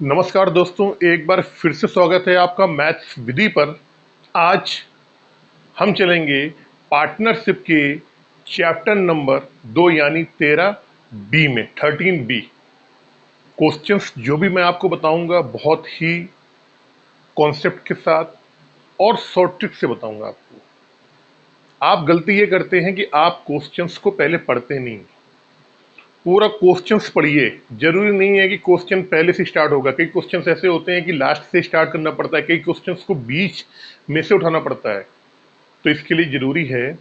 नमस्कार दोस्तों, एक बार फिर से स्वागत है आपका मैथ्स विधि पर। आज हम चलेंगे पार्टनरशिप के चैप्टर नंबर 2 यानी 13 बी में, 13 बी। क्वेश्चंस जो भी मैं आपको बताऊंगा बहुत ही कॉन्सेप्ट के साथ और शॉर्ट ट्रिक से बताऊंगा आपको। आप गलती ये करते हैं कि आप क्वेश्चंस को पहले पढ़ते नहीं, पूरा क्वेश्चंस पढ़िए। जरूरी नहीं है कि क्वेश्चन पहले से स्टार्ट होगा, कई क्वेश्चंस ऐसे होते हैं कि लास्ट से स्टार्ट करना पड़ता है, कई क्वेश्चंस को बीच में से उठाना पड़ता है। तो इसके लिए जरूरी है,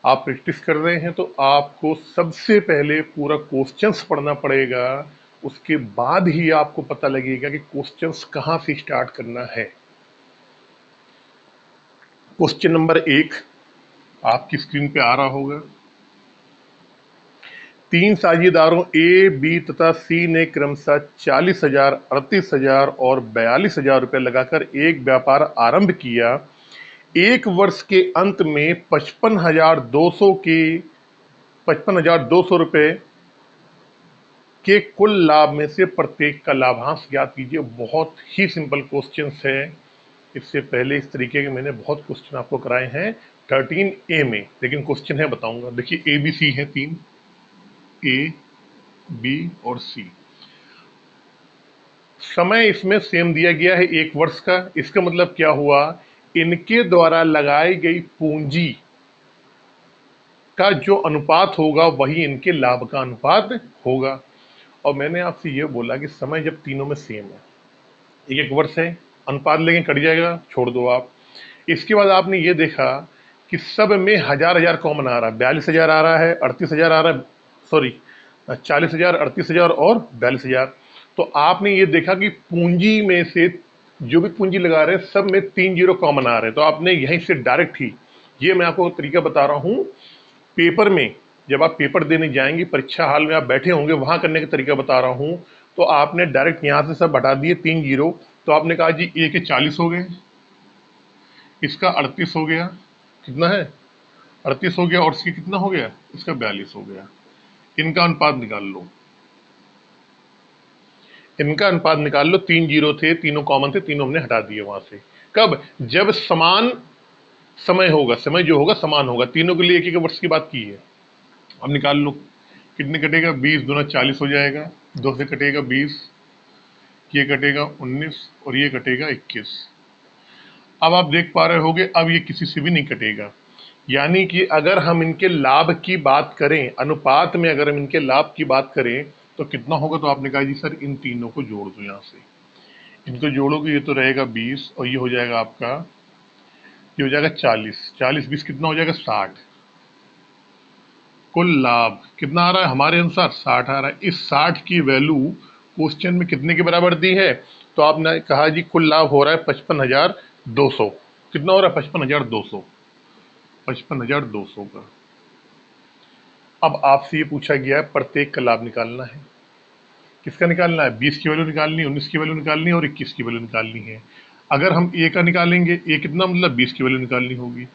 आप प्रैक्टिस कर रहे हैं तो आपको सबसे पहले पूरा क्वेश्चंस पढ़ना पड़ेगा। उसके बाद ही आपको पता लगेगा कि क्वेश्चंस कहाँ से स्टार्ट करना है। क्वेश्चन नंबर 1 आपकी स्क्रीन पे आ रहा होगा। तीन साझेदारों ए, बी तथा सी ने क्रमशः 40,000, 38,000 और 42,000 रुपये लगाकर एक व्यापार आरंभ किया। एक वर्ष के अंत में 55,200 रुपये के कुल लाभ में से प्रत्येक का लाभांश ज्ञात कीजिए। बहुत ही सिंपल क्वेश्चन है। इससे पहले इस तरीके के मैंने बहुत क्वेश्चन आपको कराए हैं 13 ए में, लेकिन क्वेश्चन है बताऊंगा। देखिए ए बी सी है, तीन, ए बी और सी। समय इसमें सेम दिया गया है, एक वर्ष का। इसका मतलब क्या हुआ, इनके द्वारा लगाई गई पूंजी का जो अनुपात होगा वही इनके लाभ का अनुपात होगा। और मैंने आपसे ये बोला कि समय जब तीनों में सेम है, एक एक वर्ष है, अनुपात लेंगे कट जाएगा, छोड़ दो आप। इसके बाद आपने ये देखा कि सब में हजार हजार कॉमन आ रहा है, 42,000 आ रहा है, 38,000 आ रहा है, सॉरी 40,000, 38,000 और 42,000। तो आपने ये देखा कि पूंजी में से जो भी पूंजी लगा रहे हैं सब में 3 जीरो कॉमन आ रहे हैं। तो आपने यहीं से डायरेक्ट ही, ये मैं आपको तरीका बता रहा हूँ, पेपर में जब आप पेपर देने जाएंगे, परीक्षा हाल में आप बैठे होंगे, वहां करने का तरीका बता रहा हूं। तो आपने डायरेक्ट यहां से सब हटा दिए 3 जीरो। तो आपने कहा जी ए के 40 हो गए, इसका 38 हो गया, कितना है 38 हो गया, और इसकी कितना हो गया, इसका 42 हो गया। इनका अनुपात निकाल लो, इनका अनुपात निकाल लो। 3 जीरो थे, तीनों कॉमन थे, तीनों हमने हटा दिए वहां से। कब, जब समान समय होगा, समय जो होगा समान होगा। तीनों के लिए एक एक वर्ष की बात की है। अब निकाल लो, कितने कटेगा, 20 दूना 40 हो जाएगा, 2 से कटेगा 20, ये कटेगा 19 और ये कटेगा 21। अब आप देख पा रहे होगे, अब ये किसी से भी नहीं कटेगा। यानी कि अगर हम इनके लाभ की बात करें, अनुपात में अगर हम इनके लाभ की बात करें तो कितना होगा। तो आपने कहा जी सर इन तीनों को जोड़ दो, यहाँ से इनको जोड़ोगे, ये तो रहेगा 20 और ये हो जाएगा आपका, ये हो जाएगा 40, 40 20 कितना हो जाएगा 60। कुल लाभ कितना आ रहा है हमारे अनुसार, 60 आ रहा है। इस 60 की वैल्यू क्वेश्चन में कितने के बराबर दी है। तो आपने कहा जी कुल लाभ हो रहा है 55,200। कितना हो रहा है, 55,200, 55,200 का। अब आपसे ये पूछा गया है प्रत्येक का लाभ निकालना है। किसका निकालना है, 20 की वैल्यू निकालनी है, 19 की वैल्यू निकालनी है और 21 की वैल्यू निकालनी है। अगर हम ए का निकालेंगे, ए कितना, मतलब 20 की वैल्यू निकालनी होगी।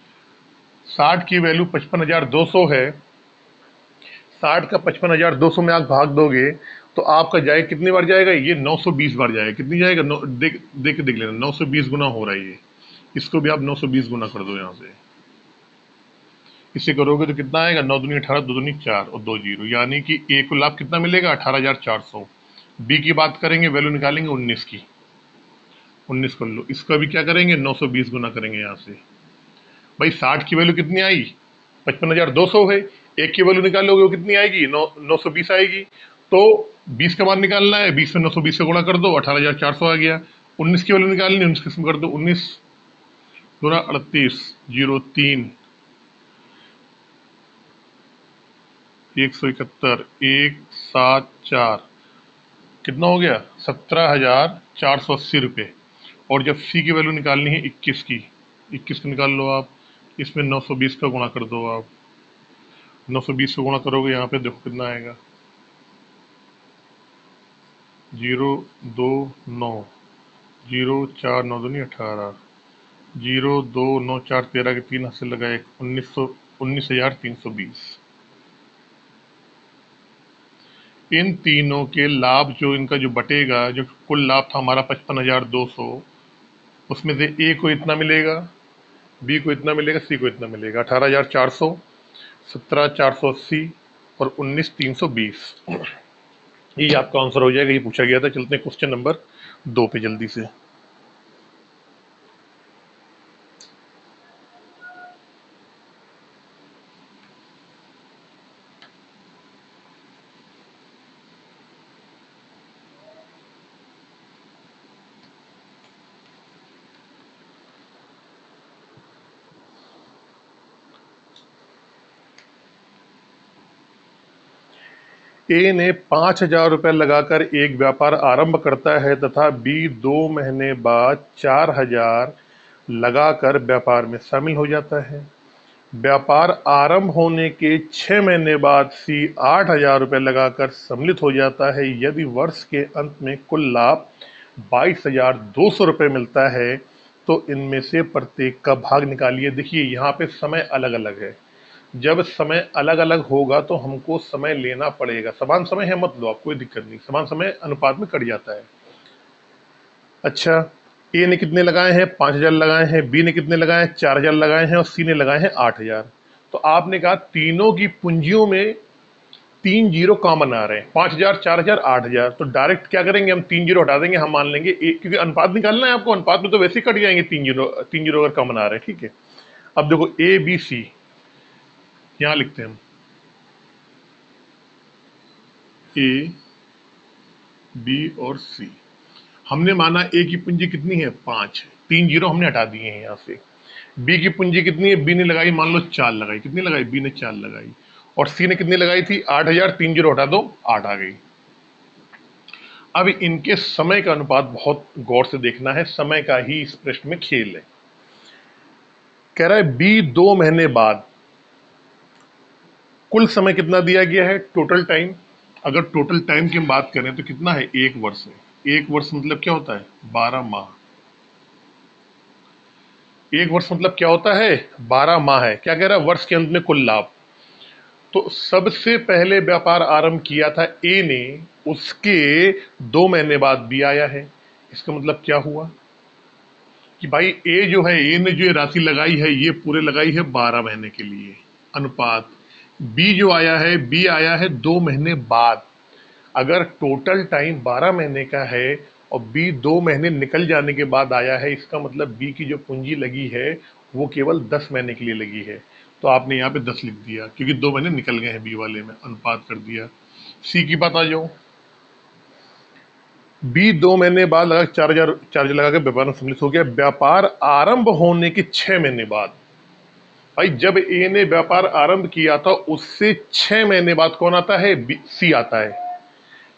60 की वैल्यू 55,200 है, 60 का 55,200 में आप भाग दोगे तो आपका जाए कितनी बार जाएगा, ये 920 बार जाएगा। कितनी जाएगा, देख देख देख लेना, 920 गुना हो रहा है ये। इसको भी आप 920 गुना कर दो यहाँ से, इसे करोगे तो कितना आएगा, 9 दूनी 18, 2 दूनी 4 और 2 जीरो, यानी कि ए को लाभ कितना मिलेगा, 18,400। बी की बात करेंगे, वैल्यू निकालेंगे 19 की, 19 कर लो। इसका भी क्या करेंगे, 920 गुना करेंगे यहाँ से। भाई 60 की वैल्यू कितनी आई, 55,200 है। एक की वैल्यू निकालोगे वो कितनी आएगी, 920 आएगी। तो 20 का मान निकालना है, 20 में 920 से गुणा कर दो, 18,400 आ गया। 19 की वैल्यू निकालनी है, 19 किस्म कर दो, 19 गुना 38, 03, 171, 174, कितना हो गया, 17,480 रुपये। और जब सी की वैल्यू निकालनी है 21 की, 21 को निकाल लो आप, इसमें 920 का गुणा कर दो आप, 920 से गुणा करोगे यहाँ पे देखो कितना आएगा, 029, 0, 4, 9 दूनी 18, 0, 2, 9, 4, 13 के 3 हाथ से लगाए, 19,320। इन तीनों के लाभ जो इनका जो बटेगा, जो कुल लाभ था हमारा 55,200, उसमें से ए को इतना मिलेगा, बी को इतना मिलेगा, सी को इतना मिलेगा। 18,400, 17,480 और 19,320। ये आपका आंसर हो जाएगा। ये पूछा गया था। चलते हैं क्वेश्चन नंबर 2 पे जल्दी से। ए ने 5,000 रुपये लगाकर एक व्यापार आरंभ करता है तथा बी 2 महीने बाद 4,000 लगाकर व्यापार में शामिल हो जाता है। व्यापार आरंभ होने के 6 महीने बाद सी 8,000 रुपये लगाकर सम्मिलित हो जाता है। यदि वर्ष के अंत में कुल लाभ 22,200 रुपये मिलता है तो इनमें से प्रत्येक का भाग निकालिए। देखिए यहाँ पे समय अलग अलग है। जब समय अलग अलग होगा तो हमको समय लेना पड़ेगा। समान समय है मत लो आप, कोई दिक्कत नहीं, समान समय अनुपात में कट जाता है। अच्छा, ए ने कितने लगाए हैं? 5,000 लगाए हैं। बी ने कितने लगाए हैं? 4,000 लगाए हैं। और सी ने लगाए हैं 8,000। तो आपने कहा तीनों की पूंजियों में 3 जीरो कॉमन आ रहे हैं, 5,000, 4,000, 8,000। तो डायरेक्ट क्या करेंगे, हम 3 जीरो हटा देंगे। हम मान लेंगे ए, क्योंकि अनुपात निकालना है आपको, अनुपात में तो वैसे ही कट जाएंगे 3 जीरो अगर कॉमन आ रहे हैं। ठीक है, अब देखो ए बी सी यहां लिखते हैं हम। ए बी और सी, हमने माना ए की पूंजी कितनी है? 5। 3 जीरो हमने हटा दिए हैं यहाँ से। बी की पूंजी कितनी है? बी ने लगाई मान लो 4 लगाई। कितनी लगाई? बी ने 4 लगाई। और सी ने कितनी लगाई थी? 8,000। 3 जीरो हटा दो, 8 आ गई। अब इनके समय का अनुपात बहुत गौर से देखना है, समय का ही इस प्रश्न में खेल है। कह रहा है बी 2 महीने बाद, कुल समय कितना दिया गया है? Total time. अगर टोटल टाइम की हम बात करें तो कितना है? 1 वर्ष है। 1 वर्ष मतलब क्या होता है? 12 माह। 1 वर्ष मतलब क्या होता है? 12 माह है। क्या कह रहा है? वर्ष के अंत में कुल लाभ। तो सबसे पहले व्यापार आरंभ किया था ए ने, उसके 2 महीने बाद बी आया है। इसका मतलब क्या हुआ कि भाई ए जो है, ए ने जो ये राशि लगाई है ये पूरे लगाई है 12 महीने के लिए। अनुपात बी जो आया है, बी आया है 2 महीने बाद। अगर टोटल टाइम 12 महीने का है और बी 2 महीने निकल जाने के बाद आया है, इसका मतलब बी की जो पूंजी लगी है वो केवल 10 महीने के लिए लगी है। तो आपने यहाँ पे 10 लिख दिया क्योंकि 2 महीने निकल गए हैं बी वाले में, अनुपात कर दिया। सी की बात आ जाओ। बी 2 महीने बाद लगा 4,000 लगा के व्यापार में सम्मिलित हो गया। व्यापार आरंभ होने के 6 महीने बाद, भाई जब ए ने व्यापार आरंभ किया था उससे 6 महीने बाद कौन आता है? सी आता है।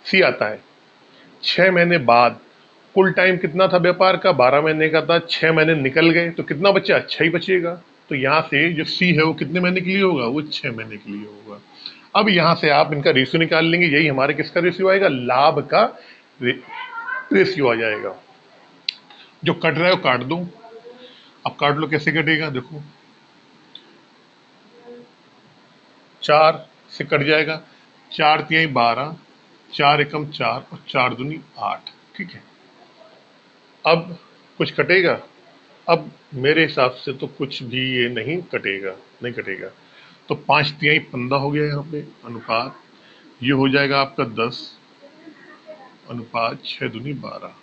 सी आता है 6 महीने बाद। कुल टाइम कितना था व्यापार का? 12 महीने का था। 6 महीने निकल गए तो कितना बचा? 6 ही बचेगा। तो यहाँ से जो सी है वो कितने महीने के लिए होगा? वो 6 महीने के लिए होगा। अब यहाँ से आप इनका रेशियो निकाल लेंगे। यही हमारे किसका रेशियो आएगा? लाभ का रेशियो आ जाएगा। जो कट रहा है वो काट दो। अब काट लो, कैसे कटेगा? देखो 4 से कट जाएगा। 4 तिहाई 12, 4 एकम 4 और 4 दूनी 8। ठीक है, अब कुछ कटेगा? अब मेरे हिसाब से तो कुछ भी ये नहीं कटेगा, नहीं कटेगा। तो 5 तिहाई 15 हो गया यहाँ पे अनुपात। ये हो जाएगा आपका 10 अनुपात 6 दूनी 12।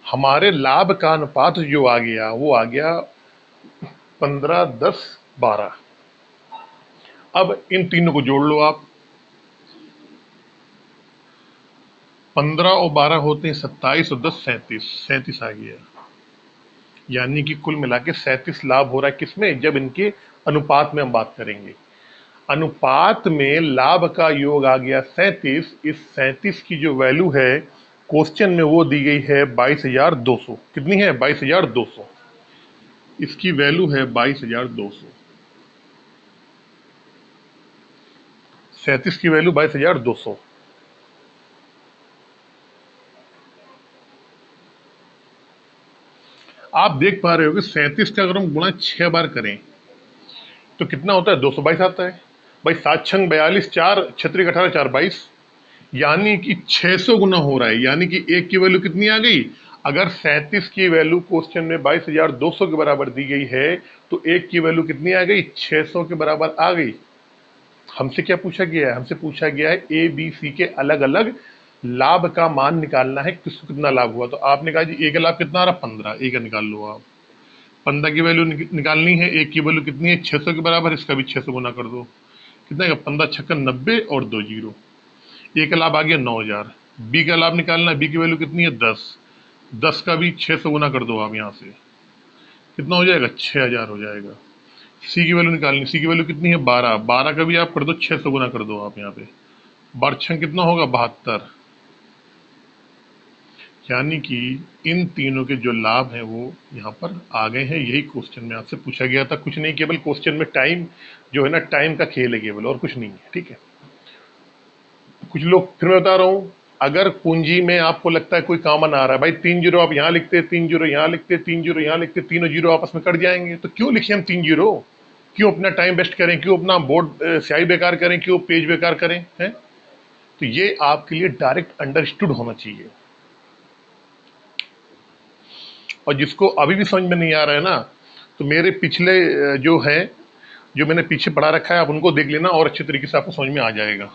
हमारे लाभ का अनुपात जो आ गया वो आ गया 15, 10, 12। अब इन तीनों को जोड़ लो आप। 15 और 12 होते हैं 27 और 10 37। 37 आ गया। यानी कि कुल मिला के 37 लाभ हो रहा है। किसमें? जब इनके अनुपात में हम बात करेंगे। अनुपात में लाभ का योग आ गया 37। इस 37 की जो वैल्यू है क्वेश्चन में वो दी गई है 22,200। कितनी है? 22,200। इसकी वैल्यू है 22,200। 37 की वैल्यू 22,200। आप देख पा रहे हो कि 37 का अगर हम गुणा 6 बार करें तो कितना होता है? 222 आता है। भाई 7 छंग 42, 4 छत्री 18, 4 22, यानी कि 600 गुना हो रहा है। यानी कि एक की वैल्यू कितनी आ गई? अगर 37 की वैल्यू क्वेश्चन में 22,200 के बराबर दी गई है तो एक की वैल्यू कितनी आ गई? 600 के बराबर आ गई। हमसे क्या पूछा गया है? हमसे पूछा गया है ए बी सी के अलग अलग लाभ का मान निकालना है, किसको कितना लाभ हुआ। तो आपने कहा जी ए का लाभ कितना आ रहा? 15, ए का निकाल लो आप। 15 की वैल्यू निकालनी है, एक की वैल्यू कितनी है? 600 के बराबर, इसका भी 600 गुना कर दो। कितना है? 15 छक्कन 90 और 2 जीरो। ए का लाभ आ गया 9,000। बी का लाभ निकालना है, बी की वैल्यू कितनी है? 10। 10 का भी 600 गुना कर दो आप यहाँ से, कितना हो जाएगा? 6,000 हो जाएगा। सी की वैल्यू निकालनी, सी की वैल्यू कितनी है? 12। 12 का भी आप कर दो 600 गुना कर दो आप यहाँ पे, 12 कितना होगा? 72। यानी कि इन तीनों के जो लाभ हैं वो यहाँ पर आ गए हैं। यही क्वेश्चन में आपसे पूछा गया था, कुछ नहीं, केवल क्वेश्चन में टाइम जो है ना, टाइम का खेल है केवल, और कुछ नहीं है। ठीक है, कुछ लोग, फिर मैं बता रहा हूँ, अगर पूंजी में आपको लगता है कोई कॉमन आ रहा है, भाई 3 जीरो आप यहाँ लिखते, 3 जीरो यहाँ लिखते, 3 जीरो यहाँ लिखते, तीनों जीरो आपस में कट जाएंगे, तो क्यों लिखे हम 3 जीरो? क्यों अपना टाइम वेस्ट करें? क्यों अपना बोर्ड स्याही बेकार करें? क्यों पेज बेकार करें? हैं? तो ये आपके लिए डायरेक्ट अंडरस्टूड होना चाहिए। और जिसको अभी भी समझ में नहीं आ रहा है ना, तो मेरे पिछले जो है, जो मैंने पीछे पढ़ा रखा है, आप उनको देख लेना और अच्छे तरीके से आपको समझ में आ जाएगा।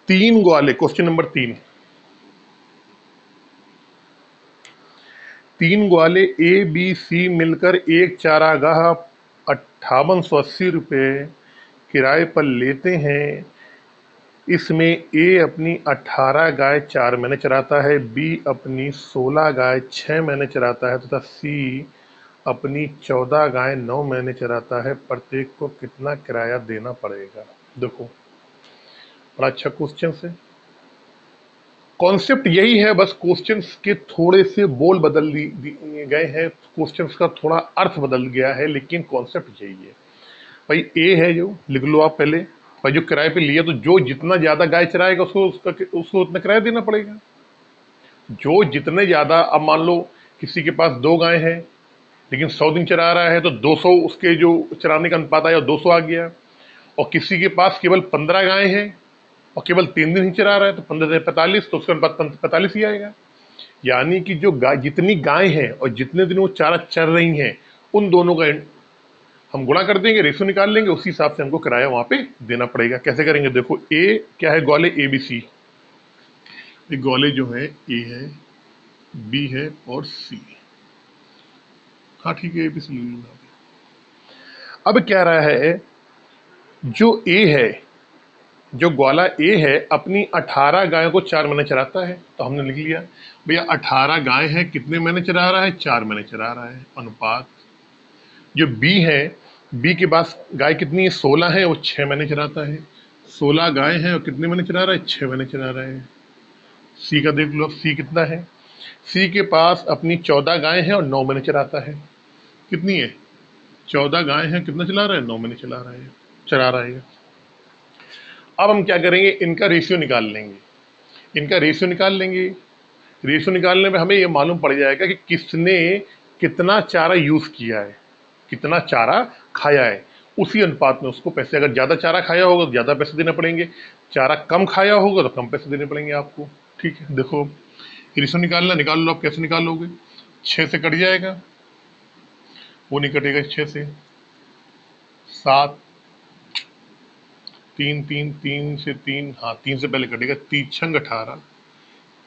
तीन ग्वाले, क्वेश्चन नंबर 3, तीन ग्वाले ए बी सी मिलकर एक चारागाह 5880 रुपये किराए पर लेते हैं। इसमें ए अपनी 18 गाय 4 महीने चराता है, बी अपनी 16 गाय 6 महीने चराता है तथा सी अपनी 14 गाय 9 महीने चराता है। प्रत्येक को कितना किराया देना पड़ेगा? देखो, बड़ा अच्छा क्वेश्चन है। कॉन्सेप्ट यही है, बस क्वेश्चंस के थोड़े से बोल बदल दिए गए हैं, क्वेश्चंस का थोड़ा अर्थ बदल गया है, लेकिन कॉन्सेप्ट यही है। भाई ए है, जो लिख लो आप पहले, भाई जो किराए पे लिया, तो जो जितना ज्यादा गाय चराएगा उसको उतना किराया देना पड़ेगा। जो जितने ज्यादा, अब मान लो किसी के पास 2 गाय हैं लेकिन 100 दिन चरा रहा है, तो 200 उसके जो चराने का अनुपात आया 200 आ गया। और किसी के पास केवल 15 गाय हैं और केवल 3 दिन ही चरा रहा है, तो 15 से 45, तो उसका अनुपात 45 ही आएगा। यानी कि जो गाय, जितनी गाय हैं और जितने दिन वो चारा चर रही हैं, उन दोनों का हम गुणा कर देंगे, रेशो निकाल लेंगे, उसी हिसाब से हमको किराया वहां पे देना पड़ेगा। कैसे करेंगे? देखो, ए क्या है? ग्वाले ए बी सी। ये ग्वाले जो है ए है, बी है और सी। हाँ ठीक है, ए बी सी ले लूंगा। अब क्या रहा है, जो ए है, जो ग्वाला ए है, अपनी 18 गायों को 4 महीने चराता है, तो हमने लिख लिया भैया 18 गाय है, कितने महीने चरा रहा है? 4 महीने चरा रहा है। अनुपात, जो बी है, बी के पास गाय कितनी है? 16 है, वो 6 महीने चराता है। 16 गाय है और कितने महीने चरा रहा है? 6 महीने चरा रहा है। सी का देख लो, सी कितना है? सी के पास अपनी 14 गाय है और 9 महीने चराता है। कितनी है? 14 गाय है, कितना चला रहा है? 9 महीने चला रहा है, चरा रहा है। अब हम क्या करेंगे, इनका रेशियो निकाल लेंगे। इनका रेशियो निकाल लेंगे। रेशियो निकालने में हमें ये मालूम पड़ जाएगा कि किसने कितना चारा यूज किया है, कितना चारा खाया है। उसी अनुपात में उसको पैसे, अगर ज्यादा चारा खाया होगा तो ज्यादा पैसे देने पड़ेंगे, चारा कम खाया होगा तो कम पैसे देने पड़ेंगे आपको। ठीक है, देखो रेशियो निकालना, निकाल लो। आप कैसे निकालोगे? 6 से कट जाएगा, वो नहीं कटेगा 6 से। 7, 3 3 3 से 3, हाँ 3 से पहले कटेगा। 3 छंग 18,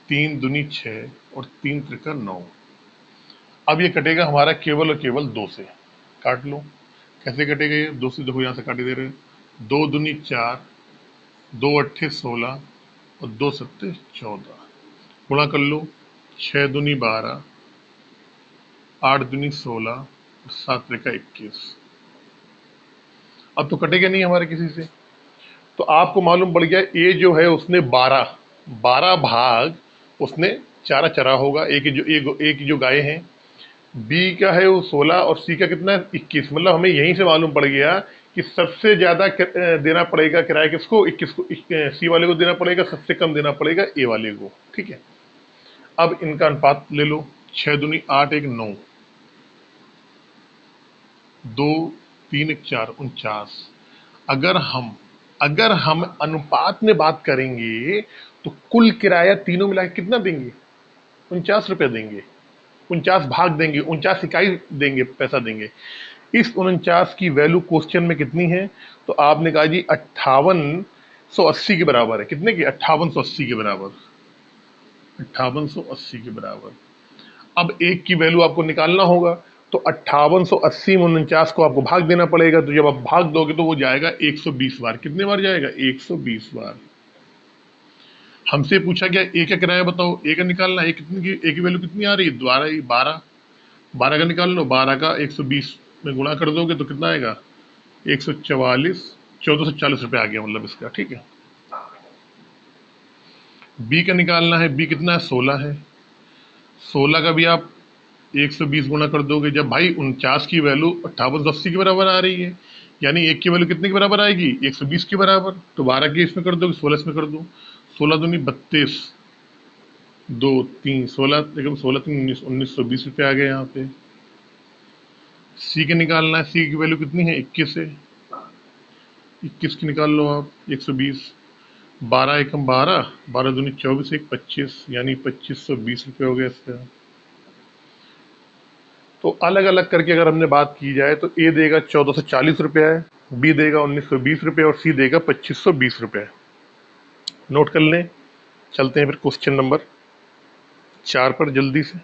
3 दूनी 6 और 3 त्रिका 9। अब ये कटेगा हमारा केवल और केवल 2 से। काट लो। कैसे कटेगा ये? 2 से, देखो यहाँ से काट दे रहे हैं। 2 दूनी 4, 2 अट्ठे 16 और 2 सत्ते 14। गुणा कर लो। 6 दूनी 12, 8 दूनी 16 और 7 त्रिका 21। अब तो कटेगा नहीं हमारे किसी से। तो आपको मालूम पड़ गया, ए जो है उसने 12 भाग उसने चारा चरा होगा। एक की जो गाय हैं, बी का है वो 16 और सी का कितना है? 21। मतलब हमें यहीं से मालूम पड़ गया कि सबसे ज्यादा देना पड़ेगा किराया किसको, 21 को, सी वाले को देना पड़ेगा, सबसे कम देना पड़ेगा ए वाले को। ठीक है, अब इनका अनुपात ले लो, 6 दूनी 8 1 9, 2 3 1 4 49। अगर हम अनुपात में बात करेंगे तो कुल किराया तीनों मिला के कितना देंगे, 49 रुपये देंगे, 49 भाग देंगे, 49 इकाई देंगे, पैसा देंगे। इस 49 की वैल्यू क्वेश्चन में कितनी है, तो आपने कहा जी 5880 के बराबर है। कितने की, 5880 के बराबर, 5880 के बराबर। अब एक की वैल्यू आपको निकालना होगा, तो 5880 में 49 को आपको भाग देना पड़ेगा। तो जब आप भाग दोगे तो वो जाएगा 120 बार। कितने बार जाएगा, 120 बार। हमसे पूछा गया ए का किराया बताओ, ए का निकालना, ए कितनी की, ए की वैल्यू कितनी आ रही है, 12 12 का निकाल लो, 12 का 120 में गुणा कर दोगे तो कितना आएगा, 144, 1440 रुपये आ गया मतलब इसका। ठीक है, बी का निकालना है, बी कितना है, 16 है। 16 का भी आप 120 गुणा कर दोगे। जब भाई 49 की वैल्यू 5880 के बराबर आ रही है, यानी एक की वैल्यू कितने के बराबर आएगी, 120 के बराबर। तो 12 के इसमें कर दोगे, 16 इसमें कर दो, 16 दूनी 32, 2 3 16, देखो 16 3 19, 1920 रुपये आ गए यहाँ पे। सी के निकालना है, सी की वैल्यू कितनी है, 21 है। 21 की निकाल लो आप, 120, 12 एकम 12, 12 दूनी 24, 1 25, यानी 2520 रुपये हो गया इसका। तो अलग अलग करके अगर हमने बात की जाए तो ए देगा 1440 रुपये है, बी देगा 1920 रुपये और सी देगा 2520 रुपये। नोट कर लें। चलते हैं फिर क्वेश्चन नंबर 4 पर जल्दी से।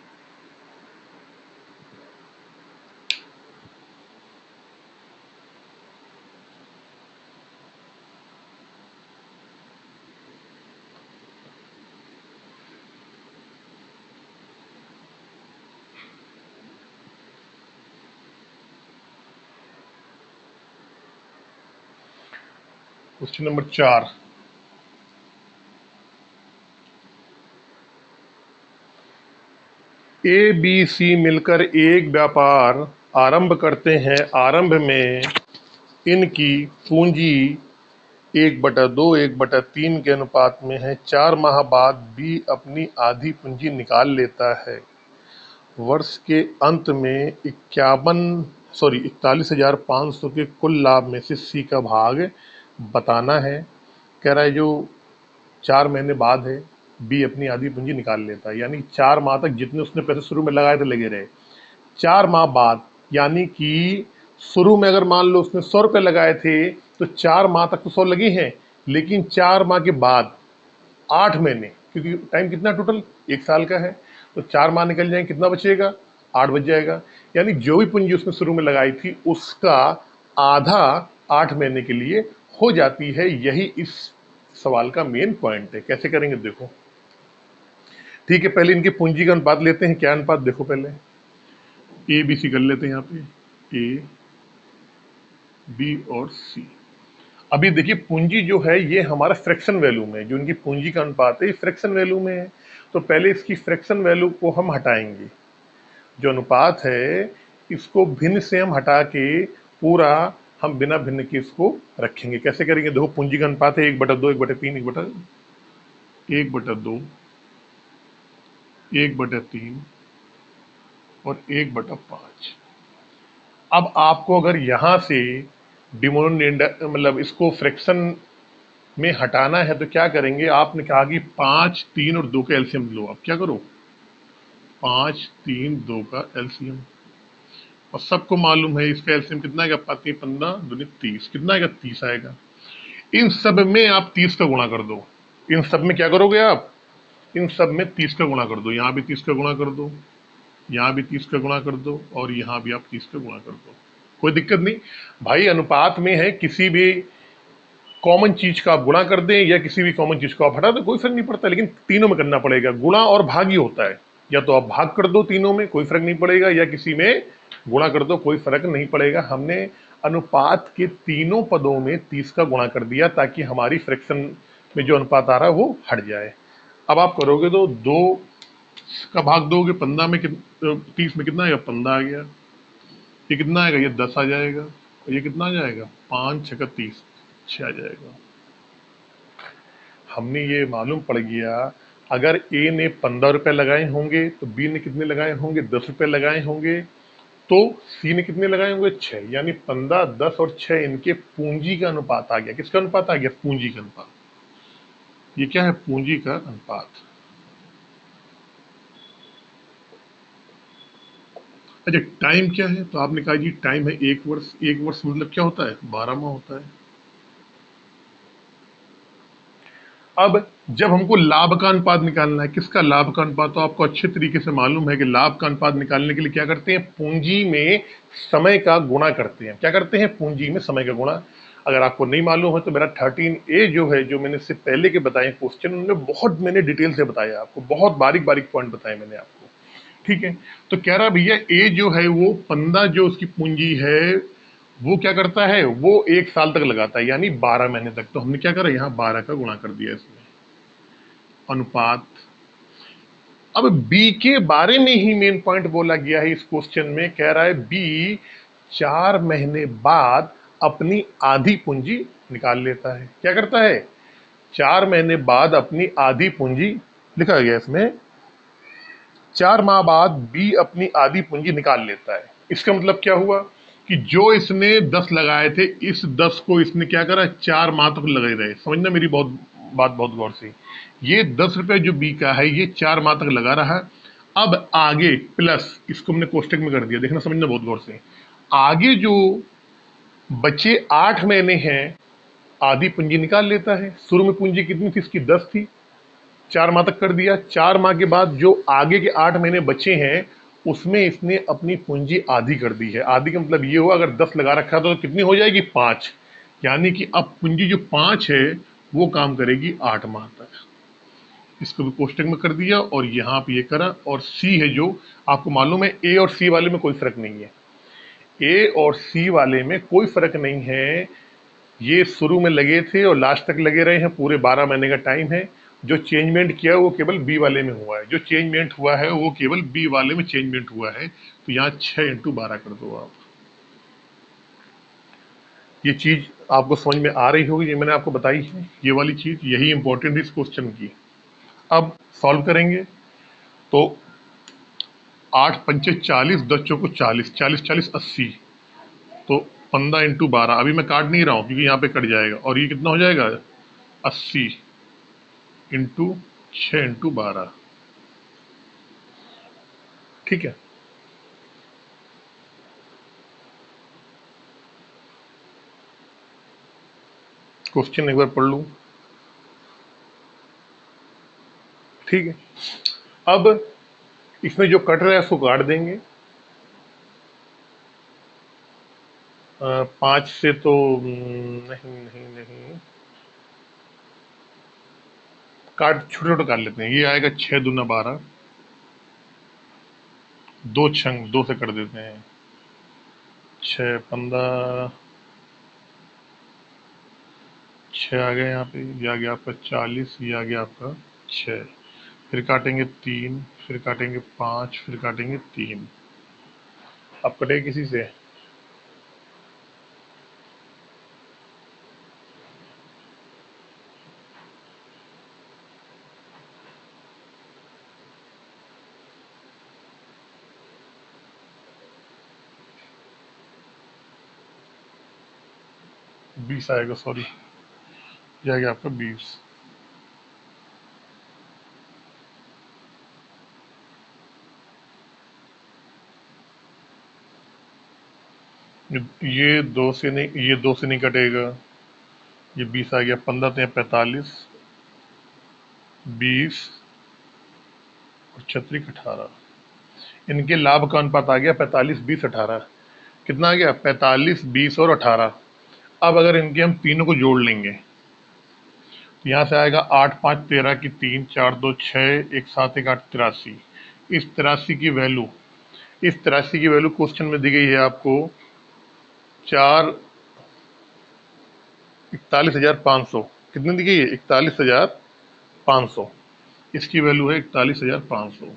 Question number 4, A B C मिलकर एक व्यापार आरंभ करते हैं। आरंभ में इनकी पूंजी 1/2 1/3 के अनुपात में है। 4 माह बाद बी अपनी आधी पूंजी निकाल लेता है। वर्ष के अंत में 41,500 के कुल लाभ में से सी का भाग बताना है। कह रहा है जो 4 महीने बाद है, बी अपनी आधी पूंजी निकाल लेता है, यानी 4 माह तक जितने उसने पैसे शुरू में लगाए थे लगे रहे। 4 माह बाद, यानी कि शुरू में अगर मान लो उसने 100 रुपये लगाए थे तो 4 माह तक तो 100 लगी हैं, लेकिन 4 माह के बाद 8 महीने, क्योंकि टाइम कितना टोटल 1 साल का है, तो 4 माह निकल जाएंगे, कितना बचेगा, 8 बच जाएगा। यानी जो भी पूंजी उसने शुरू में लगाई थी उसका आधा 8 महीने के लिए हो जाती है। यही इस सवाल का मेन पॉइंट है। कैसे करेंगे देखो। ठीक है, पहले इनके पूंजी का अनुपात लेते हैं। क्या अनुपात देखो, पहले ए बी सी कर लेते हैं यहाँ पे, ए बी और सी। अभी देखिए पूंजी जो है ये हमारा फ्रैक्शन वैल्यू में, जो इनकी पूंजी का अनुपात है ये फ्रैक्शन वैल्यू में है। तो पहले इसकी फ्रैक्शन वैल्यू को हम हटाएंगे। जो अनुपात है इसको भिन्न से हम हटा के पूरा हम बिना भिन्न के इसको रखेंगे। कैसे करेंगे देखो, पूंजी का अनुपात है 1/2 1/3 1/2 1/3 और 1/5। अब आपको अगर यहां से डिनोमिनेटर मतलब इसको फ्रैक्शन में हटाना है तो क्या करेंगे, आपने कहा कि 5 3 और 2 का एलसीएम लो। आप क्या करो, 5 3 2 का एलसीएम, और सबको मालूम है इसका एलसीएम कितना आएगा, 15 दूनी 30, कितना आएगा, 30 आएगा। इन सब में आप 30 का गुणा कर दो। इन सब में क्या करोगे आप, इन सब में 30 का गुणा कर दो। यहाँ भी 30 का गुणा कर दो, यहाँ भी 30 का गुणा कर दो, और यहाँ भी आप 30 का गुणा कर दो। कोई दिक्कत नहीं भाई, अनुपात में है, किसी भी कॉमन चीज का आप गुणा कर दें या किसी भी कॉमन चीज को आप हटा दें, कोई फर्क नहीं पड़ता, लेकिन तीनों में करना पड़ेगा। गुणा और भाग ही होता है, या तो आप भाग कर दो तीनों में, कोई फर्क नहीं पड़ेगा, या किसी में गुणा कर दो, कोई फर्क नहीं पड़ेगा। हमने अनुपात के तीनों पदों में 30 का गुणा कर दिया ताकि हमारी फ्रैक्शन में जो अनुपात आ रहा है वो हट जाए। अब आप करोगे तो 2 का भाग दोगे 15 में, 30 में कितना आएगा, 15 आ गया। ये कितना आएगा, ये 10 आ जाएगा। तो ये कितना आ जाएगा, 5 छक्का 30, 6 आ जाएगा। हमने ये मालूम पड़ गया, अगर ए ने 15 रुपए लगाए होंगे तो बी ने कितने लगाए होंगे, 10 रुपए लगाए होंगे, तो सी ने कितने लगाए होंगे, 6। यानी 15, 10 और 6 इनके पूंजी का अनुपात आ गया। किसका अनुपात आ गया, पूंजी का अनुपात। ये क्या है, पूंजी का अनुपात। अच्छा, टाइम क्या है, तो आपने कहा जी टाइम है 1 वर्ष। 1 वर्ष मतलब क्या होता है, 12 माह होता है। अब जब हमको लाभ का अनुपात निकालना है, किसका, लाभ का अनुपात, तो आपको अच्छे तरीके से मालूम है कि लाभ का अनुपात निकालने के लिए क्या करते हैं, पूंजी में समय का गुणा करते हैं। क्या करते हैं, पूंजी में समय का गुणा। अगर आपको नहीं मालूम है तो मेरा 13A जो है, जो मैंने इससे पहले के बताए क्वेश्चन, उनमें बहुत मैंने डिटेल से बताया आपको, बहुत बारीक बारीक पॉइंट बताए मैंने आपको। ठीक है, तो कह रहा भैया ए जो है वो 15 जो उसकी पूंजी है वो क्या करता है, वो 1 साल तक लगाता है, यानी 12 महीने तक। तो हमने क्या करा, यहाँ 12 का गुणा कर दिया इसमें, अनुपात। अब बी के बारे में ही मेन पॉइंट बोला गया है इस क्वेश्चन में। कह रहा है बी 4 महीने बाद अपनी आधी पूंजी निकाल लेता है। क्या करता है, 4 महीने बाद अपनी आधी पूंजी, लिखा गया इसमें 4 माह बाद बी अपनी आधी पूंजी निकाल लेता है। इसका मतलब क्या हुआ कि जो इसने 10 लगाए थे, इस 10 को इसने क्या करा, 4 माह तक लगे रहे। समझना मेरी बात बहुत गौर से। ये 10 रुपए जो बी का है, ये 4 माह तक लगा रहा। अब आगे प्लस, इसको हमने कोष्टक में कर दिया, देखना समझना बहुत गौर से। आगे जो बचे 8 महीने हैं, आधी पूंजी निकाल लेता है। शुरू में पूंजी कितनी थी इसकी, 10 थी, 4 माह तक कर दिया। 4 माह के बाद जो आगे के 8 महीने बचे हैं, उसमें इसने अपनी पूंजी आधी कर दी है। आधी का मतलब ये हुआ, अगर 10 लगा रखा था तो कितनी हो जाएगी, 5। यानी कि अब पूंजी जो 5 है वो काम करेगी 8 माह तक। इसको भी कोष्टक में कर दिया और यहाँ पे ये करा। और सी है जो आपको मालूम है, ए और सी वाले में कोई फर्क नहीं है। ए और सी वाले में कोई फर्क नहीं है। ये शुरू में लगे थे और लास्ट तक लगे रहे हैं, पूरे 12 महीने का टाइम है। जो चेंजमेंट किया वो केवल बी वाले में हुआ है, जो चेंजमेंट हुआ है वो केवल बी वाले में चेंजमेंट हुआ है। तो यहाँ 6 × 12 कर दो आप। ये चीज आपको समझ में आ रही होगी, ये मैंने आपको बताई है। ये वाली चीज यही इंपॉर्टेंट है इस क्वेश्चन की। अब सॉल्व करेंगे तो 8 पंचे 40, 10 चौको 40, 40 40 80। तो 15 × 12, अभी मैं काट नहीं रहा हूँ क्योंकि यहाँ पे कट जाएगा। और ये कितना हो जाएगा, 80 × 6 × 12। ठीक है, क्वेश्चन एक बार पढ़ लूं। ठीक है, अब इसमें जो कट रहा है उसको काट देंगे। 5 से तो नहीं नहीं नहीं, काट छोटे छोटे काट लेते हैं। ये आएगा 6 दूना 12, 2 छंग 2 से कर देते हैं। 6 15, 6 आ गया यहाँ पे, ये आ गया आपका 40, ये आ गया आपका 6। फिर काटेंगे 3, फिर काटेंगे 5, फिर काटेंगे 3। अब कटेगा किसी से, 20 आएगा, सॉरी, ये आ गया आपका 20। ये 2 से नहीं, ये 2 से नहीं कटेगा। ये 20 आ गया, 15 तो 45, 20 और 36 18। इनके लाभ का अनुपात आ गया 45 20 18। कितना आ गया, 45 20 और 18। अब अगर इनके हम तीनों को जोड़ लेंगे तो यहाँ से आएगा 8 5 13 की 3, 4 2 6, 1 7 1 8 83। इस 83 की वैल्यू, इस 83 की वैल्यू क्वेश्चन में दी गई है आपको 41,500। कितनी दी गई है, 41,500। इसकी वैल्यू है 41,500।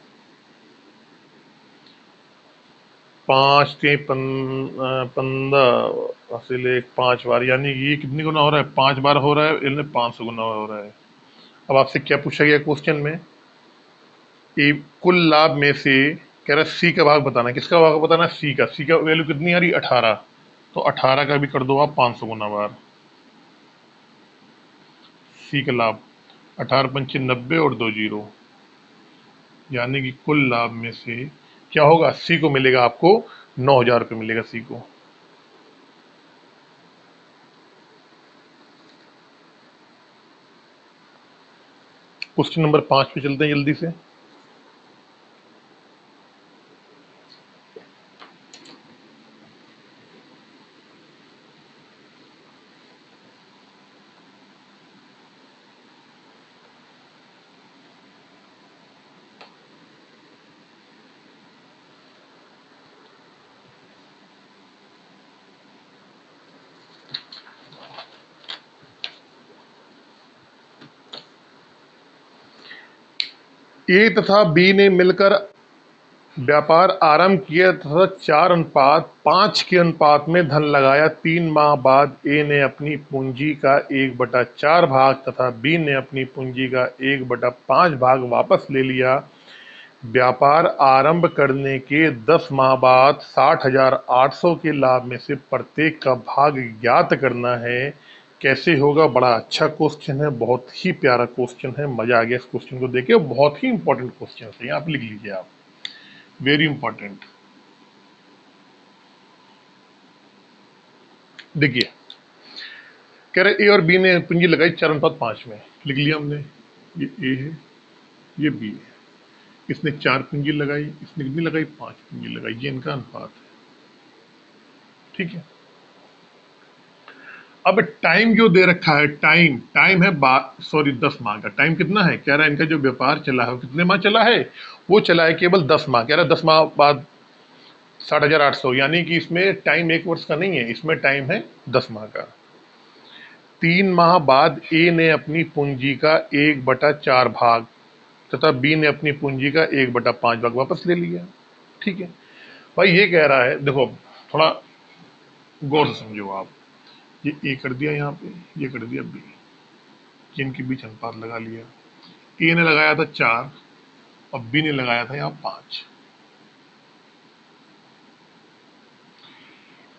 5 के 15 हासिल 1 5 बार, यानी ये कितनी गुना हो रहा है? 5 बार हो रहा है, यानी 500 गुना हो रहा है। अब आपसे क्या पूछा गया क्वेश्चन में? ये कुल लाभ में से कह रहा है सी का भाग बताना है। किसका भाग बताना है? सी का। सी का वैल्यू कितनी आ रही? 18। तो 18 का भी कर दो आप 500 गुना बार। सी का लाभ 18 पंचे 90 और 2 जीरो, यानी कि कुल लाभ में से क्या होगा? सी को मिलेगा आपको 9,000 रुपये मिलेगा सी को। क्वेश्चन नंबर 5 पे चलते हैं जल्दी से। ए तथा बी ने मिलकर व्यापार आरंभ किया तथा 4:5 के अनुपात में धन लगाया। 3 माह बाद ए ने अपनी पूंजी का 1/4 भाग तथा बी ने अपनी पूंजी का 1/5 भाग वापस ले लिया। व्यापार आरंभ करने के 10 माह बाद 60,800 के लाभ में से प्रत्येक का भाग ज्ञात करना है। कैसे होगा? बड़ा अच्छा क्वेश्चन है, बहुत ही प्यारा क्वेश्चन है, मजा आ गया इस क्वेश्चन को देख के। बहुत ही इंपॉर्टेंट क्वेश्चन है, यहाँ पे लिख लीजिए आप, वेरी इंपॉर्टेंट। देखिए, कह रहे ए और बी ने पूंजी लगाई 4:5 में, लिख लिया हमने। ये ए है, ये बी है। इसने 4 पूंजी लगाई, इसने कितनी लगाई? 5 पूंजी लगाई। ये इनका अनुपात है, ठीक है। अब टाइम जो दे रखा है, टाइम है 10 माह का। टाइम कितना है? कह रहा है इनका जो व्यापार चला है वो कितने माह चला है? वो चला है केवल 10 माह। कह रहा है 10 माह बाद 60,800, यानी कि इसमें टाइम 1 वर्ष का नहीं है, इसमें टाइम है 10 माह का। 3 माह बाद ए ने अपनी पूंजी का 1/4 भाग तथा बी ने अपनी पूंजी का 1/5 भाग वापस ले लिया, ठीक है। भाई ये कह रहा है, देखो थोड़ा गौर से समझो आप। ये ए कर दिया यहाँ पे, ये कर दिया बी, इनके बीच अनुपात लगा लिया। ए ने लगाया था 4 और बी ने लगाया था यहाँ 5।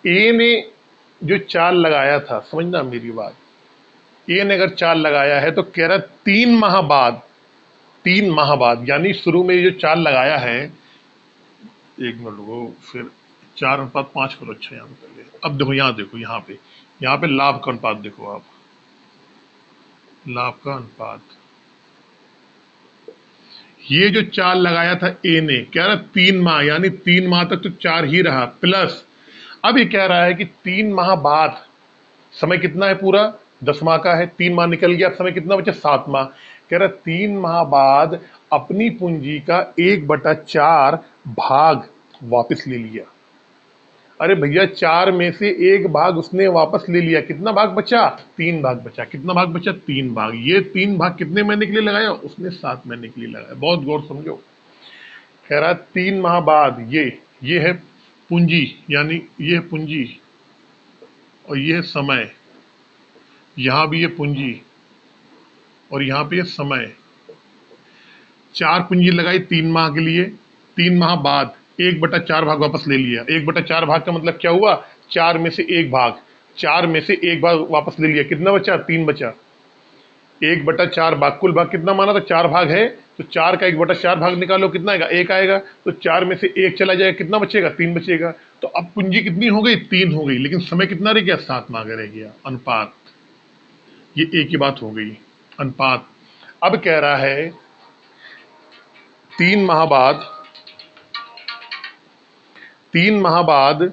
ए ने जो 4 लगाया था, समझना मेरी बात, ए ने अगर 4 लगाया है तो कह रहा 3 माह बाद, 3 माह बाद, यानी शुरू में जो 4 लगाया है, 1 मिनट रुको, फिर 4:5 करो। अच्छा यहाँ पे पहले, अब देखो यहाँ, देखो यहाँ पे लाभ का अनुपात देखो आप, लाभ का अनुपात। ये जो 4 लगाया था ए ने, कह रहा 3 माह, यानी 3 माह तक तो 4 ही रहा, प्लस अब ये कह रहा है कि 3 माह बाद समय कितना है? पूरा 10 माह का है, 3 माह निकल गया, समय कितना बचा? 7 माह। कह रहा 3 माह बाद अपनी पूंजी का 1/4 भाग वापस ले लिया। अरे भैया 4 में से 1 भाग उसने वापस ले लिया, कितना भाग बचा? 3 भाग बचा। कितना भाग बचा? 3 भाग। ये 3 भाग कितने महीने के लिए लगाया? उसने 7 महीने के लिए लगाया। बहुत गौर समझो। कह रहा 3 माह बाद ये है पूंजी, यानी ये है पूंजी और ये है समय, यहां भी ये पूंजी और यहां पे ये समय। 4 पूंजी लगाई 3 माह के लिए, 3 माह बाद 1/4 भाग वापस ले लिया। 1/4 भाग का मतलब क्या हुआ? 4 में से 1 भाग, 4 में से 1 भाग वापस ले लिया। कितना बचा? 3 बचा। 1/4 भाग, कुल भाग कितना माना था? 4 भाग है, तो 4 का 1/4 भाग निकालो, कितना आएगा? 1 आएगा। तो 4 में से 1 चला जाएगा, कितना बचेगा? 3 बचेगा। तो अब पूंजी कितनी हो गई? 3 हो गई, लेकिन समय कितना रह गया? 7 माह का रह गया। अनुपात, ये एक ही बात हो गई, अनुपात। अब कह रहा है 3 माह बाद, 3 माह बाद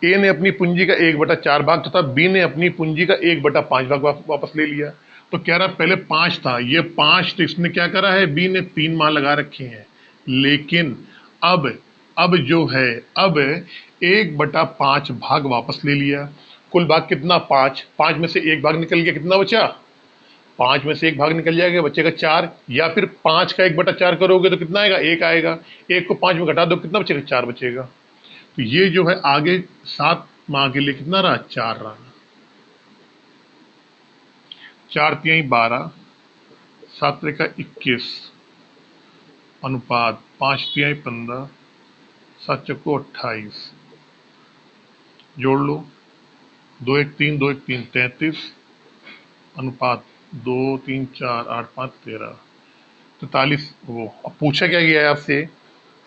ए ने अपनी पूंजी का 1/4 भाग तथा बी ने अपनी पूंजी का 1/5 भाग वापस ले लिया। तो कह रहा पहले 5 था, ये 5, तो इसने क्या करा है? बी ने 3 माह लगा रखे हैं, लेकिन अब जो है, अब 1/5 भाग वापस ले लिया। कुल भाग कितना? 5। 5 में से 1 भाग निकल गया, कितना बचा? 5 में से 1 भाग निकल जाएगा, बचेगा 4। या फिर 5 का 1/4 करोगे तो कितना आएगा? 1 आएगा। 1 को 5 में घटा दो, कितना बचेगा? 4 बचेगा। तो ये जो है आगे 7 माह के लिए कितना रहा, 4 रहा। 4 तिहाई 12, 7 त्रिका 21 अनुपात 5 तिहाई 15, 7 चक्को 28, जोड़ लो, 2 1 3 2 1 3 33 अनुपात 2 3 4 8 5 13 43। वो अब पूछा क्या गया है आपसे,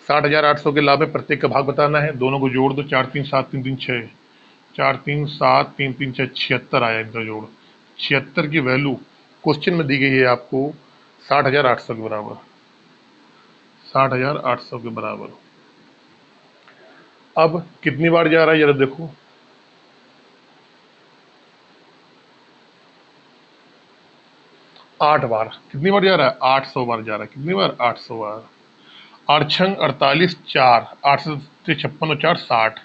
60,800 के लाभ में प्रत्येक का भाग बताना है। दोनों को जोड़ दो, 4 3 7 3 3 6, 4 3 7 3 3 6 76 आया इनका जोड़। 76 की वैल्यू क्वेश्चन में दी गई है आपको 60,800 के बराबर, 60,800 के बराबर। अब कितनी बार जा रहा है जरा देखो, 8 बार। कितनी बार जा रहा है, 800 बार जा रहा है। कितनी बार, 800 बार। 8 छंग 48, 4 8 से 56 और 4 60।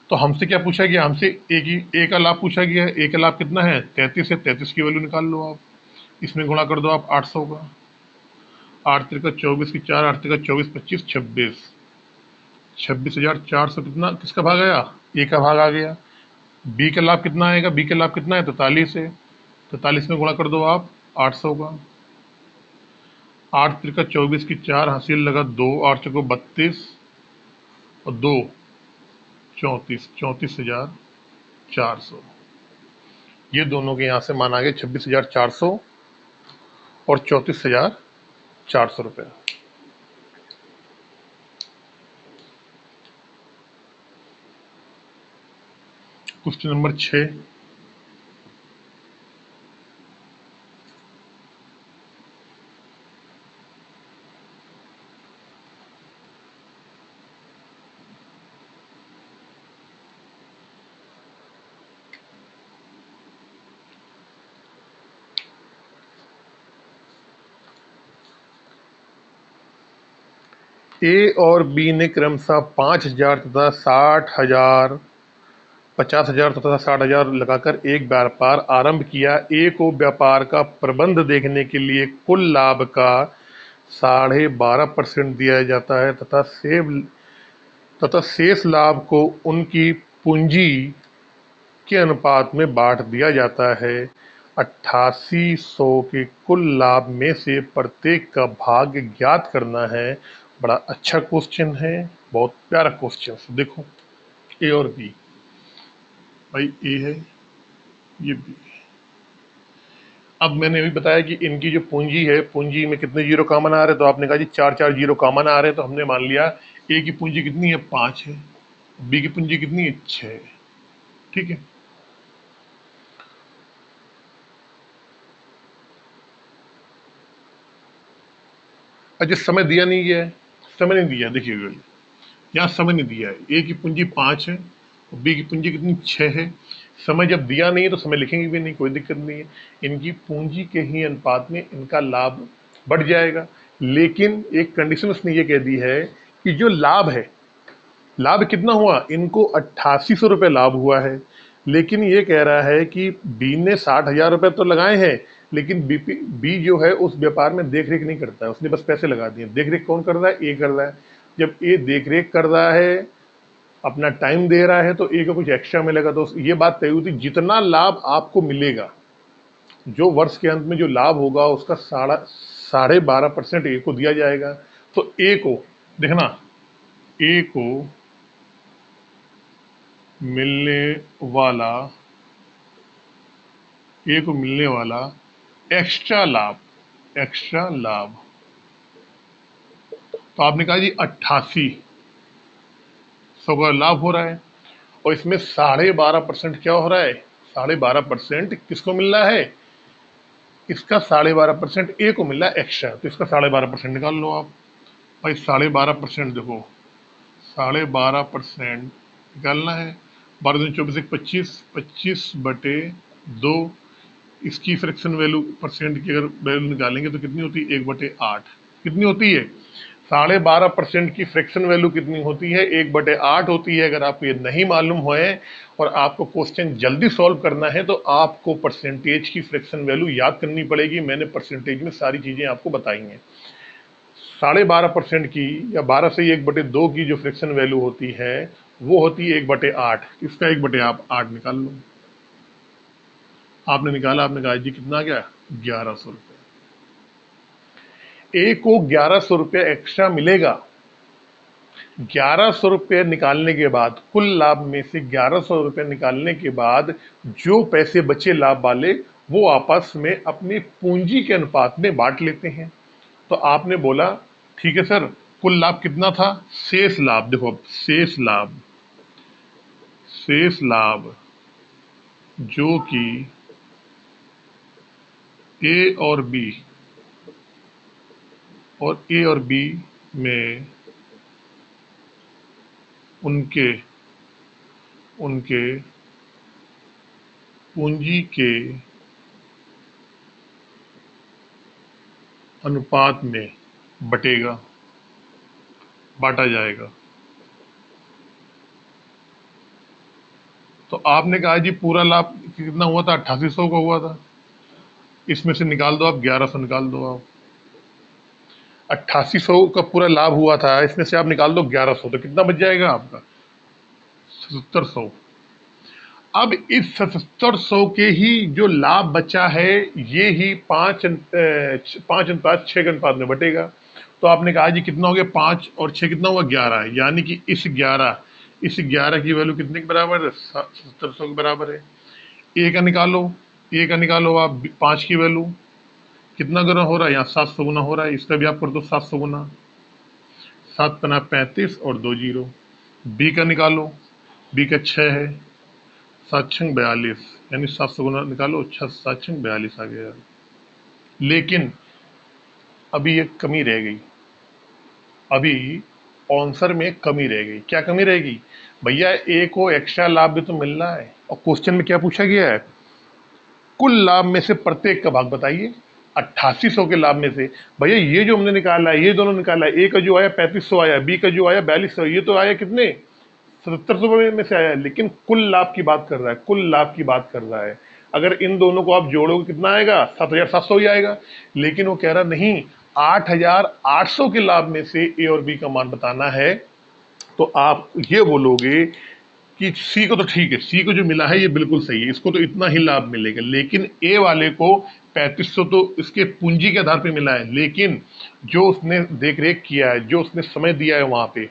तो हमसे क्या पूछा गया, हमसे ए का लाभ पूछा गया है। ए का लाभ कितना है, 33 है। 33 की वैल्यू निकाल लो आप, इसमें गुणा कर दो आप 800 का। 8 त्रिका 24 की 4, 8 त्रिका 24 25 26, 26,400 कितना, किसका भाग आया, ए का भाग आ गया। बी का लाभ कितना आएगा, बी का लाभ कितना है, 43 है। 43 में गुणा कर दो आप 800 का। 8 त्रिका 24 की 4, हासिल लगा 2, 8 चौको 32 और 2 34, 34,400। ये दोनों के यहाँ से मान आ गए 26,400 और 34,400 रुपये। क्वेश्चन नंबर 6, ए और बी ने क्रमशः 5,000 तथा 60,000, 50,000 तथा 60,000 लगाकर एक व्यापार आरंभ किया। ए को व्यापार का प्रबंध देखने के लिए कुल लाभ का 12.5% दिया जाता है तथा शेष लाभ को उनकी पूंजी के अनुपात में बांट दिया जाता है। 8800 के कुल लाभ में से प्रत्येक का भाग ज्ञात करना है। बड़ा अच्छा क्वेश्चन है, बहुत प्यारा क्वेश्चन। देखो ए और बी, भाई ए है, ये बी है। अब मैंने अभी बताया कि इनकी जो पूंजी है, पूंजी में कितने जीरो कॉमन आ रहे हैं, तो आपने कहा जी 4 जीरो कॉमन आ रहे हैं। तो हमने मान लिया ए की पूंजी कितनी है, 5 है, बी की पूंजी कितनी है, 6 है। ठीक है, अच्छा समय दिया नहीं गया है, समय नहीं दिया, देखिएगा यहाँ समय नहीं दिया है। ए की पूंजी 5 है और बी की पूंजी कितनी, 6 है। समय जब दिया नहीं है तो समय लिखेंगे भी नहीं, कोई दिक्कत नहीं है। इनकी पूंजी के ही अनुपात में इनका लाभ बढ़ जाएगा। लेकिन एक कंडीशन उसने ये कह दी है कि जो लाभ है, लाभ कितना हुआ, इनको 8800 रुपये लाभ हुआ है। लेकिन ये कह रहा है कि बी ने 60,000 रुपये तो लगाए हैं, लेकिन बी जो है उस व्यापार में देख रेख नहीं करता है, उसने बस पैसे लगा दिए। देख रेख कौन कर रहा है, ए कर रहा है। जब ए देख रेख कर रहा है, अपना टाइम दे रहा है, तो ए को कुछ एक्स्ट्रा मिलेगा। तो ये बात तय हुई थी, जितना लाभ आपको मिलेगा, जो वर्ष के अंत में जो लाभ होगा उसका 12.5% ए को दिया जाएगा। तो ए को देखना, ए को मिलने वाला ए को मिलने वाला एक्स्ट्रा लाभ, एक्स्ट्रा लाभ, तो आपने कहा जी 8800 का लाभ हो रहा है और इसमें 12.5% क्या हो रहा है, 12.5% किसको मिल रहा है, इसका 12.5% ए को मिल रहा है एक्स्ट्रा। तो इसका 12.5% निकाल लो आप भाई। 12.5% देखो, 12.5% निकालना है। 12 दूनी 24 एक 25, 25/2। इसकी फ्रैक्शन वैल्यू परसेंट की अगर वैल्यू निकालेंगे तो कितनी होती है, 1/8। कितनी होती है, 12.5% की फ्रैक्शन वैल्यू कितनी होती है, 1/8 होती है। अगर आपको ये नहीं मालूम है और आपको क्वेश्चन जल्दी सॉल्व करना है तो आपको परसेंटेज की फ्रैक्शन वैल्यू याद करनी पड़ेगी। मैंने परसेंटेज में सारी चीज़ें आपको बताई हैं। 12.5% की या 12 से 1/2 की जो फ्रैक्शन वैल्यू होती है वो होती है 1/8। इसका 1/8 निकाल लो। आपने निकाला, आपने कहा जी कितना आ गया, 1100 रुपये। ए को 1100 रुपये एक्स्ट्रा मिलेगा। 1100 रुपये निकालने के बाद, कुल लाभ में से 1100 रुपये निकालने के बाद जो पैसे बचे लाभ वाले, वो आपस में अपनी पूंजी के अनुपात में बांट लेते हैं। तो आपने बोला ठीक है सर, कुल लाभ कितना था, शेष लाभ, देखो अब शेष लाभ जो कि ए और बी में उनके उनके पूंजी के अनुपात में बांटा जाएगा। तो आपने कहा जी पूरा लाभ कितना हुआ था, 8800 का हुआ था। इसमें से निकाल दो आप 1100, निकाल दो आप। 8800 का पूरा लाभ हुआ था, इसमें से आप निकाल दो 1100, तो कितना बच जाएगा आपका, 7700। अब इस 7700 के ही जो लाभ बचा है, ये ही 5:6 के अनुपात में बटेगा। तो आपने कहा जी कितना हो गया, 5 और 6 कितना हुआ, 11। यानी कि इस 11 की वैल्यू कितने के बराबर है, 7700 के बराबर है। ए का निकालो आप, 5 की वैल्यू कितना गुना हो रहा है, यहाँ 700 गुना हो रहा है। इसका भी आप कर दो 700 गुना, 7×35 और 2 जीरो। बी का निकालो, बी का 6 है, 7×6 = 42, यानी 700 गुना निकालो, 7×6 = 42 आ गया। लेकिन अभी एक कमी रह गई, अभी आंसर में कमी रह गई। क्या कमी रहेगी भैया, ए को एक्स्ट्रा लाभ भी तो मिल रहा है, और क्वेश्चन में क्या पूछा गया है, कुल लाभ में से प्रत्येक का भाग बताइए। 8800 के लाभ में से भैया ये जो हमने निकाला है, ये दोनों निकाला है, ए का जो आया 3500 आया, बी का जो आया 4200, ये तो आया कितने, 7700 में से आया। लेकिन कुल लाभ की बात कर रहा है, कुल लाभ की बात कर रहा है। अगर इन दोनों को आप जोड़ोगे कितना आएगा, 7700 ही आएगा। लेकिन वो कह रहा नहीं, 8800 के लाभ में से ए और बी का मान बताना है। तो आप ये बोलोगे कि सी को तो ठीक है, सी को जो मिला है ये बिल्कुल सही है, इसको तो इतना ही लाभ मिलेगा। लेकिन ए वाले को 3500 तो इसके पूंजी के आधार पे मिला है, लेकिन जो उसने देख रेख किया है, जो उसने समय दिया है वहां पे,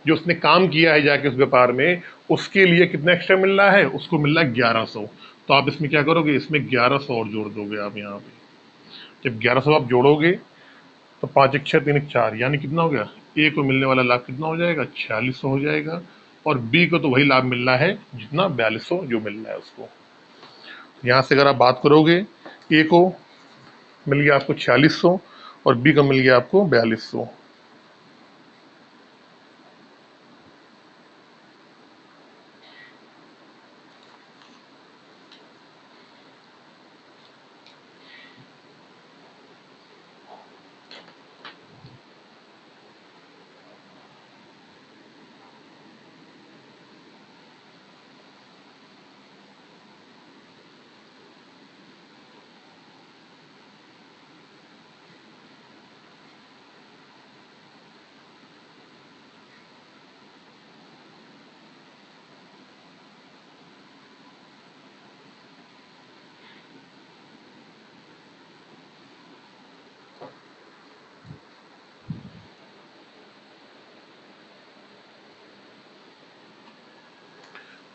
जो उसने काम किया है जाके उस व्यापार में, उसके लिए कितना एक्स्ट्रा मिल रहा है, उसको मिल रहा है 1100। तो आप इसमें क्या करोगे, इसमें 1100 और जोड़ दोगे आप यहाँ पे। जब 1100 आप जोड़ोगे तो 5×1=6, 3×4, यानी कितना हो गया, ए को मिलने वाला लाभ कितना हो जाएगा, 4600 हो जाएगा। और बी को तो वही लाभ मिल रहा है जितना 4200 जो मिल रहा है उसको। यहाँ से अगर आप बात करोगे, ए को मिल गया आपको 4600 और बी का मिल गया आपको 4200।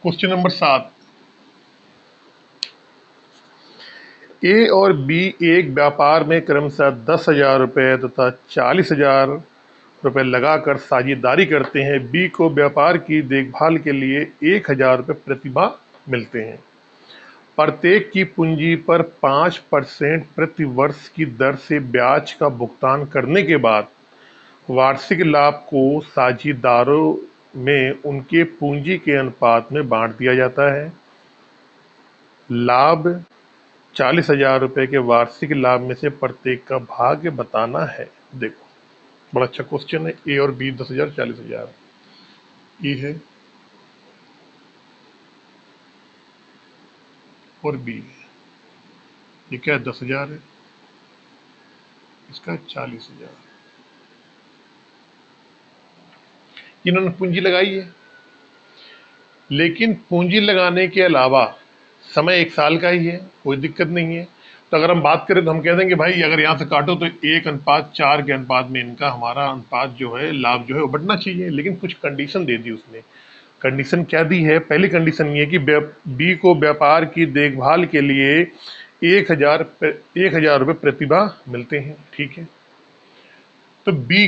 क्वेश्चन नंबर 7, ए और बी एक व्यापार में क्रमशः 10,000 रुपये तथा 40,000 रुपये लगाकर साझेदारी करते हैं। बी को व्यापार की देखभाल के लिए 1,000 रुपये प्रतिमाह मिलते हैं। प्रत्येक की पूंजी पर 5% प्रति वर्ष की दर से ब्याज का भुगतान करने के बाद वार्षिक लाभ को साझेदारों में उनके पूंजी के अनुपात में बांट दिया जाता है। लाभ 40,000 रुपये के वार्षिक लाभ में से प्रत्येक का भाग बताना है। देखो बड़ा अच्छा क्वेश्चन है। ए और बी 10,000 40,000, ए है और बी है। ये क्या है, 10,000 है, इसका 40,000। इन्होंने पूंजी लगाई है, लेकिन पूंजी लगाने के अलावा समय 1 साल का ही है, कोई दिक्कत नहीं है। तो अगर हम बात करें तो हम कह देंगे भाई अगर यहाँ से काटो तो 1:4 के अनुपात में इनका हमारा अनुपात जो है, लाभ जो है वो बढ़ना चाहिए। लेकिन कुछ कंडीशन दे दी उसने। कंडीशन क्या दी है? पहली कंडीशन ये कि बी को व्यापार की देखभाल के लिए 1,000 रुपये प्रतिमाह मिलते हैं। ठीक है, तो बी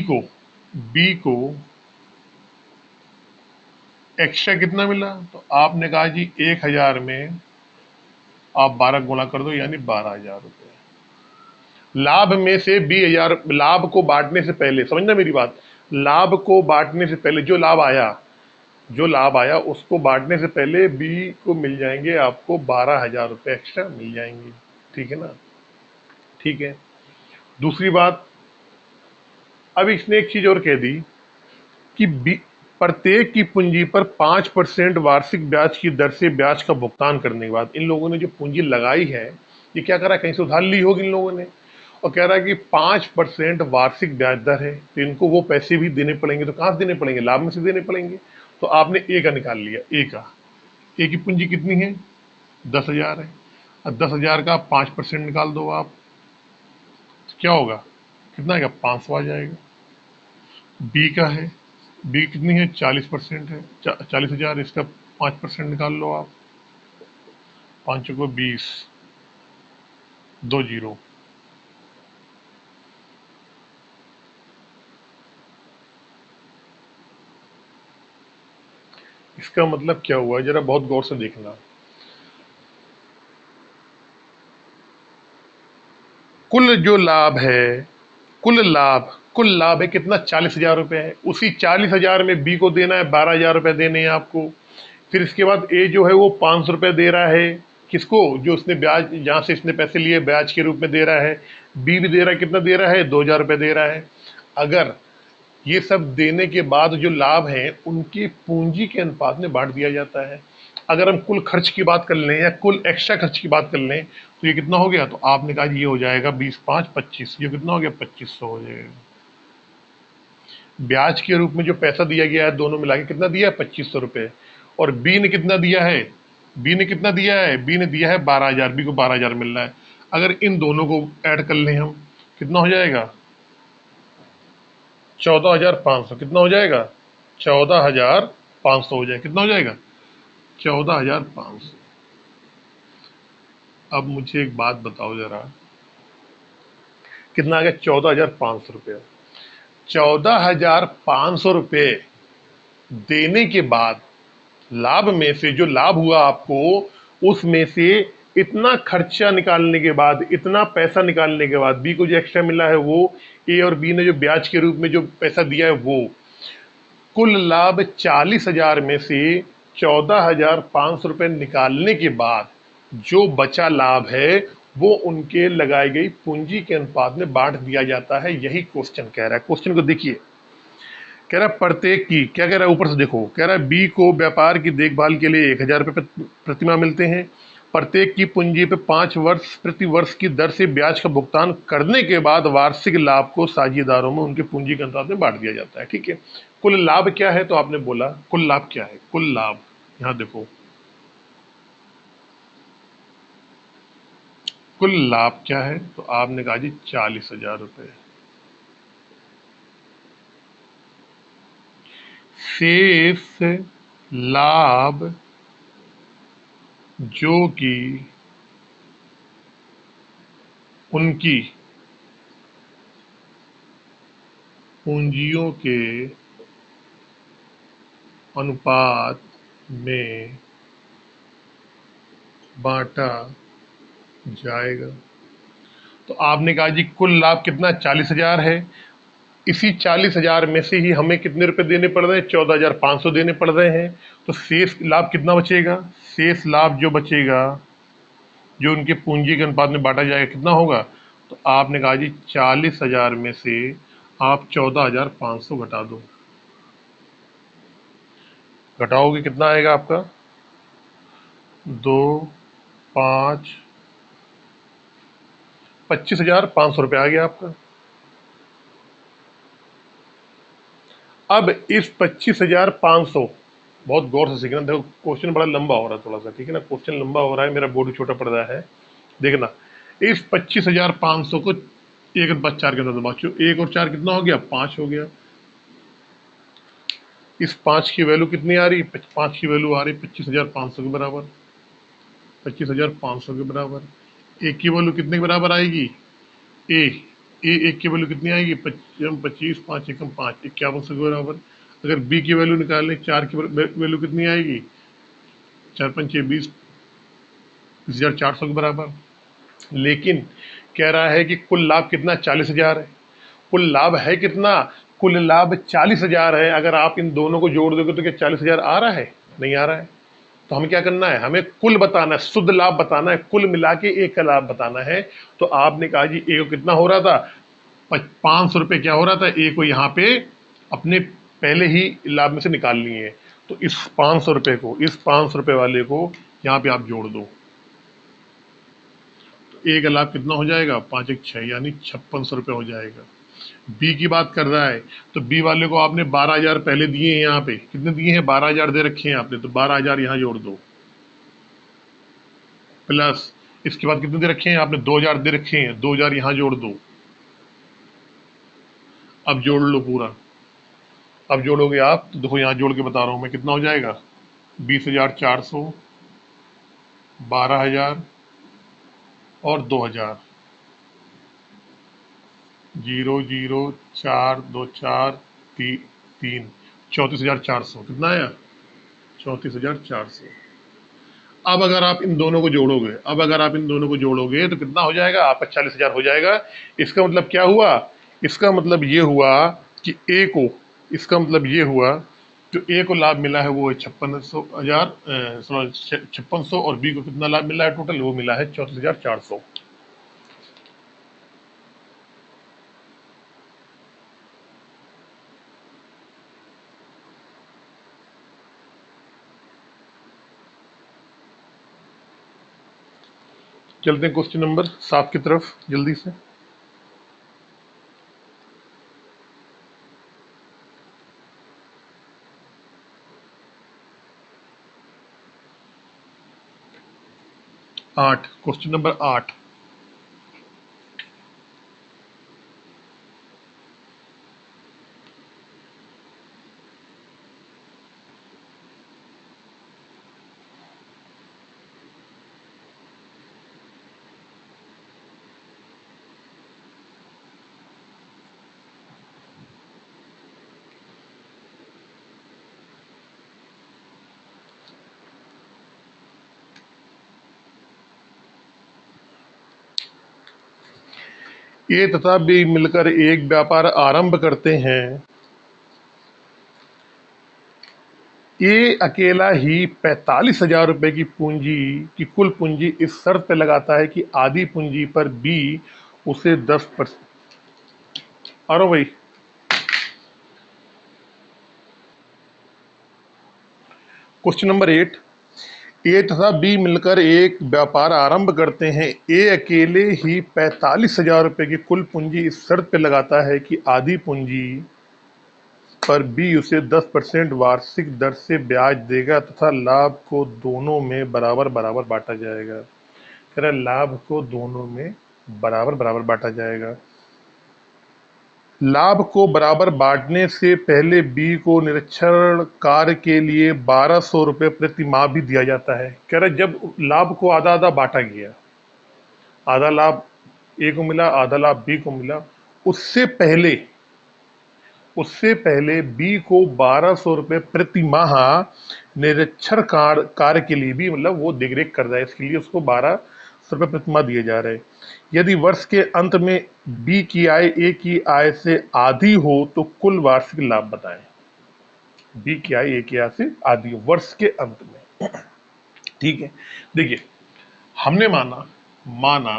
को एक्स्ट्रा कितना मिला? तो आपने कहा जी 1,000 में आप 12 गुणा कर दो, यानी 12,000 रुपये। लाभ में से 20,000, लाभ को बांटने से पहले, समझना मेरी बात, लाभ को बांटने से पहले जो लाभ आया उसको बांटने से पहले बी को मिल जाएंगे आपको 12,000 रुपये एक्स्ट्रा मिल जाएंगे। ठीक है ना? ठीक है। दूसरी बात, अब इसने एक चीज और कह दी कि प्रत्येक की पूंजी पर 5% वार्षिक ब्याज की दर से ब्याज का भुगतान करने के बाद, इन लोगों ने जो पूंजी लगाई है ये क्या करा, कहीं से उधार ली होगी इन लोगों ने, और कह रहा है कि 5% वार्षिक ब्याज दर है, तो इनको वो पैसे भी देने पड़ेंगे। तो कहां से देने पड़ेंगे? लाभ में से देने पड़ेंगे। तो आपने ए का निकाल लिया, ए की पूंजी कितनी है? 10,000 है। अब 10,000 का 5% निकाल दो आप, तो क्या होगा? कितना आएगा? 500 आ जाएगा। बी का है, बी कितनी है? 40% है, 40,000, इसका 5% निकाल लो आप। 5 को 20, 2 जीरो। इसका मतलब क्या हुआ? जरा बहुत गौर से देखना। कुल जो लाभ है, कुल लाभ है कितना? 40,000 रुपये है। उसी 40,000 में बी को देना है 12,000 रुपये देने हैं आपको। फिर इसके बाद ए जो है वो 500 रुपये दे रहा है, किसको? जो उसने ब्याज, जहां से इसने पैसे लिए ब्याज के रूप में दे रहा है। बी भी दे रहा है, कितना दे रहा है? 2,000 रुपये दे रहा है। अगर ये सब देने के बाद जो लाभ है उनकी पूंजी के अनुपात में बांट दिया जाता है। अगर हम कुल खर्च की बात कर लें या कुल एक्स्ट्रा खर्च की बात कर लें तो ये कितना हो गया? तो आपने कहा ये हो जाएगा 20, 5, 25, ये कितना हो गया? 2500 हो जाएगा। ब्याज के रूप में जो पैसा दिया गया है दोनों मिला के कितना दिया है? 2500 रुपये। और बी ने कितना दिया है? बी ने दिया है 12,000, बी को 12,000 मिल रहा है। अगर इन दोनों को ऐड कर लें हम, कितना हो जाएगा? 14,500। कितना हो जाएगा? 14,500 हो जाएगा। कितना हो जाएगा? 14,500। अब मुझे एक बात बताओ जरा, कितना आ गया? 14,500 रुपये। 14,500 रुपये देने के बाद लाभ में से जो लाभ हुआ आपको, उसमें से इतना खर्चा निकालने के बाद, इतना पैसा निकालने के बाद बी को जो एक्स्ट्रा मिला है वो, ए और बी ने जो ब्याज के रूप में जो पैसा दिया है वो, कुल लाभ 40,000 में से 14,500 रुपये निकालने के बाद जो बचा लाभ है वो उनके लगाई गई पूंजी के अनुपात में बांट दिया जाता है। यही क्वेश्चन कह रहा है। क्वेश्चन को देखिए, कह रहा है प्रत्येक की, क्या कह रहा है ऊपर से देखो, कह रहा है बी को व्यापार की देखभाल के लिए 1,000 रुपये प्रतिमाह मिलते हैं। प्रत्येक की पूंजी पे 5 वर्ष प्रति वर्ष की दर से ब्याज का भुगतान करने के बाद वार्षिक लाभ को साझेदारों में उनके पूंजी के अनुपात में बांट दिया जाता है। ठीक है। कुल लाभ क्या है? तो आपने बोला कुल लाभ क्या है? कुल लाभ, यहां देखो, कुल लाभ क्या है? तो आपने कहा जी 40,000 रुपये। शेष लाभ जो कि उनकी पूंजियों के अनुपात में बांटा जाएगा। तो आपने कहा जी कुल लाभ कितना? 40,000 है। इसी 40,000 में से ही हमें कितने रुपए देने पड़ रहे हैं? 14,500 देने पड़ रहे हैं। तो शेष लाभ कितना बचेगा? शेष लाभ जो बचेगा, जो उनके पूंजी के अनुपात में बांटा जाएगा, कितना होगा? तो आपने कहा जी 40,000 में से आप 14,500 घटा दो। घटाओगे कितना आएगा आपका? 2, 5, 25,500 रुपये आ गया आपका। अब इस 25,500 बहुत गौर से सीखना। देखो क्वेश्चन बड़ा लंबा हो रहा है थोड़ा सा, ठीक है ना, क्वेश्चन लंबा हो रहा है, मेरा बोर्ड छोटा पड़ रहा है। देखना, इस 25,500 को एक और 4 के अंदर दबाओ, एक और 4 कितना हो गया, 5 हो गया। इस 5 की वैल्यू कितनी आ रही, 5 की वैल्यू आ रही 25,500 के बराबर, 25,500 के बराबर। एक की वैल्यू कितने के बराबर आएगी, ए ए एक की वैल्यू कितनी आएगी, 25, 5 एकम 5, 5100 के बराबर। अगर बी की वैल्यू निकालने, 4 की वैल्यू कितनी आएगी, 4 पंचे 20, 20,400 के बराबर। लेकिन कह रहा है कि कुल लाभ कितना, 40,000 है। कुल लाभ है कितना, कुल लाभ 40,000 है। अगर आप इन दोनों को जोड़ दोगे तो क्या 40,000 आ रहा है, नहीं आ रहा है। तो हमें क्या करना है, हमें कुल बताना है, शुद्ध लाभ बताना है, कुल मिला के एक का लाभ बताना है। तो आपने कहा जी ए को कितना हो रहा था, 500 रुपये क्या हो रहा था, ए को यहाँ पे अपने पहले ही लाभ में से निकाल लिए हैं। तो इस 500 रुपये को, इस 500 रुपये वाले को यहाँ पे आप जोड़ दो, तो ए का लाभ कितना हो जाएगा, 5 एक 6, यानी 5600 रुपये हो जाएगा। बी की बात कर रहा है, तो बी वाले को आपने 12,000 पहले दिए हैं, यहाँ पे कितने दिए हैं, 12,000 दे रखे हैं आपने, तो 12,000 यहाँ जोड़ दो, प्लस इसके बाद कितने दे रखे हैं आपने, 2,000 दे रखे हैं, 2,000 यहाँ जोड़ दो। अब जोड़ लो पूरा, अब जोड़ोगे आप तो देखो यहाँ जोड़ के बता रहा हूँ मैं, कितना हो जाएगा, 20,400, 12,000 और 2,000, 0 0 4 2 4 3, 34,400 कितना आया, 34,400। अब अगर आप इन दोनों को जोड़ोगे, अब अगर आप इन दोनों को जोड़ोगे तो कितना हो जाएगा आपका, 40,000 हो जाएगा। इसका मतलब क्या हुआ, इसका मतलब ये हुआ कि ए को, इसका मतलब ये हुआ जो ए को लाभ मिला है वो है 56,000, 5600, और बी को कितना लाभ मिला है टोटल, वो मिला है 34,400। चलते हैं क्वेश्चन नंबर 7 की तरफ जल्दी से। आठ, क्वेश्चन नंबर 8। ए तथा बी मिलकर एक व्यापार आरंभ करते हैं। ए अकेला ही 45,000 रुपए की पूंजी की कुल पूंजी इस शर्त पे लगाता है कि आधी पूंजी पर बी उसे 10%। अरे भाई, क्वेश्चन नंबर 8। ए तथा बी मिलकर एक व्यापार आरंभ करते हैं। ए अकेले ही 45,000 रुपए की कुल पूंजी इस शर्त पे लगाता है कि आधी पूंजी पर बी उसे 10% वार्षिक दर से ब्याज देगा तथा लाभ को दोनों में बराबर बराबर बांटा जाएगा। कह रहा है लाभ को दोनों में बराबर बराबर बांटा जाएगा। लाभ को बराबर बांटने से पहले बी को निरीक्षण कार्य के लिए 1,200 रुपये प्रति माह भी दिया जाता है। कह रहा है जब लाभ को आधा आधा बांटा गया, आधा लाभ ए को मिला, आधा लाभ बी को मिला, उससे पहले, उससे पहले बी को 1,200 रुपये प्रति माह निरीक्षण कार्य के लिए भी, मतलब वो देखरेख कर रहा है, इसके लिए उसको 1,200 रुपये प्रति माह दिए जा रहे हैं। यदि वर्ष के अंत में बी की आय ए की आय से आधी हो तो कुल वार्षिक लाभ बताएं। बी की आय ए की आय से आधी हो वर्ष के अंत में, ठीक है। देखिए हमने माना माना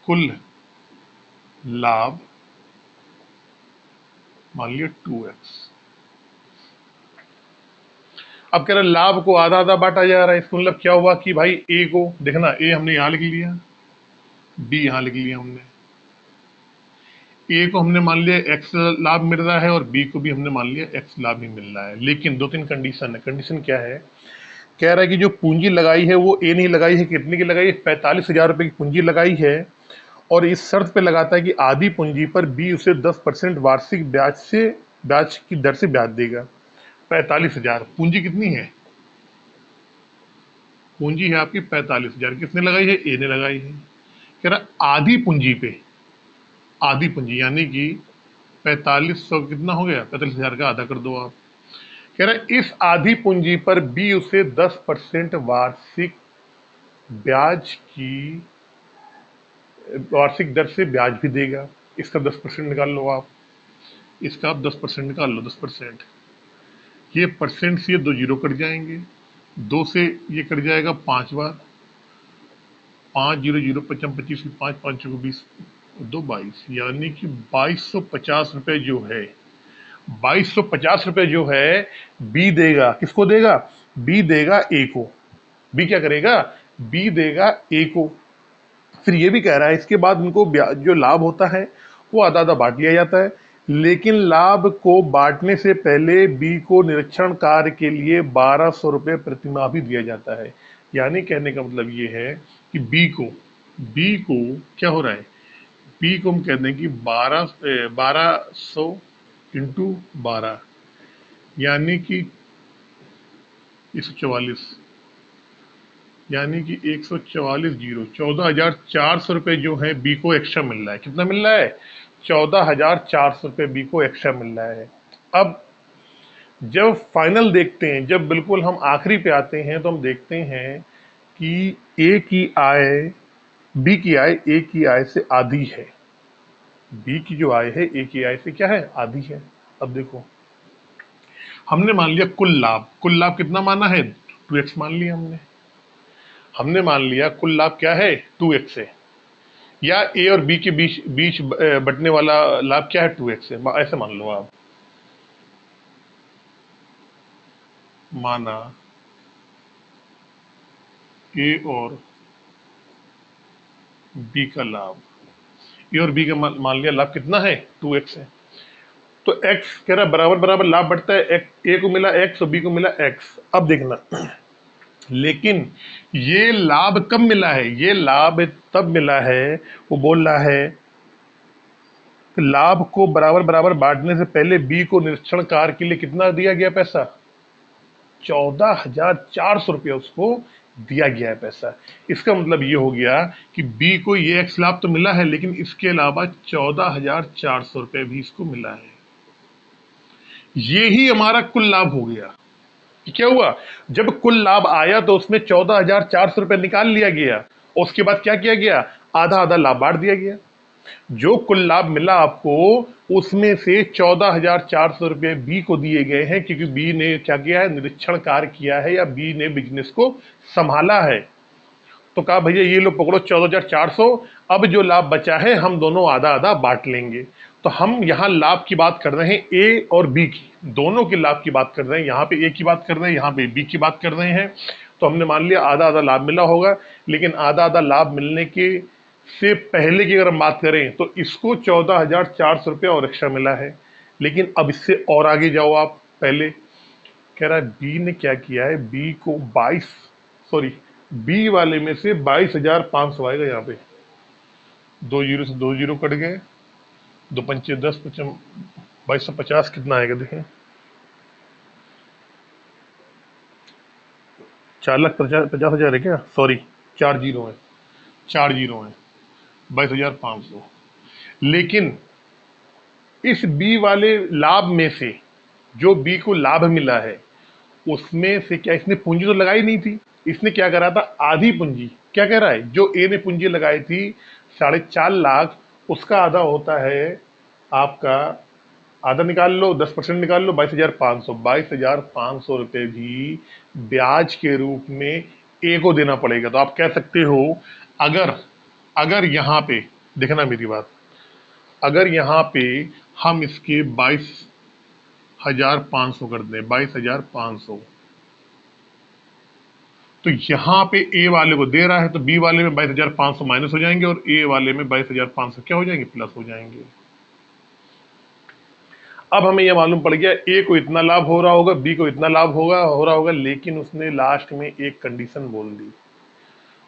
कुल लाभ मान लिया 2x। अब कह रहे लाभ को आधा आधा बांटा जा रहा है। इसका मतलब क्या हुआ कि भाई ए को देखना, ए हमने यहां लिख लिया, बी यहां लिख लिया हमने। ए को हमने मान लिया एक्स लाभ मिल रहा है और बी को भी हमने मान लिया एक्स लाभ ही मिल रहा है, लेकिन दो तीन कंडीशन है। कंडीशन क्या है? कह रहा है कि जो पूंजी लगाई है वो ए नहीं लगाई है, कितने की लगाई है? 45,000 रुपए की पूंजी लगाई है, और इस शर्त पे लगाता है कि आधी पूंजी पर बी उसे 10% वार्षिक ब्याज की दर से ब्याज देगा। 45,000 पूंजी कितनी है? पूंजी है आपकी 45,000। किसने लगाई है? ए ने लगाई है। कह रहा आधी पूंजी पे, आधी पूंजी यानी कि 4500 कितना हो गया? 45,000 का आधा कर दो आप। कह रहा इस आधी पूंजी पर बी उसे 10% वार्षिक दर से ब्याज भी देगा। इसका 10% निकाल लो आप, इसका आप 10% निकाल लो। 10%, ये परसेंट से ये दो जीरो कट जाएंगे, दो से ये कट जाएगा 5 बार, 5 जीरो जीरो 55 25 की 5 5 को 20 दो 22, यानी कि 2250 रुपए जो है, 2250 रुपए जो है बी देगा। किसको देगा? बी देगा ए को। बी क्या करेगा? बी देगा ए को। फिर ये भी कह रहा है इसके बाद उनको जो लाभ होता है वो आधा आधा बांट लिया जाता है, लेकिन लाभ को बांटने से पहले बी को निरीक्षण कार्य के लिए 1200 रुपये प्रतिमाह भी दिया जाता है। यानी कहने का मतलब ये है कि बी को क्या हो रहा है? बी को हम कहते हैं कि 1200 इंटू 12, यानी कि 144, यानी कि 144 जीरो 14,400 रुपये जो है बी को एक्स्ट्रा मिल रहा है। कितना मिल रहा है? 14,400 रुपये बी को एक्स्ट्रा मिल रहा है। अब जब फाइनल देखते हैं, जब बिल्कुल हम आखिरी पे आते हैं, तो हम देखते हैं कि ए की आय, बी की आय ए की आय से आधी है। बी की जो आय है ए की आय से क्या है? आधी है। अब देखो, हमने मान लिया कुल लाभ कितना माना है? 2x मान लिया हमने मान लिया कुल लाभ क्या है? 2x है, या ए और बी के बीच बीच बटने वाला लाभ क्या है? 2x है। ऐसे मान लो आप। माना ए और बी का लाभ, ए और बी का मान लिया लाभ कितना है? 2x है। तो x कह रहा बराबर बराबर लाभ बढ़ता है, ए को मिला x और बी को मिला x। अब देखना, लेकिन ये लाभ कब मिला है? ये लाभ तब मिला है, वो बोल रहा है कि लाभ को बराबर बराबर बांटने से पहले बी को निरीक्षण कार्य के लिए कितना दिया गया पैसा? 14,400 रुपया उसको दिया गया है पैसा। इसका मतलब ये हो गया कि बी को ये एक्स लाभ तो मिला है, लेकिन इसके अलावा 14,400 रुपये भी इसको मिला है। ये ही हमारा कुल लाभ हो गया। क्या हुआ? जब कुल लाभ आया तो उसमें 14,400 रुपये निकाल लिया गया, और उसके बाद क्या किया गया? आधा आधा लाभ बांट दिया गया। जो कुल लाभ मिला आपको, उसमें से 14,400 रुपये बी को दिए गए हैं, क्योंकि बी ने क्या किया है? निरीक्षण कार्य किया है, या बी ने बिजनेस को संभाला है। तो कहा भैया ये लो पकड़ो 14,400, अब जो लाभ बचा है हम दोनों आधा आधा बांट लेंगे। तो हम यहाँ लाभ की बात कर रहे हैं ए और बी की, दोनों के लाभ की बात कर रहे हैं। यहाँ पे ए की बात कर रहे हैं, यहाँ पे बी की बात कर रहे हैं। तो हमने मान लिया आधा आधा लाभ मिला होगा, लेकिन आधा आधा लाभ मिलने के से पहले की अगर हम बात करें तो इसको 14,400 रुपया और एक्स्ट्रा मिला है। लेकिन अब इससे और आगे जाओ आप। पहले कह रहा है बी ने क्या किया है? बी को 22, सॉरी, बी वाले में से 22,500 आएगा। यहाँ पे 2 जीरो से 2 जीरो कट गए, 2 पंचे 10, 2250 कितना आएगा? देखें, 4,50,000 है क्या? सॉरी, 4 जीरो है, 4 जीरो है, 22,500। लेकिन इस बी वाले लाभ में से जो बी को लाभ मिला है, उसमें से क्या इसने पूंजी तो लगाई नहीं थी? इसने क्या करा था? आधी पूंजी। क्या कह रहा है? जो ए ने पूंजी लगाई थी 4.5 लाख, उसका आधा होता है आपका, आधा निकाल लो, 10% निकाल लो, 22,500। 22,500 रुपये भी ब्याज के रूप में ए को देना पड़ेगा। तो आप कह सकते हो, अगर अगर यहाँ पे देखना मेरी बात, अगर यहाँ पे हम इसके 22,500 कर दें, 22,500, तो यहाँ पे ए वाले को दे रहा है, तो बी वाले में 22,500 माइनस हो जाएंगे, और ए वाले में 22,500 क्या हो जाएंगे? प्लस हो जाएंगे। अब हमें यह मालूम पड़ गया ए को इतना लाभ हो रहा होगा, बी को इतना लाभ हो रहा होगा, लेकिन उसने लास्ट में एक कंडीशन बोल दी।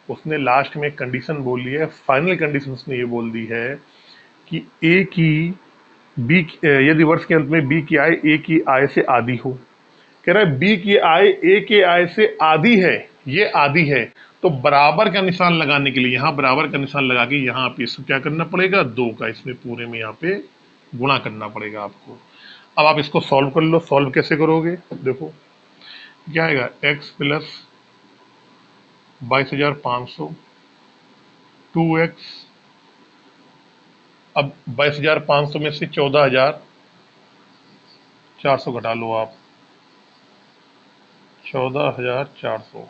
उसने लास्ट में एक कंडीशन बोली है, फाइनल कंडीशन उसने ये बोल दी है कि ए की बी, यदि वर्ष के अंत में बी की आय ए की आय से आधी हो। कह रहा है बी की आय ए के आय से आधी है, ये आधी है, तो बराबर का निशान लगाने के लिए यहाँ बराबर का निशान लगा के यहाँ पे इसको क्या करना पड़ेगा, 2 का इसमें पूरे में यहाँ पे गुणा करना पड़ेगा आपको। अब आप इसको सॉल्व कर लो। सॉल्व कैसे करोगे, देखो क्या आएगा, x प्लस 22,500 2x। अब 22,500 में से 14,400 घटा लो आप, 14,400।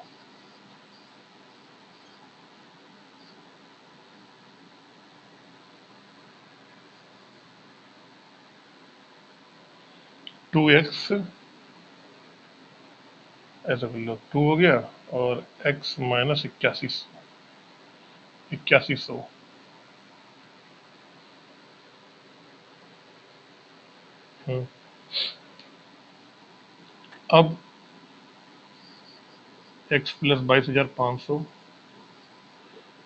2x ऐसा कर लो, 2 हो गया, और x माइनस 8100। अब x प्लस 22,500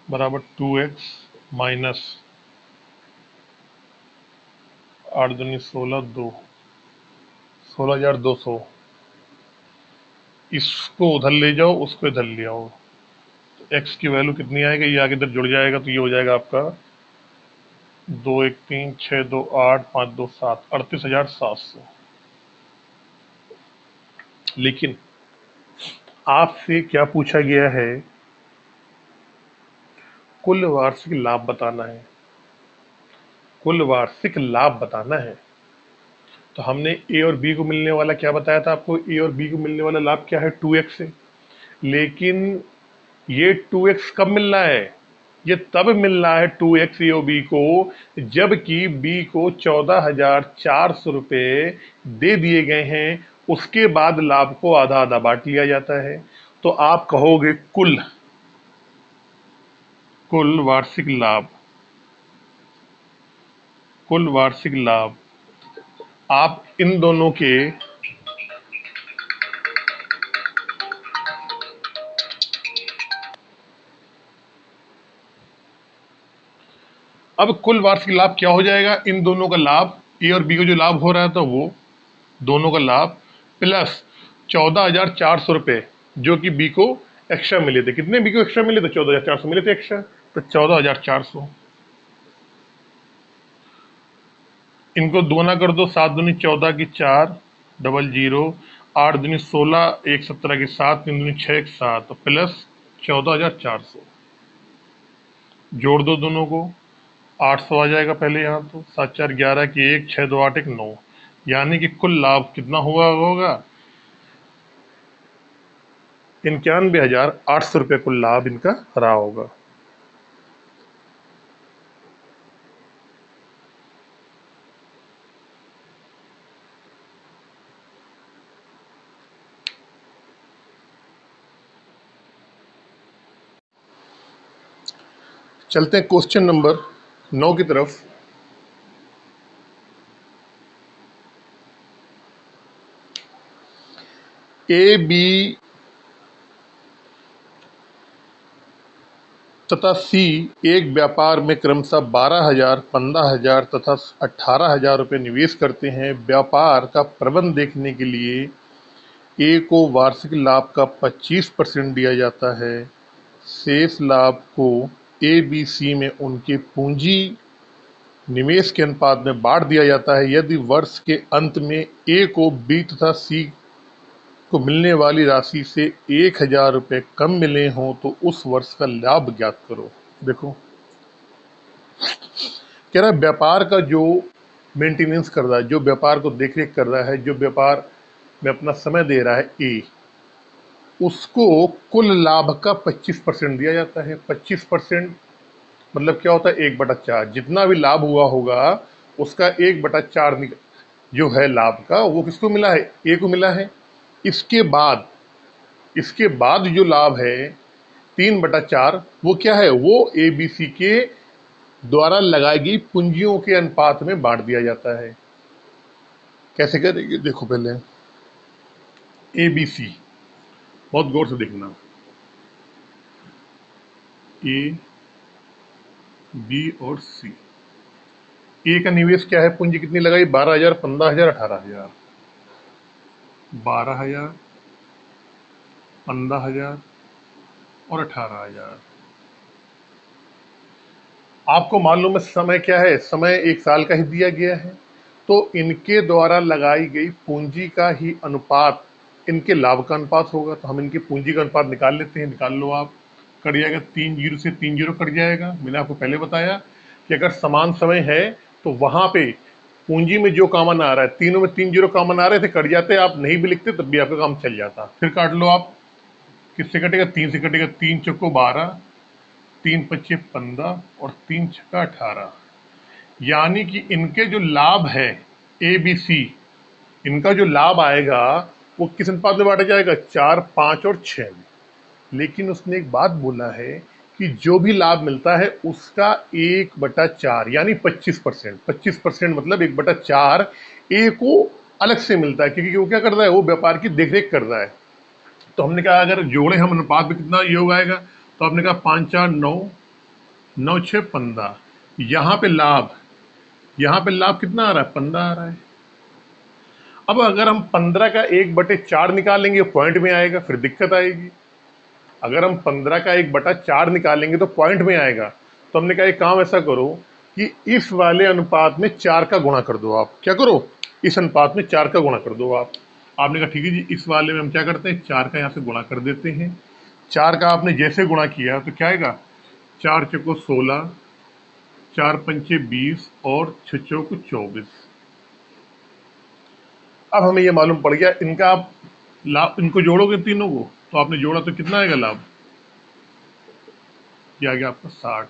बराबर 2x माइनस 8 दूनी 16, 2 16,200। इसको उधर ले जाओ, उसको इधर ले आओ, तो x की वैल्यू कितनी आएगी, ये आगे इधर जुड़ जाएगा, तो ये हो जाएगा आपका 2 1 3 6 2 8 5 2 7 38,700। लेकिन आपसे क्या पूछा गया है, कुल वार्षिक लाभ बताना है, कुल वार्षिक लाभ बताना है। तो हमने ए और बी को मिलने वाला क्या बताया था आपको, ए और बी को मिलने वाला लाभ क्या है, 2x है। लेकिन ये 2x कब मिल रहा है, ये तब मिल रहा है 2x ए और बी को जबकि बी को 14,400 रुपये दे दिए गए हैं, उसके बाद लाभ को आधा आधा बांट लिया जाता है। तो आप कहोगे कुल कुल वार्षिक लाभ, कुल वार्षिक लाभ। आप इन दोनों के अब कुल वार्षिक लाभ क्या हो जाएगा, इन दोनों का लाभ, ए और बी को जो लाभ हो रहा था वो दोनों का लाभ प्लस 14,400 रुपये जो कि बी को एक्स्ट्रा मिले थे। कितने बी को एक्स्ट्रा मिले थे, 14,400 मिले थे एक्स्ट्रा, तो 14,400। इनको दोना कर दो, 7 दूनी 14 की 4 डबल 0, 8 दूनी 16 1 17 की 7 3 दूनी 6 1 7 प्लस 14,400। जोड़ दो दोनों को, 800 आ जाएगा पहले यहाँ, तो 7 4 11 की 1 6 2 8 1 9, यानी कि कुल लाभ कितना हुआ होगा, 91,800 रुपये कुल लाभ इनका रहा होगा। चलते हैं क्वेश्चन नंबर 9 की तरफ। ए बी तथा सी एक व्यापार में क्रमशः 12,000, 15,000 तथा 18,000 रुपये निवेश करते हैं। व्यापार का प्रबंध देखने के लिए ए को वार्षिक लाभ का 25% दिया जाता है। शेष लाभ को ए बी सी में उनके पूंजी निवेश के अनुपात में बांट दिया जाता है। यदि वर्ष के अंत में ए को बी तथा सी को मिलने वाली राशि से 1,000 रुपये कम मिले हों तो उस वर्ष का लाभ ज्ञात करो। देखो कह रहा है व्यापार का जो मेंटेनेंस कर रहा है, जो व्यापार को देखरेख कर रहा है, जो व्यापार में अपना समय दे रहा है ए, उसको कुल लाभ का 25% दिया जाता है। 25% मतलब क्या होता है, 1/4। जितना भी लाभ हुआ होगा उसका 1/4 जो है लाभ का, वो किसको मिला है, ए को मिला है। इसके बाद जो लाभ है 3/4 वो क्या है, वो ए बी सी के द्वारा लगाई गई पूंजियों के अनुपात में बांट दिया जाता है। कैसे करेंगे देखो, पहले ए बी सी, बहुत गौर से देखना। ए बी और सी। ए का निवेश क्या है, पूंजी कितनी लगाई, 12,000, 15,000, 18,000। 12,000, 15,000 और 18,000। आपको मालूम है समय क्या है, समय 1 साल का ही दिया गया है, तो इनके द्वारा लगाई गई पूंजी का ही अनुपात इनके लाभ का अनुपात होगा। तो हम इनकी पूंजी का अनुपात निकाल लेते हैं, निकाल लो आप। कट जाएगा, 3 जीरो से 3 जीरो कट जाएगा। मैंने आपको पहले बताया कि अगर समान समय है तो वहां पे पूंजी में जो कॉमन आ रहा है, तीनों में 3 जीरो कॉमन आ रहे थे, कट जाते, आप नहीं भी लिखते तब भी आपका काम चल जाता। फिर काट लो आप, किससे कटेगा, 3 से कटेगा, 3 चौको 12, 3 पच्चे 15 और 3 छक्का 18। यानी कि इनके जो लाभ है ए बी सी, इनका जो लाभ आएगा वो किस अनुपात में बांटा जाएगा, 4, 5 और 6 में। लेकिन उसने एक बात बोला है कि जो भी लाभ मिलता है उसका 1/4 यानी 25%। 25% मतलब 1/4 ए को अलग से मिलता है, क्योंकि वो क्या करता है, वो व्यापार की देखरेख करता है। तो हमने कहा अगर जोड़े हम अनुपात में कितना योग आएगा, तो आपने कहा 5, 4, 9, 9, 6, 15। यहाँ पे लाभ कितना आ रहा है, 15 आ रहा है। अब अगर हम 15 का 1/4 निकालेंगे पॉइंट में आएगा, फिर दिक्कत आएगी। अगर हम 15 का 1/4 निकालेंगे तो पॉइंट में आएगा। तो हमने कहा एक काम ऐसा करो कि इस वाले अनुपात में 4 का गुणा कर दो। आप क्या करो, इस अनुपात में 4 का गुणा कर दो आप। आपने कहा ठीक है जी, इस वाले में हम क्या करते हैं, 4 का यहाँ से गुणा कर देते हैं। 4 का आपने जैसे गुणा किया तो क्या आएगा, 4 चौको 16, 4 पंचे 20 और 6 चौको 24। अब हमें ये मालूम पड़ गया इनका आप लाभ, इनको जोड़ोगे तीनों को, तो आपने जोड़ा तो कितना आएगा लाभ, ये आ गया आपका 60।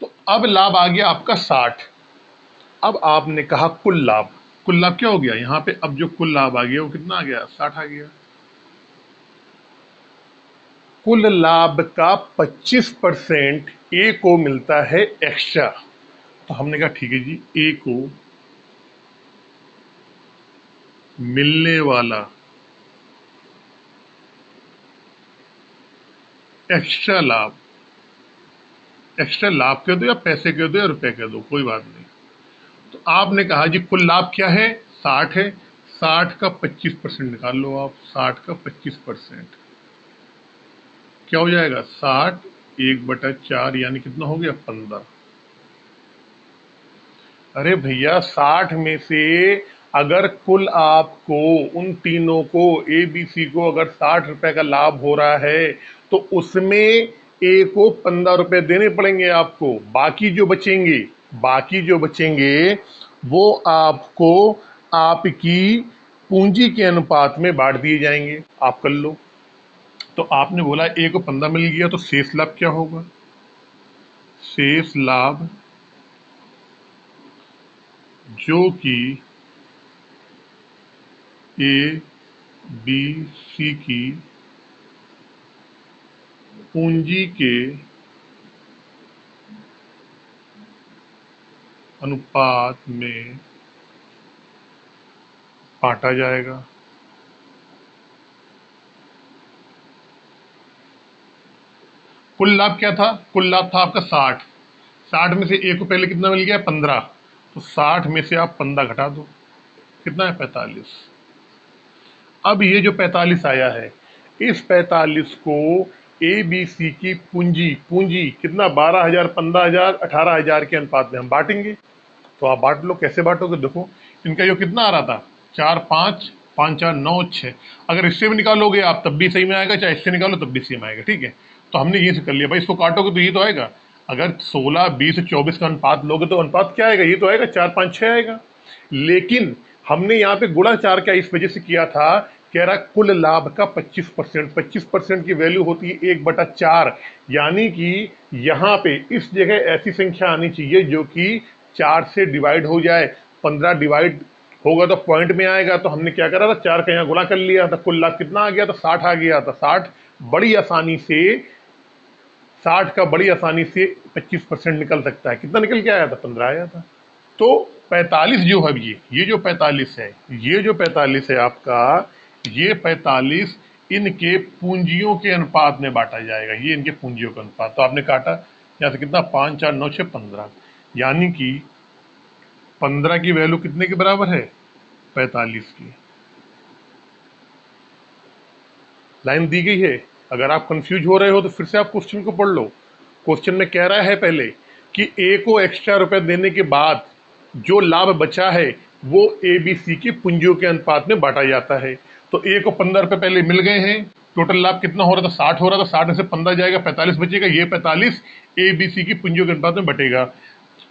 तो अब लाभ आ गया आपका 60। अब आपने कहा कुल लाभ, कुल लाभ क्या हो गया यहाँ पे, अब जो कुल लाभ आ गया वो कितना आ गया, 60 आ गया। कुल लाभ का 25% ए को मिलता है एक्स्ट्रा। तो हमने कहा ठीक है जी, ए को मिलने वाला एक्स्ट्रा लाभ, एक्स्ट्रा लाभ कह दो या पैसे कह दो या रुपए कह दो, कोई बात नहीं। तो आपने कहा जी कुल लाभ क्या है, 60 है। 60 का 25% निकाल लो आप। 60 का 25% क्या हो जाएगा, 60 1/4 यानी कितना हो गया, 15। अरे भैया 60 में से अगर कुल आपको उन तीनों को ए बी सी को अगर 60 रुपए का लाभ हो रहा है तो उसमें ए को 15 रुपए देने पड़ेंगे आपको। बाकी जो बचेंगे वो आपको आपकी पूंजी के अनुपात में बांट दिए जाएंगे। आप कर लो। तो आपने बोला ए को 15 मिल गया, तो शेष लाभ क्या होगा, शेष लाभ जो कि ए बी सी की पूंजी के अनुपात में बांटा जाएगा। कुल लाभ क्या था, कुल लाभ था आपका 60। 60 में से ए को पहले कितना मिल गया, 15। तो 60 में से आप 15 घटा दो, कितना है, 45। अब ये जो 45 आया है, इस 45 को ए बी सी की पूंजी पूंजी कितना, 12,000, 15,000, 18,000 के अनुपात में हम बांटेंगे। तो आप बांट लो, कैसे बांटोगे, देखो इनका जो कितना आ रहा था, 4, 5, 5, 4, 9, 6। अगर इससे भी निकालोगे आप तब भी सही में आएगा, चाहे इससे निकालो तब भी सही में आएगा। ठीक है, तो हमने ये से कर लिया भाई, इसको काटोगे तो ये तो आएगा। अगर 16, 20, 24 का अनुपात लोगे तो अनुपात क्या आएगा, ये तो आएगा 4, 5, 6 आएगा। लेकिन हमने यहाँ पे गुणा 4 क्या इस वजह से किया था, कह रहा कुल लाभ का 25%। 25% की वैल्यू होती है 1/4। यानी कि यहाँ पे इस जगह ऐसी संख्या आनी चाहिए जो कि 4 से डिवाइड हो जाए। 15 डिवाइड होगा तो पॉइंट में आएगा। तो हमने क्या करा था, 4 का यहाँ गुणा कर लिया था। कुल लाभ कितना आ गया था, 60 आ गया था। 60 बड़ी आसानी से 60 का बड़ी आसानी से 25% निकल सकता है। कितना निकल के आया था? 15 आया था। तो 45 जो है, ये जो 45 है, ये जो 45 है आपका, ये 45 इनके पूंजियों के अनुपात में बांटा जाएगा। ये इनके पूंजियों का अनुपात। तो आपने काटा यहाँ से कितना, 5 4 9 6 15, यानी कि 15 की वैल्यू कितने के बराबर है? 45 की। लाइन दी गई है। अगर आप कंफ्यूज हो रहे हो तो फिर से आप क्वेश्चन को पढ़ लो। क्वेश्चन में कह रहा है पहले कि ए को एक्स्ट्रा रुपए देने के बाद जो लाभ बचा है वो ए बी सी की पूंजियों के अनुपात में बांटा जाता है। तो ए को 15 रुपए पहले मिल गए हैं। टोटल लाभ कितना हो रहा था? 60 हो रहा था। 60 में से 15 जाएगा, 45 बचेगा। ये 45 ए बी सी की पूंजियों के अनुपात में बटेगा।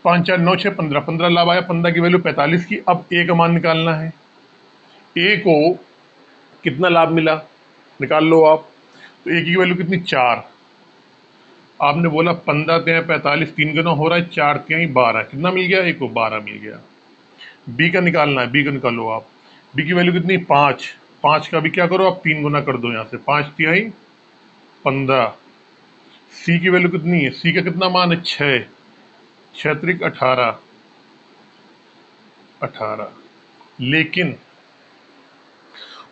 5 4 9 6 15, 15 लाभ आया। 15 की वैल्यू 45 की। अब ए का मान निकालना है। ए को कितना लाभ मिला, निकाल लो आप। तो ए की वैल्यू कितनी? 4। आपने बोला 15 तिहाई 45, 3 गुना हो रहा है, 4 तिहाई 12। कितना मिल गया? ए को 12 मिल गया। बी का निकालना है। बी का निकालो आप। बी की वैल्यू कितनी? 5। 5 का भी क्या करो आप, 3 गुना कर दो यहाँ से। 5 तिहाई 15। सी की वैल्यू कितनी है? सी का कितना मान है? 6। 6 त्रिक 18। 18। लेकिन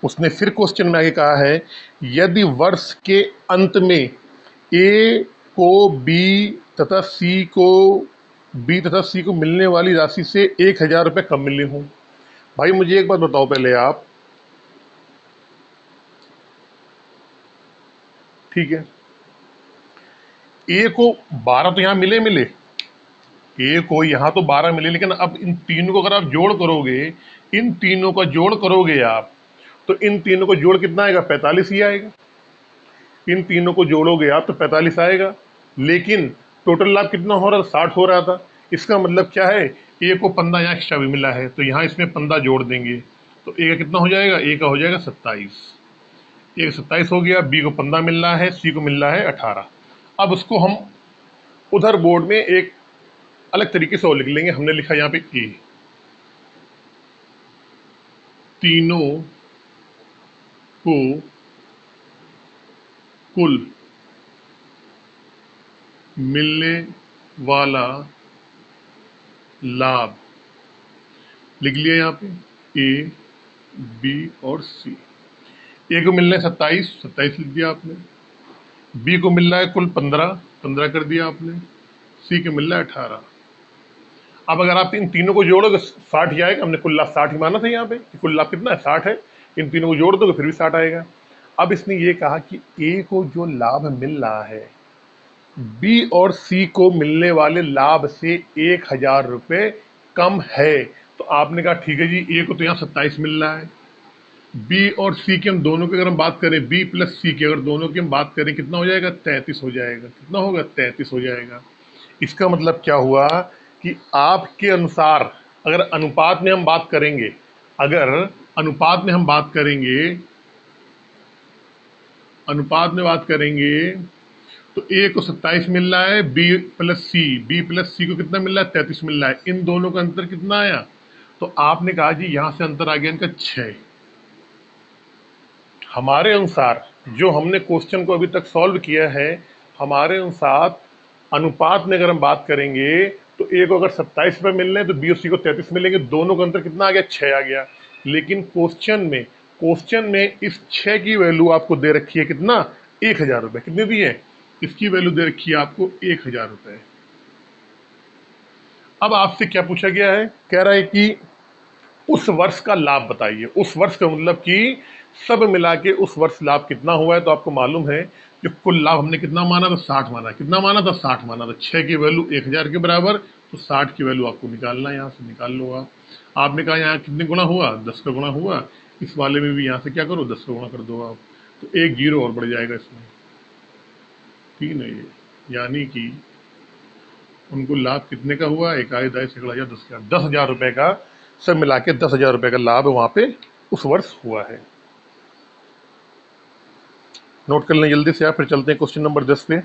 उसने फिर क्वेश्चन में आगे कहा है, यदि वर्ष के अंत में ए को बी तथा सी को मिलने वाली राशि से 1,000 रुपए कम मिले हों। भाई मुझे एक बात बताओ पहले आप, ठीक है, ए को 12 तो यहां मिले मिले, ए को यहां तो 12 मिले, लेकिन अब इन तीनों को अगर आप जोड़ करोगे, इन तीनों का जोड़ करोगे आप, तो इन तीनों को जोड़ कितना आएगा? 45 ही आएगा। इन तीनों को जोड़ोगे आप तो 45 आएगा। लेकिन टोटल लाभ कितना हो रहा था? 60 हो रहा था। इसका मतलब क्या है? ए को 15 यहाँ एक्स्ट्रा भी मिला है, तो यहाँ इसमें 15 जोड़ देंगे तो ए का कितना हो जाएगा? ए का हो जाएगा 27। ए का 27 हो गया। बी को 15 मिल रहा है, सी को मिल रहा है 18। अब उसको हम उधर बोर्ड में एक अलग तरीके से और लिख लेंगे। हमने लिखा यहाँ पे ए, तीनों को कुल मिलने वाला लाभ लिख लिया यहाँ पे, ए बी और सी। ए को मिल रहा है 27, 27 लिख दिया आपने। बी को मिल रहा है कुल 15, 15 कर दिया आपने। सी को मिल रहा है 18। अब अगर आप इन तीनों को जोड़ोगे 60 ही आएगा। हमने कुल लाभ 60 ही माना था यहाँ पे कि कुल लाभ कितना है? 60 है। इन तीनों को जोड़ दोगे फिर भी 60 आएगा। अब इसने ये कहा कि ए को जो लाभ मिल रहा है बी और सी को मिलने वाले लाभ से 1,000 रुपए कम है। तो आपने कहा ठीक है जी, ए को तो यहाँ 27 मिल रहा है, बी और सी की हम दोनों की अगर हम बात करें, बी प्लस सी की अगर दोनों की हम बात करें, कितना हो जाएगा? 33 हो जाएगा। कितना होगा? 33 हो जाएगा। इसका मतलब क्या हुआ कि आपके अनुसार अगर अनुपात में हम बात करेंगे, अगर अनुपात में हम बात करेंगे, अनुपात में बात करेंगे तो ए को 27 मिल रहा है, बी प्लस सी को कितना मिल रहा है? 33 मिल रहा है। इन दोनों का अंतर कितना आया? तो आपने कहा जी यहां से अंतर आ गया इनका 6। हमारे अनुसार जो हमने क्वेश्चन को अभी तक सॉल्व किया है, हमारे अनुसार अनुपात में अगर हम बात करेंगे तो ए को अगर 27 रुपये मिल रहे हैं तो बी और सी को 33 मिलेंगे। दोनों का अंतर कितना आ गया? 6 आ गया। लेकिन क्वेश्चन में इस 6 की वैल्यू आपको दे रखी है कितना? 1,000 रुपये। कितनी दी है? इसकी वैल्यू दे रखी है आपको 1,000 रुपये। अब आपसे क्या पूछा गया है? कह रहा है कि उस वर्ष का लाभ बताइए। उस वर्ष का मतलब कि सब मिला के उस वर्ष लाभ कितना हुआ है। तो आपको मालूम है कि कुल लाभ हमने कितना माना था? 60 माना। कितना माना था? 60 माना था। 6 की वैल्यू 1,000 के बराबर, तो 60 की वैल्यू आपको निकालना है। यहाँ से निकाल लो आप। आपने कहा यहाँ कितने गुना हुआ? 10 का गुना हुआ। इस वाले में भी यहाँ से क्या करो? 10 का गुना कर दो आप। तो एक जीरो और बढ़ जाएगा इसमें, ठीक है ये। यानी कि उनको लाभ कितने का हुआ? इकाई दाई सैकड़ा हजार 10,000, 10,000 रुपये का सब मिला के 10,000 रुपये का लाभ वहाँ पे उस वर्ष हुआ है। नोट कर लें जल्दी से आप, फिर चलते हैं क्वेश्चन नंबर 10 पे।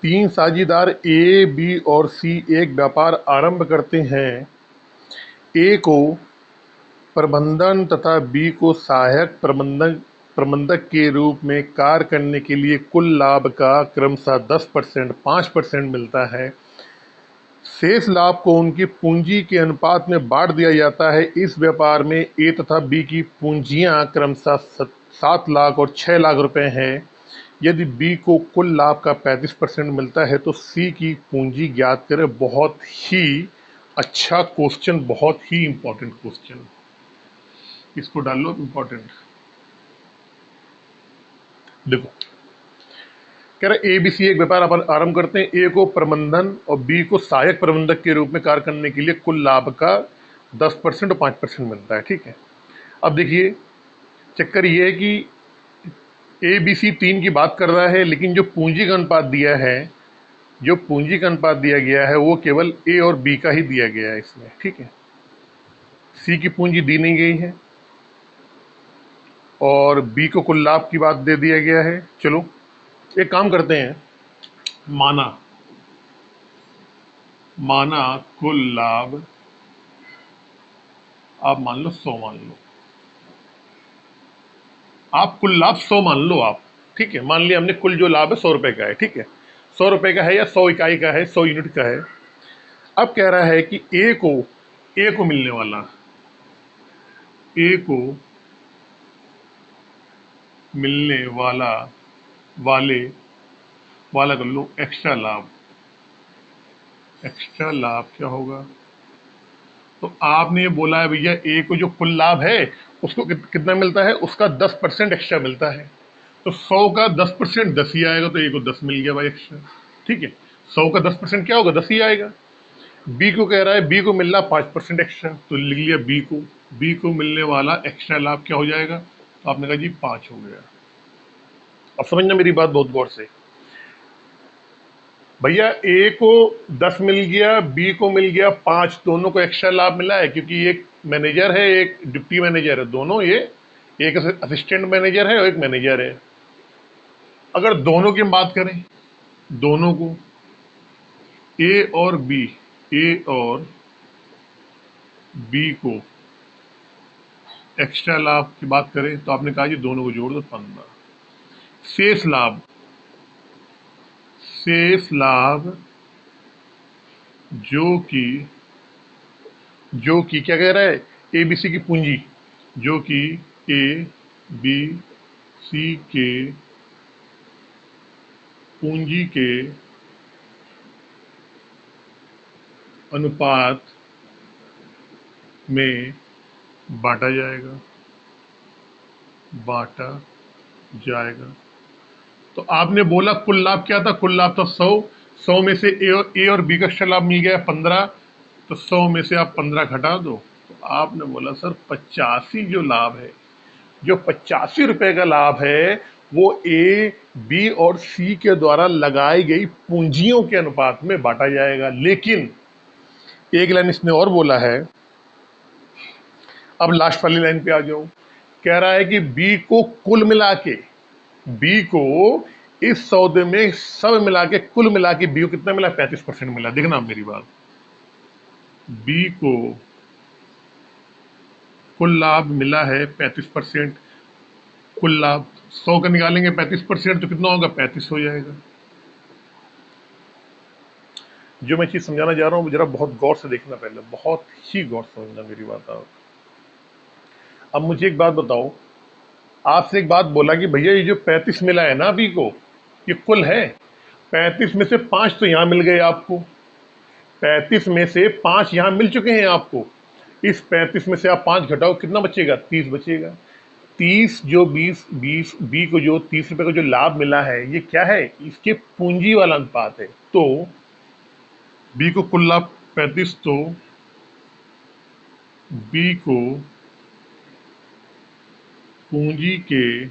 तीन साझीदार ए, बी और सी एक व्यापार आरंभ करते हैं। ए को प्रबंधन तथा बी को सहायक प्रबंधक के रूप में कार्य करने के लिए कुल लाभ का क्रमशः 10%, 5% मिलता है। शेष लाभ को उनकी पूंजी के अनुपात में बांट दिया जाता है। इस व्यापार में ए तथा बी की पूंजियां क्रमशः 7 लाख और 6 लाख रुपए हैं। यदि बी को कुल लाभ का 35% मिलता है तो सी की पूंजी ज्ञात करें। बहुत ही अच्छा क्वेश्चन, बहुत ही इंपॉर्टेंट क्वेश्चन, इसको डाल लो इंपॉर्टेंट। देखो, कह रहे ए बी सी एक व्यापार अपन आरंभ करते हैं। ए को प्रबंधन और बी को सहायक प्रबंधक के रूप में कार्य करने के लिए कुल लाभ का 10% और 5% मिलता है। ठीक है, अब देखिए चक्कर ये है कि ए बी सी 3 की बात कर रहा है, लेकिन जो पूंजी का अनुपात दिया है, जो पूंजी का अनुपात दिया गया है वो केवल ए और बी का ही दिया गया है इसमें। ठीक है, सी की पूंजी दी नहीं गई है और बी को कुल लाभ की बात दे दिया गया है। चलो एक काम करते हैं, माना कुल लाभ आप मान लो 100 मान लो, आप कुल लाभ 100 मान लो आप। ठीक है, मान लिया हमने कुल जो लाभ है 100 रुपए का है। ठीक है, 100 रुपए का है या 100 इकाई का है, 100 यूनिट का है। अब कह रहा है कि ए को मिलने वाला, ए को मिलने वाला वाला कर लो एक्स्ट्रा लाभ। एक्स्ट्रा लाभ क्या होगा? तो आपने ये बोला है भैया ए को जो कुल लाभ है उसको कितना मिलता है, उसका 10% एक्स्ट्रा मिलता है। तो 100 का 10% 10 ही आएगा, तो ए को 10 मिल गया भाई एक्स्ट्रा। ठीक है, 100 का 10% क्या होगा, 10 ही आएगा। बी को कह रहा है, बी को मिल रहा 5% एक्स्ट्रा, तो लिख लिया बी को मिलने वाला एक्स्ट्रा लाभ क्या हो जाएगा, तो आपने कहा जी 5 हो गया। अब समझना मेरी बात बहुत गौर से भैया, ए को 10 मिल गया, बी को मिल गया 5, दोनों को एक्स्ट्रा लाभ मिला है क्योंकि एक मैनेजर है एक डिप्टी मैनेजर है, दोनों ये एक असिस्टेंट मैनेजर है और एक मैनेजर है। अगर दोनों की हम बात करें, दोनों को ए और बी को एक्स्ट्रा लाभ की बात करें तो आपने कहा जी दोनों को जोड़ दो 15। शेष लाभ जो कि क्या कह रहा है, ए बी सी की पूंजी, जो कि ए बी सी के पूंजी के अनुपात में बांटा जाएगा। तो आपने बोला कुल लाभ क्या था, कुल लाभ था 100 में से ए और बी का एक्स्ट्रा लाभ मिल गया 15, तो 100 में से आप 15 घटा दो, तो आपने बोला सर 85 जो लाभ है, जो 85 रुपए का लाभ है वो ए बी और सी के द्वारा लगाई गई पूंजियों के अनुपात में बांटा जाएगा। लेकिन एक लाइन इसने और बोला है, अब लास्ट वाली लाइन पे आ जाओ, कह रहा है कि बी को कुल मिला के, बी को इस सौदे में सब मिला के कुल मिला के बी को कितना मिला, 35% मिला। देखना मेरी बात, बी को कुल लाभ मिला है 35%, कुल लाभ 100 का निकालेंगे 35% तो कितना होगा, 35 हो जाएगा। जो मैं चीज समझाना जा रहा हूं जरा बहुत गौर से देखना, पहले बहुत ही गौर से समझना मेरी बात। अब मुझे एक बात बताओ, आपसे एक बात बोला कि भैया ये जो 35 मिला है ना बी को, ये कुल है, 35 में से 5 तो यहां मिल गए आपको, 35 में से 5 यहां मिल चुके हैं आपको। इस 35 में से आप 5 घटाओ, कितना बचेगा, 30 बचेगा। 30 जो 20 बी को जो 30 रुपए का जो लाभ मिला है, ये क्या है, इसके पूंजी वाला अनुपात है। तो बी को कुल लाभ 35, तो बी को पूंजी के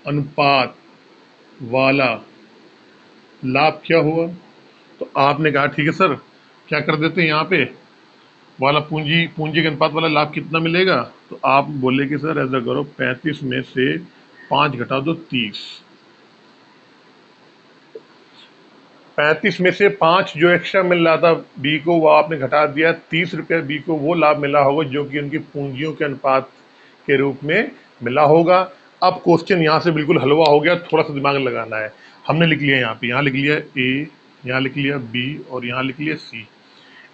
अनुपात वाला लाभ क्या हुआ, तो आपने कहा ठीक है सर, क्या कर देते हैं यहाँ पे वाला पूंजी के अनुपात वाला लाभ कितना मिलेगा, तो आप बोले कि सर ऐसा करो 35 में से 5 घटा दो 30, 35 में से 5 जो एक्स्ट्रा मिल रहा था बी को, वो आपने घटा दिया। 30 रुपये बी को वो लाभ मिला होगा जो कि उनकी पूंजियों के अनुपात के रूप में मिला होगा। अब क्वेश्चन यहाँ से बिल्कुल हलवा हो गया, थोड़ा सा दिमाग लगाना है। हमने लिख लिया यहाँ पे, यहाँ लिख लिया ए, यहाँ लिख लिया बी और यहाँ लिख लिया सी।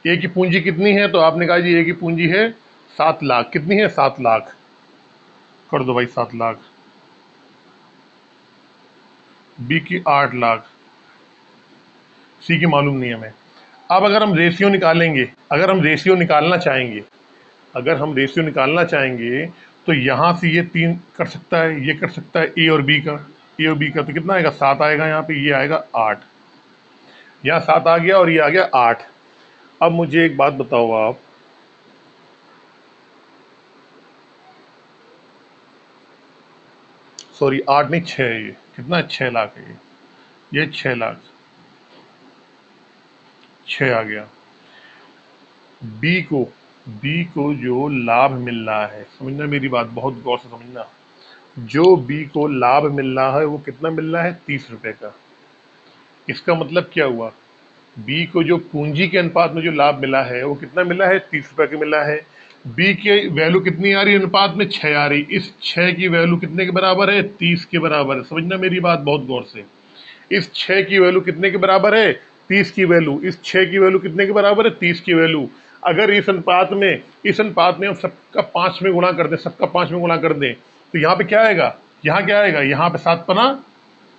ए की पूंजी कितनी है? तो आपने कहा जी ए की पूंजी है 7 लाख। कितनी है? 7 लाख। कर दो भाई 7 लाख। बी की 8 लाख। सी की मालूम नहीं है हमें। अब अगर हम रेशियो निकालेंगे, अगर हम रेशियो निकालना चाहेंगे, अगर हम रेशियो निकालना चाहेंगे तो यहाँ से ये 3 कर सकता है, ये कर सकता है ए और बी का। ए और बी का तो कितना आएगा? 7 आएगा यहाँ पे, ये आएगा 8। यहाँ 7 आ गया और ये आ गया 8। अब मुझे एक बात बताओ आप, सॉरी 8 नहीं 6 है। ये कितना है? 6 लाख है ये 6 लाख। 6 आ गया। बी को, बी को जो लाभ मिल रहा है, समझना मेरी बात, बहुत गौर से समझना। जो बी को लाभ मिल रहा है वो कितना मिल रहा है? 30 रुपए का। इसका मतलब क्या हुआ? बी को जो पूंजी के अनुपात में जो लाभ मिला है वो कितना मिला है? 30 रुपए का मिला है। बी की वैल्यू कितनी आ रही है अनुपात में? 6 आ रही। इस 6 की वैल्यू कितने के बराबर है? 30 के बराबर है। समझना मेरी बात बहुत गौर से। इस 6 की वैल्यू कितने के बराबर है? 30 की वैल्यू। इस 6 की वैल्यू कितने के बराबर है? 30 की वैल्यू। अगर इस अनुपात में हम सबका 5 में गुणा कर दें, सबका 5 में गुणा कर दें, तो यहाँ पे क्या आएगा? यहाँ क्या आएगा? यहाँ पे 7 पना,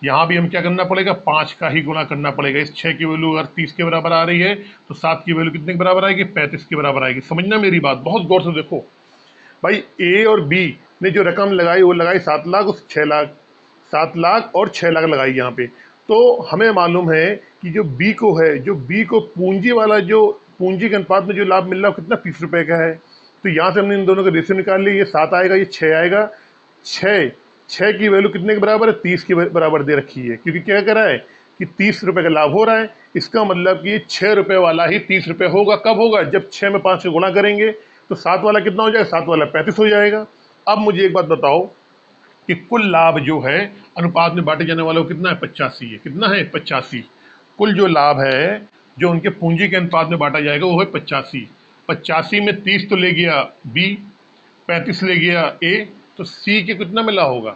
यहाँ भी हम क्या करना पड़ेगा? 5 का ही गुणा करना पड़ेगा। इस 6 की वैल्यू अगर 30 के बराबर आ रही है तो 7 की वैल्यू कितने के बराबर आएगी? 35 के बराबर आएगी। समझना मेरी बात, बहुत गौर से देखो भाई। ए और बी ने जो रकम लगाई वो लगाई 7 लाख, उस 6 लाख, 7 लाख और 6 लाख लगाई यहाँ पे। तो हमें मालूम है कि जो बी को है, जो बी को पूंजी वाला, जो पूंजी के अनुपात में जो लाभ मिल रहा है कितना? 30 रुपए का है। तो यहाँ से हमने इन दोनों का रेशियो निकाल लिया। ये 7 आएगा, ये 6 आएगा। 6 6 की वैल्यू कितने के बराबर है? 30 के बराबर दे रखी है, क्योंकि क्या करा है कि 30 रुपए का लाभ हो रहा है। इसका मतलब कि 6 रुपए वाला ही 30 रुपए होगा। कब होगा? जब 6 में 5 से गुणा करेंगे। तो 7 वाला कितना हो जाएगा? 7 वाला 35 हो जाएगा। अब मुझे एक बात बताओ कि कुल लाभ जो है अनुपात में बांटे जाने वाला वो कितना है? 85 है। कितना है? 85। कुल जो लाभ है जो उनके पूंजी के अनुपात में बांटा जाएगा वो है 85। 85 में 30 तो ले गया बी, 35 ले गया ए, तो सी के कितना मिला होगा?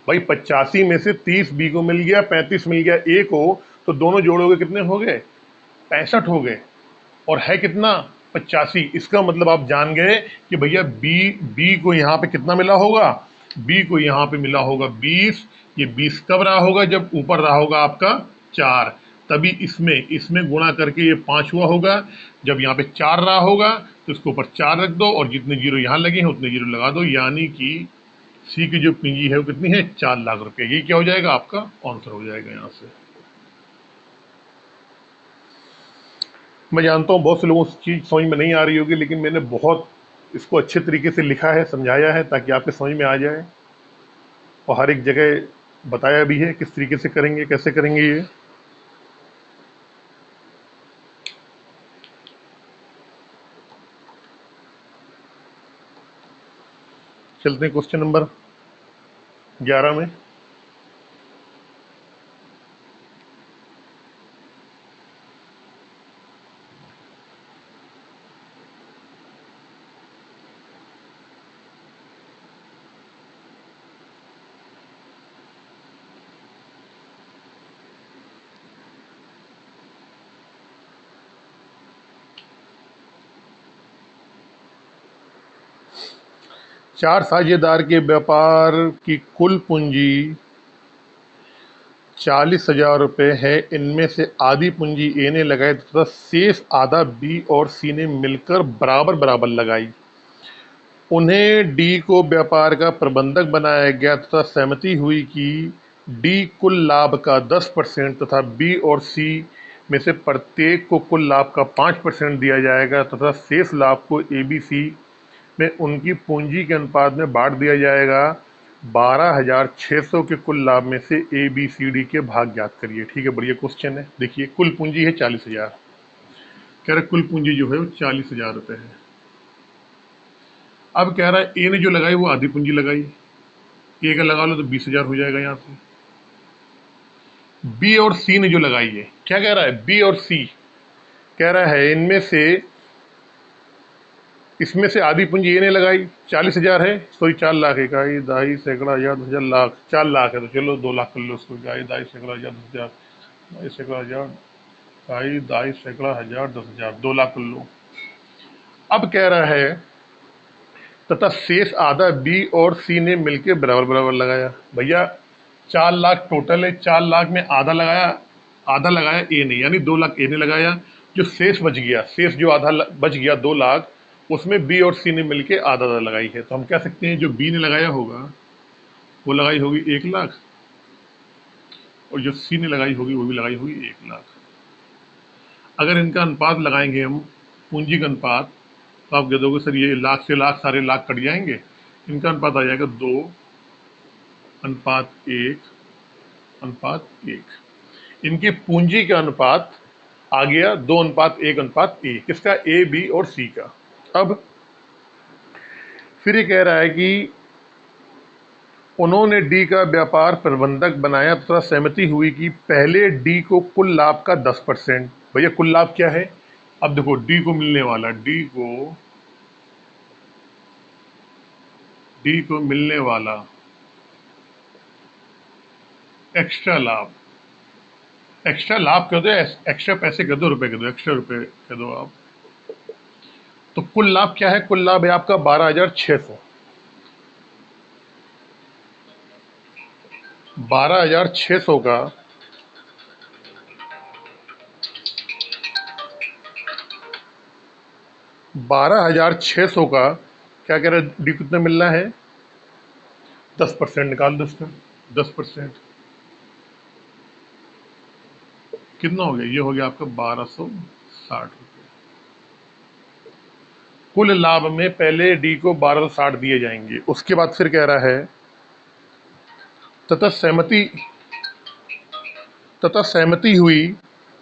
भाई 85 में से 30 बी को मिल गया, 35 मिल गया ए को, तो दोनों जोड़ोगे कितने हो गए? 65 हो गए। और है कितना? 85। इसका मतलब आप जान गए कि भैया बी बी को यहाँ पे कितना मिला होगा? बी को यहाँ पे मिला होगा 20। ये 20 कब रहा होगा? जब ऊपर रहा होगा आपका 4, तभी इसमें इसमें गुणा करके ये 5 हुआ होगा। जब यहाँ पे 4 रहा होगा तो इसके ऊपर 4 रख दो और जितने जीरो यहाँ लगे हैं उतने जीरो लगा दो, यानी कि सी की जो पूंजी है वो कितनी है? 4 लाख रुपए। ये क्या हो जाएगा? आपका आंसर हो जाएगा यहाँ से। मैं जानता हूँ बहुत से लोगों को चीज़ समझ में नहीं आ रही होगी, लेकिन मैंने बहुत इसको अच्छे तरीके से लिखा है, समझाया है, ताकि आपके समझ में आ जाए। और हर एक जगह बताया भी है किस तरीके से करेंगे, कैसे करेंगे ये। चलते हैं क्वेश्चन नंबर 11 में। 4 साझेदार के व्यापार की कुल पूंजी 40,000 रुपये है। इनमें से आधी पूंजी ए ने लगाई तथा शेष आधा बी और सी ने मिलकर बराबर बराबर लगाई। उन्हें डी को व्यापार का प्रबंधक बनाया गया तथा सहमति हुई कि डी कुल लाभ का 10% तथा बी और सी में से प्रत्येक को कुल लाभ का 5% दिया जाएगा तथा शेष लाभ को ए बी सी में उनकी पूंजी के अनुपात में बांट दिया जाएगा। 12,600 के कुल लाभ में से ए बी सी डी के भाग ज्ञात करिए। ठीक है, बढ़िया क्वेश्चन है। देखिए कुल पूंजी है 40,000, कह रहे कुल पूंजी जो है वो 40,000 रुपये है। अब कह रहा है ए ने जो लगाई वो आधी पूंजी लगाई, ए का लगा लो तो 20,000 हो जाएगा यहाँ से। बी और सी ने जो लगाई है, क्या कह रहा है, बी और सी कह रहा है इनमें से, इसमें से आधी पूंजी ये ने लगाई, 40,000 है, सॉरी 4 लाख, इकाई दाई सैकड़ा हजार 10,000 लाख, 4 लाख है, तो चलो 2 लाख कर लो उसको, इकाई दाई सैकड़ा हजार 10,000, दाई सैकड़ा हजार, इकाई दाई सैकड़ा हजार 10,000, 2 लाख कर लो। अब कह रहा है तथा शेष आधा बी और सी ने मिलकर बराबर बराबर लगाया। भैया 4 लाख टोटल है, 4 लाख में आधा लगाया, आधा लगाया ए ने, यानी 2 लाख ए ने लगाया। जो शेष बच गया, शेष जो आधा बच गया 2 लाख, उसमें बी और सी ने मिलके आधा आधा लगाई है। तो हम कह सकते हैं जो बी ने लगाया होगा वो लगाई होगी 1 लाख, और जो सी ने लगाई होगी वो भी लगाई होगी 1 लाख। अगर इनका अनुपात लगाएंगे हम, पूंजी का अनुपात, तो आप कह दोगे सर ये लाख से लाख सारे लाख कट जाएंगे। इनका अनुपात आ जाएगा 2:1:1। इनकी पूंजी का अनुपात आ गया 2:1:1, किसका, ए बी और सी का। अब फिर ये कह रहा है कि उन्होंने डी का व्यापार प्रबंधक बनाया तथा सहमति हुई कि पहले डी को कुल लाभ का 10%। भैया कुल लाभ क्या है, अब देखो डी को मिलने वाला, डी को मिलने वाला एक्स्ट्रा लाभ, एक्स्ट्रा लाभ कह दो, एक्स्ट्रा पैसे कह दो, रुपए कह दो, एक्स्ट्रा रुपए कह दो आप। तो कुल लाभ क्या है, कुल लाभ है आपका 12,600। 12,600 का 12,600 का क्या कह रहा है, डी कितना मिलना है, 10% निकाल दो इसका, 10% कितना हो गया, ये हो गया आपका 1,260 रुपये। कुल लाभ में पहले डी को 1,260 दिए जाएंगे। उसके बाद फिर कह रहा है तथा सहमति हुई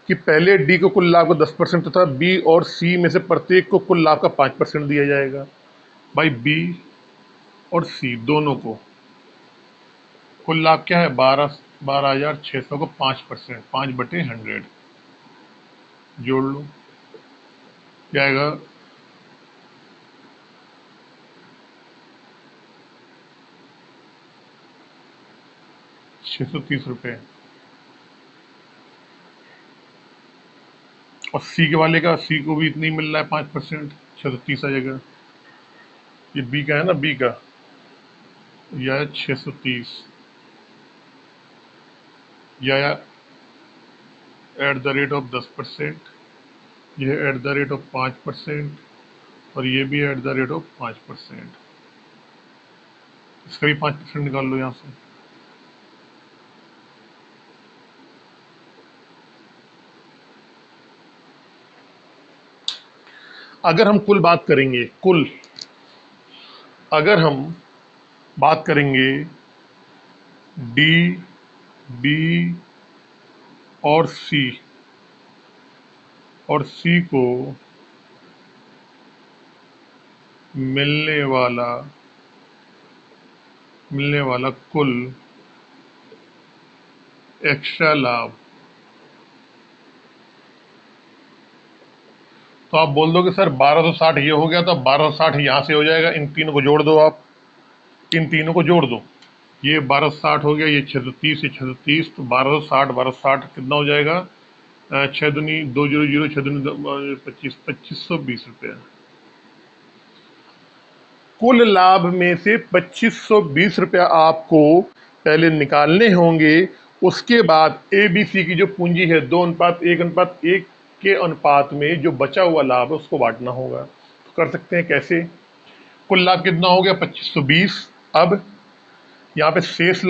कि पहले डी को कुल लाभ का 10% तथा बी और सी में से प्रत्येक को कुल लाभ का 5% दिया जाएगा। भाई बी और सी दोनों को कुल लाभ क्या है, 12,600 को 5%, 5/100 जोड़ लो, क्या आएगा, 630 रुपये। और सी के वाले का, सी को भी इतनी मिल रहा है 5%, 630 आ जाएगा। ये बी का है ना, बी का यह 630, या @10%, यह @5%, और ये भी @5%। इसका भी 5% निकाल लो यहाँ से। अगर हम कुल बात करेंगे, अगर हम बात करेंगे डी, बी और सी को मिलने वाला कुल एक्स्ट्रा लाभ, तो आप बोल दोगे सर 1,260 ये हो गया, तो 1,260 यहाँ से हो जाएगा, इन तीनों को जोड़ दो आप, इन तीनों को जोड़ दो, ये 1,260 हो गया, ये 630, ये 630, तो 1,260 कितना हो जाएगा, 6 दूनी 200, 6 दूनी 25, 2,520 रुपये। कुल लाभ में से 2,520 रुपया आपको पहले निकालने होंगे। उसके बाद ए बी सी की जो पूंजी है 2:1:1 के अनुपात में जो बचा हुआ लाभ है उसको बांटना होगा। तो कर सकते हैं कैसे, कुल लाभ कितना हो गया 2,520। अब यहाँ पे शेष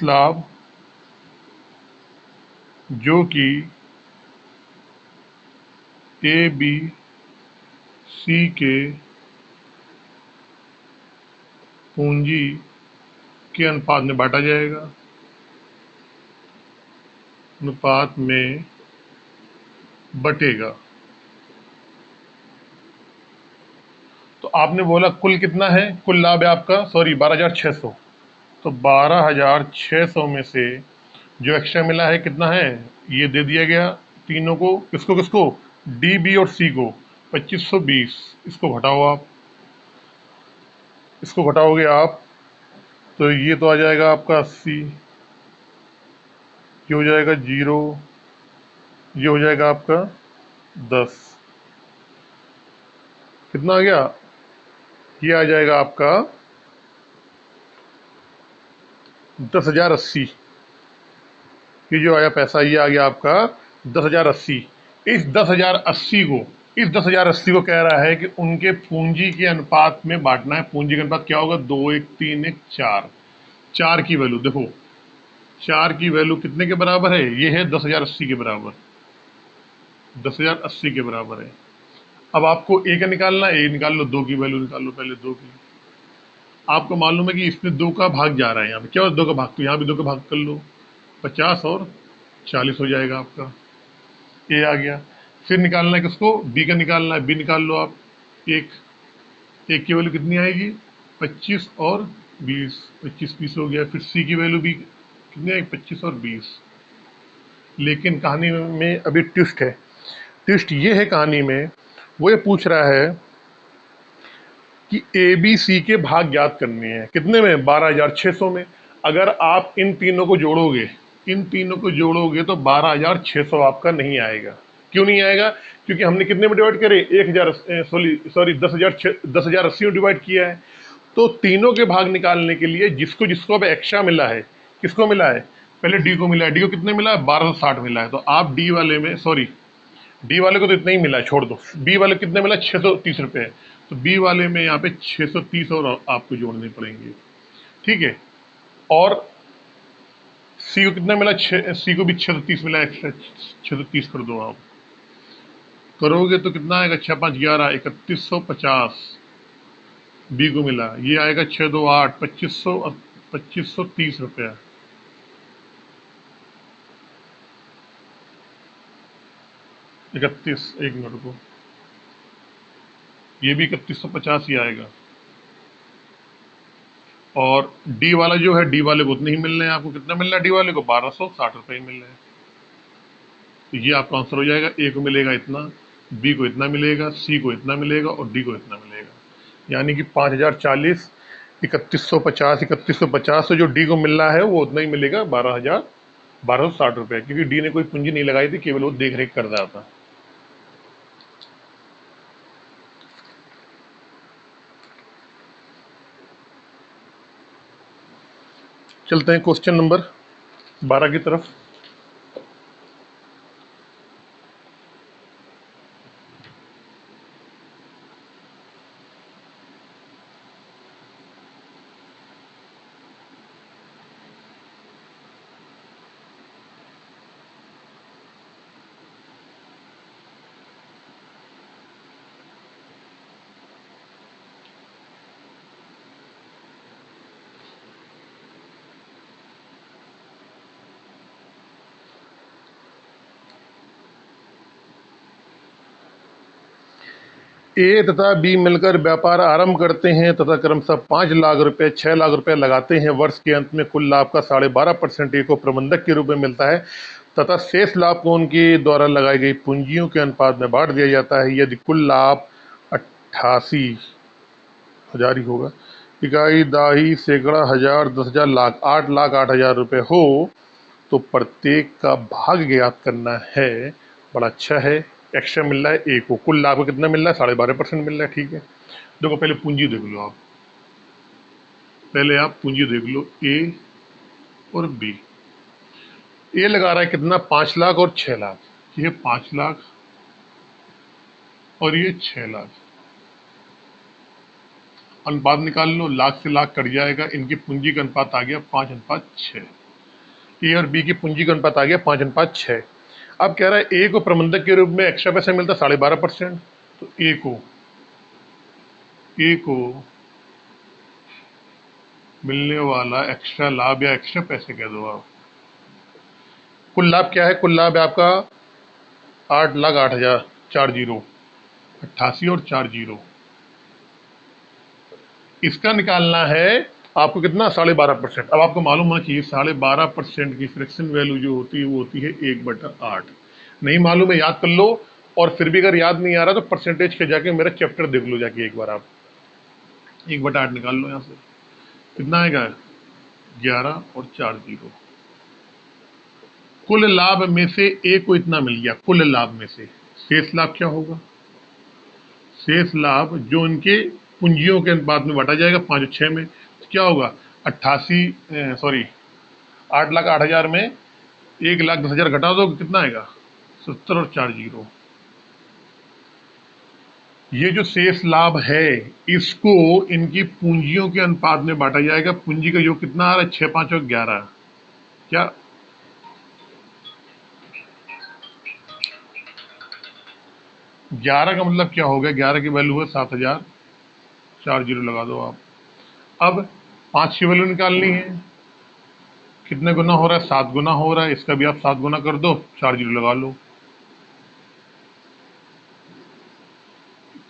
लाभ जो कि ए बी सी के पूंजी के अनुपात में बांटा जाएगा, अनुपात में बटेगा। तो आपने बोला कुल कितना है, कुल लाभ है आपका, सॉरी 12,600, तो 12,600 में से जो एक्स्ट्रा मिला है कितना है, ये दे दिया गया तीनों को, किसको किसको, डी, बी और सी को, 2520। इसको घटाओ आप, इसको घटाओगे आप तो ये तो आ जाएगा आपका 80, ये हो जाएगा 0, ये हो जाएगा आपका 10। कितना आ गया, ये आ जाएगा आपका 10,080। ये जो आया पैसा ये आ गया आपका 10,080। इस 10,080 को, इस 10,080 को कह रहा है कि उनके पूंजी के अनुपात में बांटना है। पूंजी का अनुपात क्या होगा, 2, 1, 3, 1, 4। 4 की वैल्यू देखो, 4 की वैल्यू कितने के बराबर है, ये है 10,080 के बराबर, 10,080 के बराबर है। अब आपको ए का निकालना है, ए निकाल लो, 2 की वैल्यू निकाल लो पहले, 2 की। आपको मालूम है कि इसमें 2 का भाग जा रहा है, यहाँ पे क्या होता है 2 का भाग, तो यहाँ भी 2 का भाग कर लो, 50 और 40 हो जाएगा आपका, ए आ गया। फिर निकालना है किसको, बी का निकालना है, बी निकाल लो आप। एक, एक की वैल्यू कितनी आएगी, 25 और 20, 25 20 हो गया। फिर सी की वैल्यू भी कितनी आएगी, 25 और 20। लेकिन कहानी में अभी ट्विस्ट है, ट्विस्ट ये है कहानी में, वो ये पूछ रहा है कि ए बी सी के भाग ज्ञात करने हैं, कितने में, 12,600 में। अगर आप इन तीनों को जोड़ोगे, इन तीनों को जोड़ोगे तो 12,600 आपका नहीं आएगा। क्यों नहीं आएगा, क्योंकि हमने कितने में डिवाइड करे, 1,000, सॉरी 10,080 में डिवाइड किया है। तो तीनों के भाग निकालने के लिए जिसको जिसको अब एक्स्ट्रा मिला है, किसको मिला है, पहले डी को मिला है, डी को कितने मिला है, 1260 मिला है। तो आप डी वाले में, सॉरी डी वाले को तो इतना ही मिला है, छोड़ दो, बी वाले कितने मिला, 630 रुपए। तो बी वाले में यहाँ पे 630 और आपको जोड़ने पड़ेंगे, ठीक है। और सी को कितना मिला, सी को भी 630 मिला, एक्स्ट्रा 630 कर दो आप, करोगे तो कितना आएगा, 6 5 11, 3150 बी को मिला। ये आएगा 6 2 8, 2530 रुपया। इकतीस, एक मिनट को, ये भी 3150 ही आएगा। और डी वाला जो है, डी वाले को उतने ही मिल रहे हैं आपको, कितना मिल रहा है डी वाले को, 1260 रुपये ही मिल रहे हैं। तो ये आपका आंसर हो जाएगा, ए को मिलेगा इतना, बी को इतना मिलेगा, सी को इतना मिलेगा और डी को इतना मिलेगा। यानी कि 5,040, 3150, 3150 से जो डी को मिल रहा है वो उतना ही मिलेगा, 12,60 रुपये, क्योंकि डी ने कोई पूंजी नहीं लगाई थी, केवल वो देख रेख कर रहा था। चलते हैं क्वेश्चन नंबर 12 की तरफ। ए तथा बी मिलकर व्यापार आरंभ करते हैं तथा क्रमशः 5 लाख रुपए, 6 लाख रुपए लगाते हैं। वर्ष के अंत में कुल लाभ का 12.5% ए को प्रबंधक के रूप में मिलता है तथा शेष लाभ को उनके द्वारा लगाई गई पूंजियों के अनुपात में बांट दिया जाता है। यदि कुल लाभ 88,000 ही होगा, इकाई, दाही, सैकड़ा, हजार, 10,000, लाख, 8,08,000 रुपये हो तो प्रत्येक का भाग ज्ञात करना है। बड़ा अच्छा है, एक्स्ट्रा मिल रहा है ए को, कुल लाभ को कितना मिल रहा है, 12.5% मिल रहा है, ठीक है। देखो पहले पूंजी देख लो आप, पहले आप पूंजी देख लो, ए और बी। ए लगा रहा है कितना, 5 लाख और 6 लाख, ये 5 लाख और ये 6 लाख। अनुपात निकाल लो, लाख से लाख कट जाएगा, इनकी पूंजी का अनुपात आ गया 5:6। ए और बी की पूंजी का अनुपात आ गया 5:6। अब कह रहा है ए को प्रबंधक के रूप में एक्स्ट्रा पैसा मिलता 12.5%, तो ए को मिलने वाला एक्स्ट्रा लाभ या एक्स्ट्रा पैसे कह दो आप। कुल लाभ क्या है, कुल लाभ है आपका 8,08,000, 40, 88 और 40। इसका निकालना है आपको कितना 12.5%। अब आपको मालूम होना चाहिए 12.5% की फ्रैक्शन वैल्यू जो होती है वो होती है 1/8। नहीं मालूम है याद कर लो, और फिर भी अगर याद नहीं आ रहा तो परसेंटेज के जाके मेरा चैप्टर देख लो जाके एक बार आप। 1/8 निकाल लो यहाँ से, कितना आएगा 11 और 4 जीरो। कुल लाभ में से ए को इतना मिल गया, कुल लाभ में से शेष लाभ क्या होगा? शेष लाभ जो इनके पूंजियों के अनुपात में बांटा जाएगा 5 और 6 में, तो क्या होगा 8,08,000 में 1,10,000 घटा दो कितना आएगा 70 और 4 जीरो। ये जो शेष लाभ है इसको इनकी पूंजियों के अनुपात में बांटा जाएगा। पूंजी का योग कितना आ रहा है 6, 5 और 11, क्या 11 का मतलब क्या हो गया, 11 की वैल्यू है 7,000, 4 जीरो लगा दो आप। अब 5 की वैल्यू निकालनी है, कितने गुना हो रहा है 7 गुना हो रहा है, इसका भी आप 7 गुना कर दो, 4 जीरो लगा लो।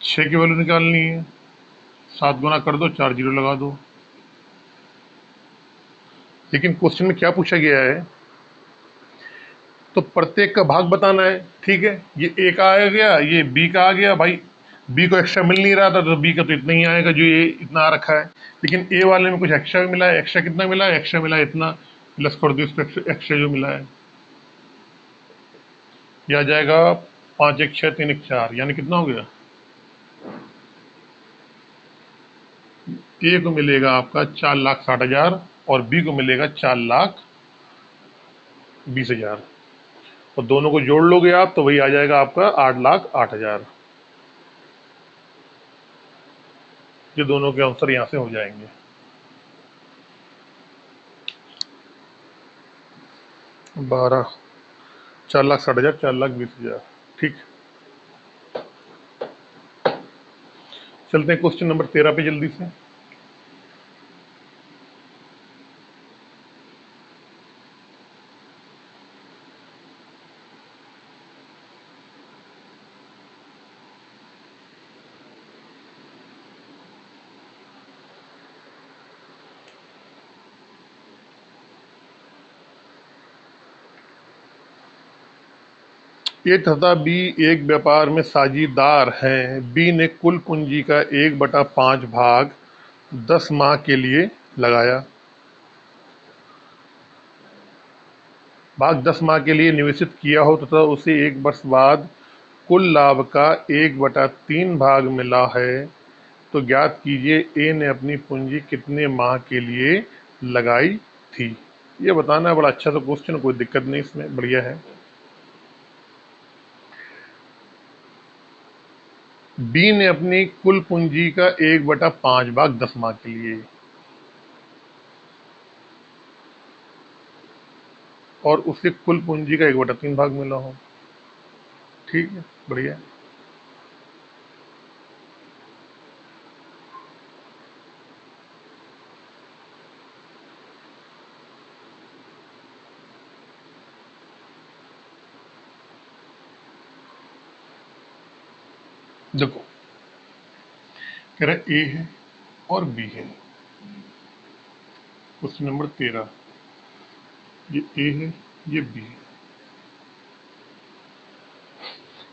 6 की वैल्यू निकालनी है, 7 गुना कर दो, 4 जीरो लगा दो। लेकिन क्वेश्चन में क्या पूछा गया है, तो प्रत्येक का भाग बताना है। ठीक है, ये ए का आ गया, ये बी का आ गया, भाई बी को एक्स्ट्रा मिल नहीं रहा था तो बी का तो इतना ही आएगा जो ये इतना आ रखा है। लेकिन ए वाले में कुछ एक्स्ट्रा भी मिला है, एक्स्ट्रा कितना मिला है, एक्स्ट्रा मिला है इतना, प्लस कर दो इस पर एक्स्ट्रा जो मिला है, यह आ जाएगा 5 1 6 3 1 4, यानी कितना हो गया, ए को मिलेगा आपका 4,60,000 और बी को मिलेगा 4,20,000, और दोनों को जोड़ लोगे आप तो वही आ जाएगा आपका 8,08,000। ये दोनों के आंसर यहां से हो जाएंगे। 12, 4,60,000, 4,20,000। ठीक, चलते हैं क्वेश्चन नंबर 13 पे जल्दी से। ए तथा बी एक व्यापार में साझीदार हैं। बी ने कुल पूंजी का 1/5 भाग 10 माह के लिए लगाया। भाग 10 माह के लिए निवेशित किया हो तथा उसे 1 वर्ष बाद कुल लाभ का 1/3 भाग मिला है, तो ज्ञात कीजिए ए ने अपनी पूंजी कितने माह के लिए लगाई थी। ये बताना है, बड़ा अच्छा सा क्वेश्चन, कोई दिक्कत नहीं इसमें, बढ़िया है। बी ने अपनी कुल पूंजी का 1/5 भाग 10 माह के लिए, और उसे कुल पूंजी का 1/3 भाग मिला हो। ठीक है, बढ़िया। देखो कह रहा ए है और बी है, क्वेश्चन नंबर 13, ये ए है ये बी है।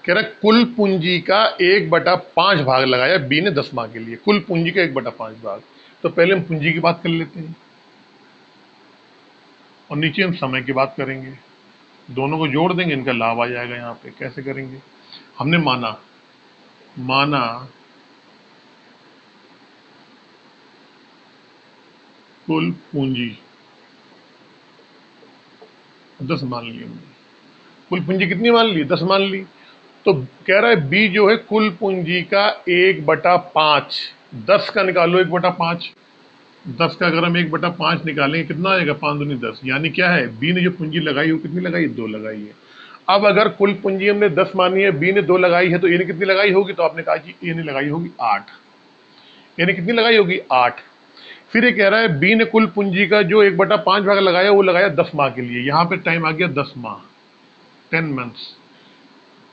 कह रहा कुल पूंजी का 1/5 भाग लगाया बी ने 10 माह के लिए, कुल पूंजी का 1/5 भाग। तो पहले हम पूंजी की बात कर लेते हैं और नीचे हम समय की बात करेंगे। दोनों को जोड़ देंगे, इनका लाभ आ जाएगा। यहाँ पे कैसे करेंगे, हमने माना कुल पूंजी 10 मान ली हमने, कुल पूंजी कितनी मान ली 10 मान ली। तो कह रहा है बी जो है कुल पूंजी का 1/5, 10 का निकालो 1/5, 10 का अगर हम 1/5 निकालेंगे कितना आएगा 5 दूनी 10, यानी क्या है बी ने जो पूंजी लगाई वो कितनी लगाई 2 लगाई है। अब अगर कुल पूंजी हमने 10 मानी है, बी ने 2 लगाई है, तो ए ने कितनी लगाई होगी, तो आपने कहा कि ए ने लगाई होगी 8, ए ने कितनी लगाई होगी 8। फिर ये कह रहा है बी ने कुल पूंजी का जो 1/5 भाग लगाया वो लगाया 10 माह के लिए, यहां पे टाइम आ गया 10 माह, 10 मंथ्स।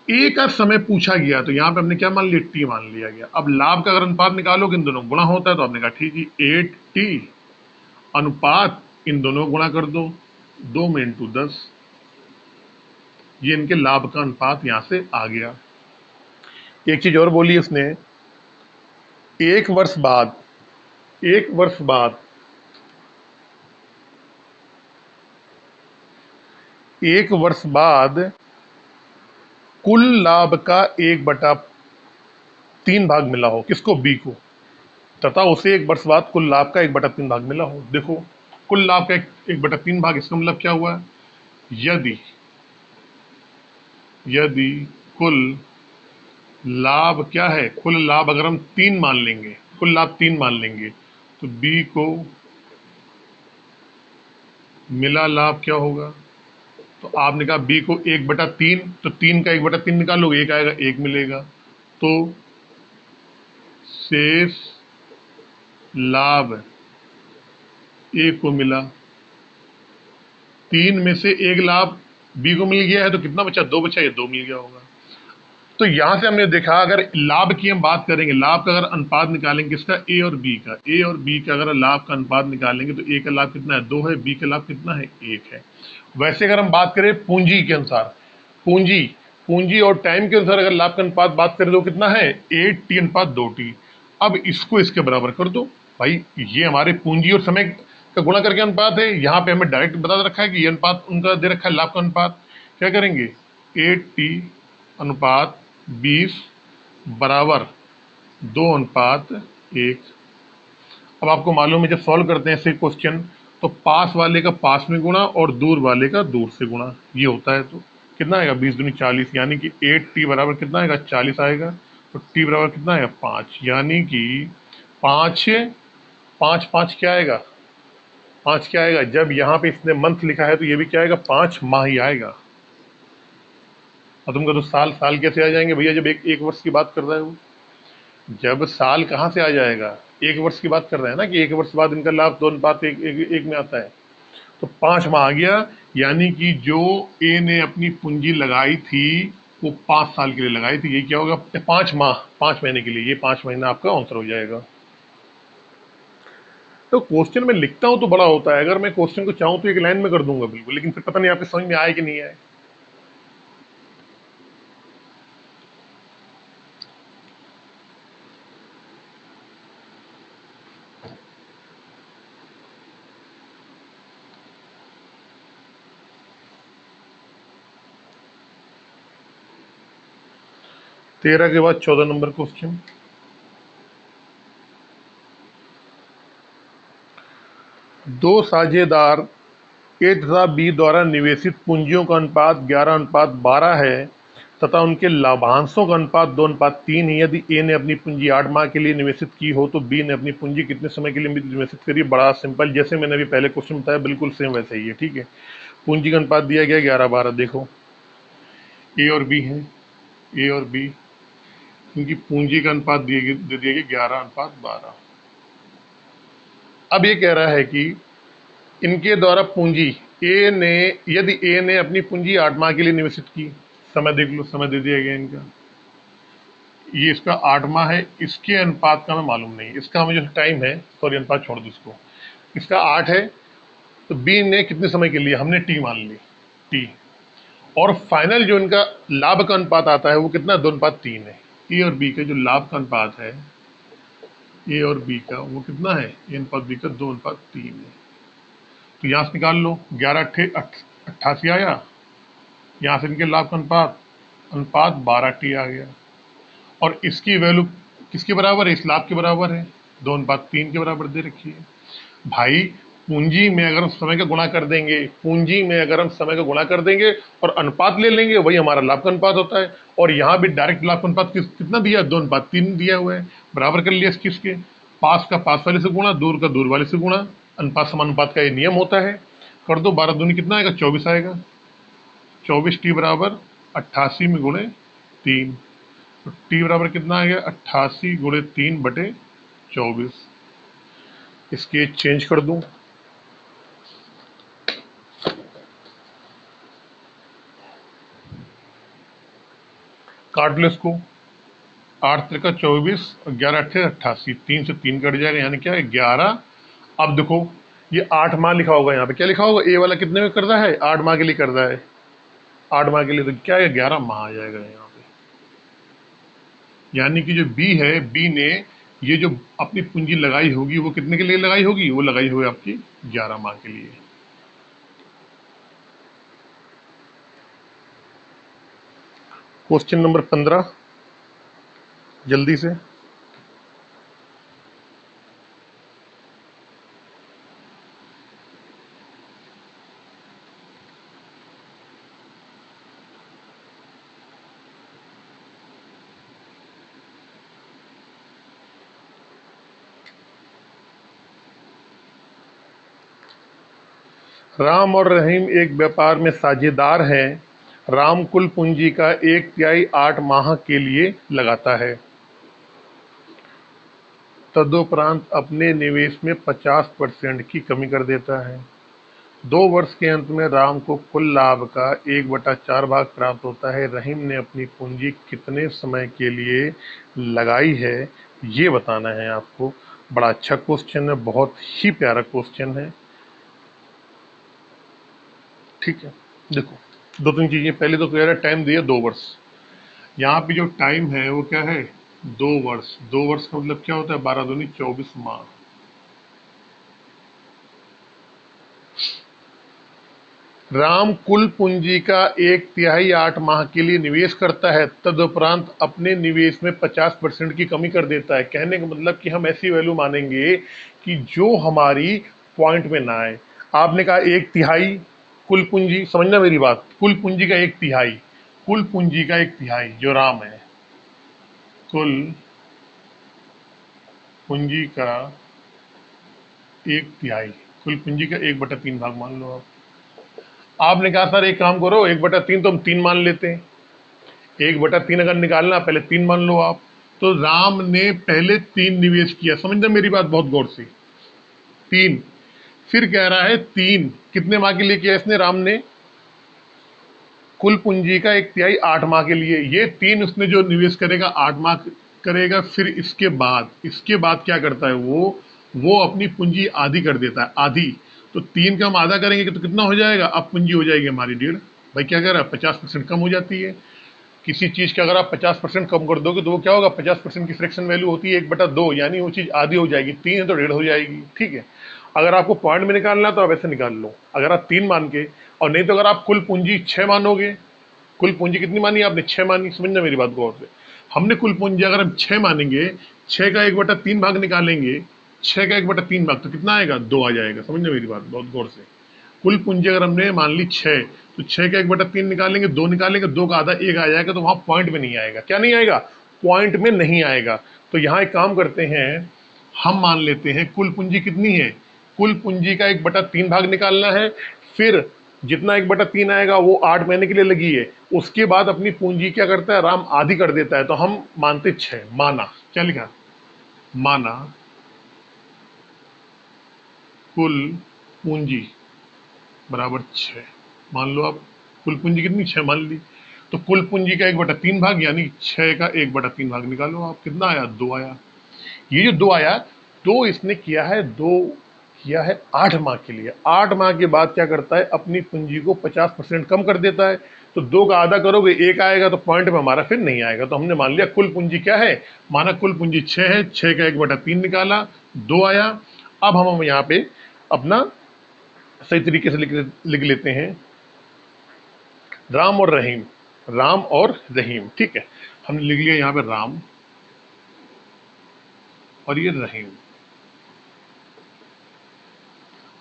ए का समय पूछा गया तो यहाँ पे हमने क्या मान लिया टी मान लिया गया। अब लाभ का अगर अनुपात निकालोगे इन दोनों गुणा होता है, तो आपने कहा ठीक है 8t अनुपात इन दोनों को गुणा कर दो, 2 में इंटू 10, ये इनके लाभ का अनुपात यहां से आ गया। एक चीज और बोली उसने, एक वर्ष बाद, एक वर्ष बाद, एक वर्ष बाद कुल लाभ का 1/3 भाग मिला हो, किसको? बी को, तथा उसे एक वर्ष बाद कुल लाभ का 1/3 भाग मिला हो। देखो, कुल लाभ का 1/3 भाग, इसका मतलब क्या हुआ? यदि यदि कुल लाभ क्या है, कुल लाभ अगर हम 3 मान लेंगे, कुल लाभ 3 मान लेंगे, तो बी को मिला लाभ क्या होगा? तो आपने कहा बी को 1/3, तो 3 का 1/3 निकालो, 1 आएगा, 1 मिलेगा। तो शेष लाभ ए को मिला, 3 में से 1 लाभ बी को मिल गया है, तो कितना बचा? 2 बचा, ये 2 मिल गया होगा। तो यहां से हमने देखा, अगर लाभ की हम बात करेंगे, लाभ का अगर अनुपात निकालेंगे किसका? ए और बी का, ए और बी का अगर लाभ का अनुपात निकालेंगे तो ए का लाभ कितना है? 2 है, बी का लाभ कितना है? 1 है। वैसे अगर हम बात करें पूंजी के अनुसार, पूंजी पूंजी और टाइम के अनुसार अगर लाभ का अनुपात बात करें तो कितना है? 8t/2t। अब इसको इसके बराबर कर दो भाई, ये हमारे पूंजी और समय का गुणा करके अनुपात है। यहाँ पे हमें डायरेक्ट बता रखा है कि ये अनुपात उनका दे रखा है, लाभ का अनुपात। क्या करेंगे? 8t/20 बराबर 2/1। अब आपको मालूम है, जब सॉल्व करते हैं ऐसे क्वेश्चन, तो पास वाले का पास में गुणा और दूर वाले का दूर से गुणा, ये होता है। तो कितना आएगा? 20 दूनी 40, यानी कि 8t बराबर कितना आएगा? 40 आएगा। तो t बराबर कितना आएगा? 5, यानी कि 5 5 5 क्या आएगा? 5 क्या आएगा? जब यहाँ पे इसने मंथ लिखा है तो ये भी क्या आएगा? 5 माह ही आएगा। और तुमको तो साल साल कैसे आ जाएंगे भैया, जब एक वर्ष की बात कर रहे हो? जब साल कहाँ से आ जाएगा? 1 वर्ष की बात कर रहे हैं ना, कि 1 वर्ष बाद इनका लाभ 2/1 में आता है। तो 5 माह आ गया, यानी कि जो ए ने अपनी पूंजी लगाई थी वो 5 साल के लिए लगाई थी। ये क्या होगा? 5 माह, 5 महीने के लिए, ये 5 महीना आपका आंसर हो जाएगा। तो क्वेश्चन में लिखता हूं तो बड़ा होता है, अगर मैं क्वेश्चन को चाहूं तो एक लाइन में कर दूंगा बिल्कुल, लेकिन फिर पता नहीं आपके समझ में आए कि नहीं आए। तेरह के बाद 14 नंबर क्वेश्चन। दो साझेदार ए तथा बी द्वारा निवेशित पूंजियों का अनुपात 11/12 है तथा उनके लाभांशों का अनुपात 2/3 है। यदि ए ने अपनी पूंजी 8 माह के लिए निवेशित की हो तो बी ने अपनी पूंजी कितने समय के लिए निवेशित करी? बड़ा सिंपल, जैसे मैंने अभी पहले क्वेश्चन बताया बिल्कुल सेम वैसे ही है। ठीक है, पूंजी का अनुपात दिया गया 11/12। देखो, ए और बी है, ए और बी, इनकी पूंजी का अनुपात दे दिया गया 11/12। अब ये कह रहा है कि इनके द्वारा पूंजी ए ने, यदि ए ने अपनी पूंजी 8 माह के लिए निवेशित की, समय देख लो, समय दे दिया गया इनका, ये इसका 8 माह है, इसके अनुपात का हमें मालूम नहीं, इसका हमें जो टाइम है, सॉरी अनुपात छोड़ दो इसको, इसका 8 है। तो बी ने कितने समय के लिए? हमने टी मान ली, टी। और फाइनल जो इनका लाभ का अनुपात आता है वो कितना? 2/3 है। ए और बी का जो लाभ का अनुपात है, ए और बी का, वो कितना है? ए अनुपात बी का 2/3 है। तो यहाँ से निकाल लो, 11/88 आया, यहाँ से इनके लाभ का अनुपात अनुपात 12t आ गया। और इसकी वैल्यू किसके बराबर है? इस लाभ के बराबर है, 2/3 के बराबर दे रखी है। भाई पूंजी में अगर हम समय का गुणा कर देंगे, पूंजी में अगर हम समय का गुणा कर देंगे और अनुपात ले लेंगे, वही हमारा लाभ का अनुपात होता है। और यहाँ भी डायरेक्ट लाभ का अनुपात कितना दिया? 2/3 दिया हुआ है। बराबर कर लिया किसके? पास का पास वाले से गुणा, दूर का दूर वाले से गुणा, अनुपात समानुपात का ये नियम होता है। कर दो, 12 दूनी कितना आएगा? 24 आएगा। 24t बराबर 88 में गुणे 3, तो t बराबर कितना आ गया? 88 गुणे 3/24। इसके चेंज कर दूं, काट लो इसको, 8 त्रिका 24 और 11 अट्ठे 88, 3 से 3 कट जाएगा, यानी क्या है? 11। अब देखो, ये 8 माह लिखा होगा, यहाँ पे क्या लिखा होगा, ए वाला कितने में कर रहा है, 8 माह के लिए कर रहा है, 8 माह के लिए, तो क्या है 11 माह आ जाएगा यहाँ पे। यानी कि जो बी है, बी ने ये जो अपनी पूंजी लगाई होगी वो कितने के लिए लगाई होगी, वो लगाई होगी आपकी 11 माह के लिए। क्वेश्चन नंबर 15 जल्दी से। राम और रहीम एक व्यापार में साझेदार हैं। राम कुल पूंजी का 1/3 8 माह के लिए लगाता है, तदुपरांत अपने निवेश में 50% की कमी कर देता है। 2 वर्ष के अंत में राम को कुल लाभ का 1/4 भाग प्राप्त होता है। रहीम ने अपनी पूंजी कितने समय के लिए लगाई है, ये बताना है आपको। बड़ा अच्छा क्वेश्चन है, बहुत ही प्यारा क्वेश्चन है। ठीक है, देखो 2-3 चीजें। पहले तो कह रहा है टाइम दिया 2 वर्ष। यहाँ पे जो टाइम है वो क्या है, 2 वर्ष। 2 वर्ष का मतलब क्या होता है, 12 दूनी 24 माह। राम कुल पूंजी का 1/3 8 माह के लिए निवेश करता है, तदुपरांत अपने निवेश में 50% की कमी कर देता है। कहने का मतलब कि हम ऐसी वैल्यू मानेंगे कि जो हमारी पॉइंट में ना आए। आपने कहा 1/3 कुल पूंजी, समझना मेरी बात, कुल पूंजी का 1/3, कुल पूंजी का 1/3 जो राम है, कुल पूंजी का 1/3, कुल पूंजी का 1/3 भाग मान लो आप। आपने कहा सर एक काम करो, 1/3 तो हम 3 मान लेते हैं। 1/3 अगर निकालना, पहले 3 मान लो आप। तो राम ने पहले 3 निवेश किया, समझना मेरी बात बहुत गौर से। 3, फिर कह रहा है 3 कितने माह के लिए किया इसने, राम ने कुल पूंजी का 1/3 8 माह के लिए। ये 3 उसने जो निवेश करेगा 8 माह करेगा। फिर इसके बाद क्या करता है वो अपनी पूंजी आधी कर देता है, आधी। तो 3 का हम आधा करेंगे तो कितना हो जाएगा, अब पूंजी हो जाएगी हमारी 1.5। भाई क्या कह रहा है, 50% कम हो जाती है। किसी चीज का अगर आप 50% कम कर दोगे तो वो क्या होगा, 50% की फ्रैक्शन वैल्यू होती है 1/2, यानी वो चीज आधी हो जाएगी। 3 है तो 1.5 हो जाएगी। ठीक है, अगर आपको पॉइंट में निकालना है तो आप ऐसे निकाल लो, अगर आप 3 मान के। और नहीं तो अगर आप कुल पूंजी 6 मानोगे, कुल पूंजी कितनी मानी आपने, 6 मानी। समझना मेरी बात गौर से, हमने कुल पूंजी अगर हम 6 मानेंगे, 6 का 1/3 भाग निकालेंगे, 6 का 1/3 भाग तो कितना आएगा, 2 आ जाएगा। समझना मेरी बात बहुत गौर से। कुल पूंजी अगर हमने मान ली 6, तो 6 का 1/3 निकालेंगे, 2 निकालेंगे, 2 का आधा 1 आ जाएगा। तो वहां पॉइंट में नहीं आएगा। क्या नहीं आएगा, पॉइंट में नहीं आएगा। तो यहाँ एक काम करते हैं, हम मान लेते हैं कुल पूंजी कितनी है, कुल पूंजी का 1/3 भाग निकालना है। फिर जितना 1/3 आएगा वो 8 महीने के लिए लगी है। उसके बाद अपनी पूंजी क्या करता है, राम आधी कर देता है। तो हम मानते 6, माना क्या लिखा, माना कुल पूंजी बराबर 6। मान लो आप कुल पूंजी कितनी, 6 मान ली। तो कुल पूंजी का 1/3 भाग यानी 6 का 1/3 भाग निकालो आप, कितना आया, 2 आया। ये जो 2 आया, 2 इसने किया है, 2 किया है 8 माह के लिए। 8 माह के बाद क्या करता है, अपनी पूंजी को 50% कम कर देता है। तो 2 का आधा करोगे 1 आएगा, तो पॉइंट में हमारा फिर नहीं आएगा। तो हमने मान लिया कुल पूंजी क्या है, माना कुल पूंजी 6 है, 6 का 1/3 निकाला, 2 आया। अब हम यहाँ पे अपना सही तरीके से लिख लेते हैं, राम और रहीम, राम और रहीम। ठीक है, हमने लिख लिया यहाँ पे राम और ये रहीम।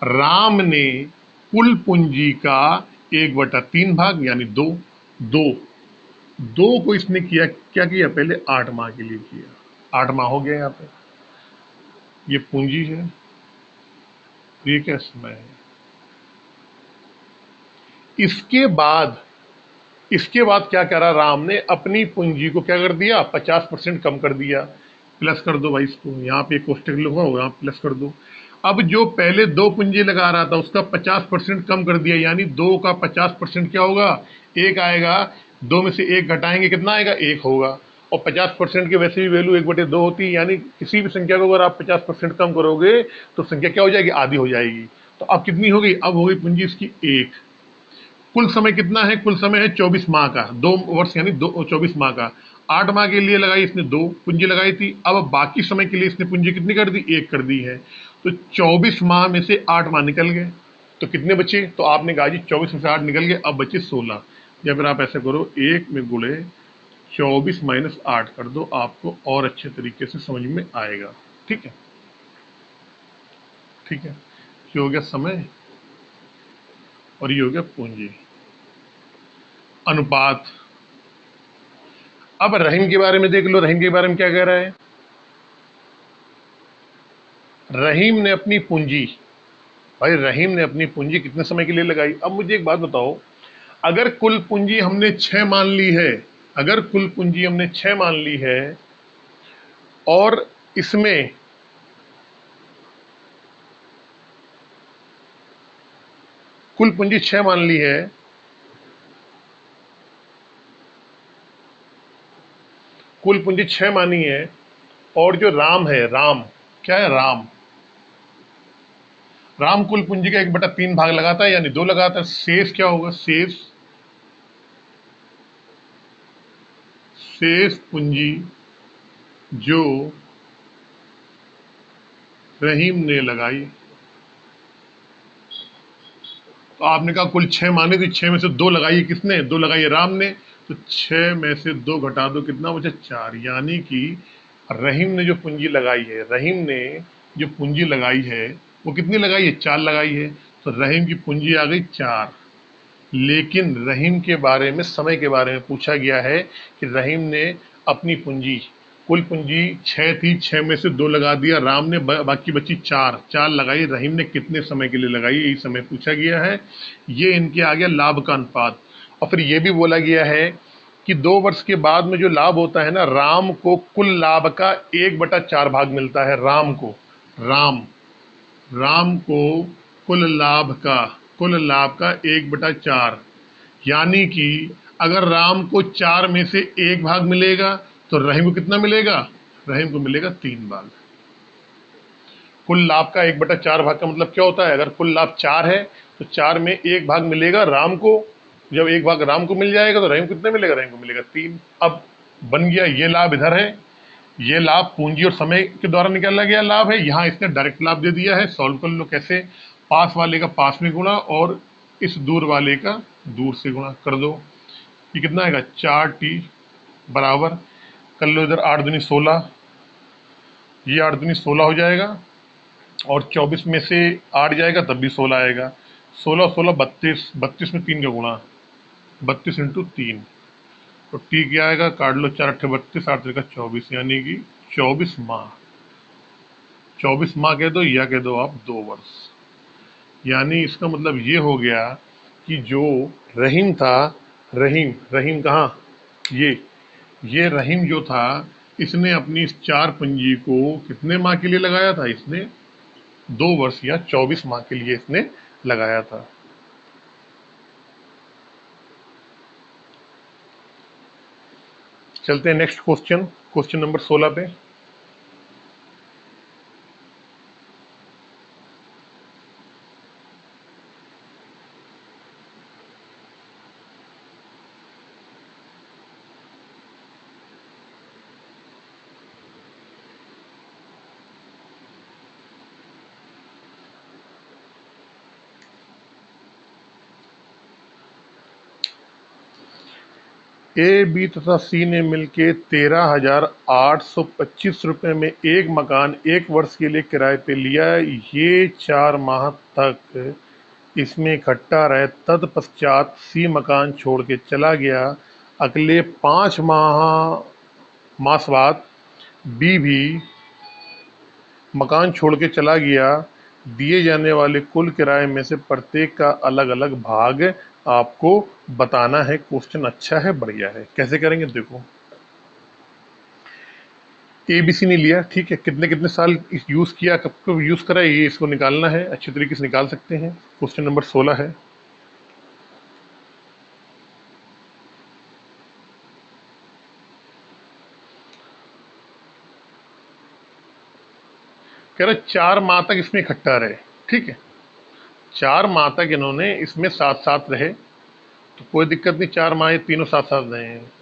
राम ने कुल पूंजी का 1/3 भाग यानी 2, 2, 2 को इसने किया, क्या किया, पहले 8 माह के लिए किया। 8 माह हो गया। यहाँ पे ये पूंजी है, ये क्या समय है। इसके बाद क्या करा, राम ने अपनी पूंजी को क्या कर दिया, 50% कम कर दिया। प्लस कर दो भाई इसको, यहाँ पे कोष्टक लिखा होगा, प्लस कर दो। अब जो पहले 2 पूंजी लगा रहा था उसका 50% कम कर दिया, यानी 2 का 50% क्या होगा, 1 आएगा। 2 में से 1 घटाएंगे, कितना आएगा, 1 होगा। और 50% की वैसे भी वैल्यू 1/2 होती है, यानी किसी भी संख्या को अगर आप 50% कम करोगे तो संख्या क्या हो जाएगी, आधी हो जाएगी। तो अब कितनी हो गई, अब हो गई पूंजी इसकी 1। कुल समय कितना है, कुल समय है 24 माह का, 2 वर्ष यानी 24 माह का। 8 माह के लिए लगाई इसने 2 पूंजी लगाई थी, अब बाकी समय के लिए इसने पूंजी कितनी कर दी, 1 कर दी है। तो 24 माह में से 8 माह निकल गए, तो कितने बचे, तो आपने कहा जी 24 में से 8 निकल गए, अब बचे 16। या फिर आप ऐसा करो 1 में गुणे 24 माइनस 8 कर दो, आपको और अच्छे तरीके से समझ में आएगा। ठीक है, ठीक है। ये हो गया समय और ये हो गया पूंजी। अनुपात। अब रहीम के बारे में देख लो, रहीम के बारे में क्या कह रहा है। रहीम ने अपनी पूंजी, भाई रहीम ने अपनी पूंजी कितने समय के लिए लगाई। अब मुझे एक बात बताओ, अगर कुल पूंजी हमने 6 मान ली है, अगर कुल पूंजी हमने 6 मान ली है और इसमें कुल पूंजी 6 मान ली है, कुल पूंजी 6 मानी है, और जो राम है, राम क्या है, राम राम कुल पूंजी का 1/3 भाग लगाता है, यानी 2 लगाता है। शेष क्या होगा, शेष, शेष पूंजी जो रहीम ने लगाई। तो आपने कहा कुल 6 माने, तो 6 में से 2 लगाई किसने, 2 लगाई राम ने। तो 6 में से 2 घटा दो, कितना बचा, 4। यानी कि रहीम ने जो पूंजी लगाई है, रहीम ने जो पूंजी लगाई है वो कितनी लगाई है, 4 लगाई है। तो रहीम की पूंजी आ गई 4। लेकिन रहीम के बारे में, समय के बारे में पूछा गया है कि रहीम ने अपनी पूंजी, कुल पूंजी 6 थी, 6 में से 2 लगा दिया राम ने, बाकी बची 4, 4 लगाई रहीम ने, कितने समय के लिए लगाई, यही समय पूछा गया है। ये इनके आ गया लाभ का अनुपात। और फिर ये भी बोला गया है कि 2 वर्ष के बाद में जो लाभ होता है ना, राम को कुल लाभ का 1/4 भाग मिलता है, राम को, राम राम को कुल लाभ का 1/4। यानी कि अगर राम को 4 में से 1 भाग मिलेगा तो रहीम को कितना मिलेगा, रहीम को मिलेगा 3 भाग। कुल लाभ का 1/4 भाग का मतलब क्या होता है, अगर कुल लाभ 4 है तो 4 में 1 भाग मिलेगा राम को। जब 1 भाग राम को मिल जाएगा तो रहीम को कितना मिलेगा, रहीम को मिलेगा 3। अब बन गया, ये लाभ इधर है, ये लाभ पूंजी और समय के द्वारा निकाला गया लाभ है। यहाँ इसने डायरेक्ट लाभ दे दिया है। सॉल्व कर लो कैसे, पास वाले का पास में गुणा और इस दूर वाले का दूर से गुणा कर दो। ये कितना आएगा, 4t बराबर, कर लो इधर 8 दूनी 16, ये 8 दूनी 16 हो जाएगा, और 24 में से 8 जाएगा तब भी 16 आएगा। 16 16 32, 32 में 3 का गुणा, 32 इंटू 3। तो टी क्या आएगा, काट लो, 4 8 32, 8 3 24, यानी कि 24 माह। 24 माह कह दो या कह दो आप 2 वर्ष। यानी इसका मतलब ये हो गया कि जो रहीम था, रहीम रहीम कहाँ, ये रहीम जो था, इसने अपनी इस 4 पूंजी को कितने माह के लिए लगाया था, इसने 2 वर्ष या 24 माह के लिए इसने लगाया था। चलते हैं नेक्स्ट क्वेश्चन, क्वेश्चन नंबर 16 पे। ए, बी तथा सी ने मिलकर 13,825 रुपए में एक मकान 1 वर्ष के लिए किराए पे लिया। ये 4 माह तक इसमें इकट्ठा रहे, तत्पश्चात सी मकान छोड़ के चला गया। अगले 5 मास बाद बी भी मकान छोड़ के चला गया। दिए जाने वाले कुल किराए में से प्रत्येक का अलग अलग भाग आपको बताना है। क्वेश्चन अच्छा है, बढ़िया है। कैसे करेंगे देखो, एबीसी ने लिया, ठीक है, कितने कितने साल यूज किया, कब कब यूज करा, ये इसको निकालना है। अच्छी तरीके से निकाल सकते हैं। क्वेश्चन नंबर 16 है, कह रहा 4 माह तक इसमें इकट्ठा रहे, ठीक है। 4 माह तक इन्होंने इसमें साथ साथ रहे, तो कोई दिक्कत नहीं, 4 माह ये तीनों साथ साथ रहे हैं।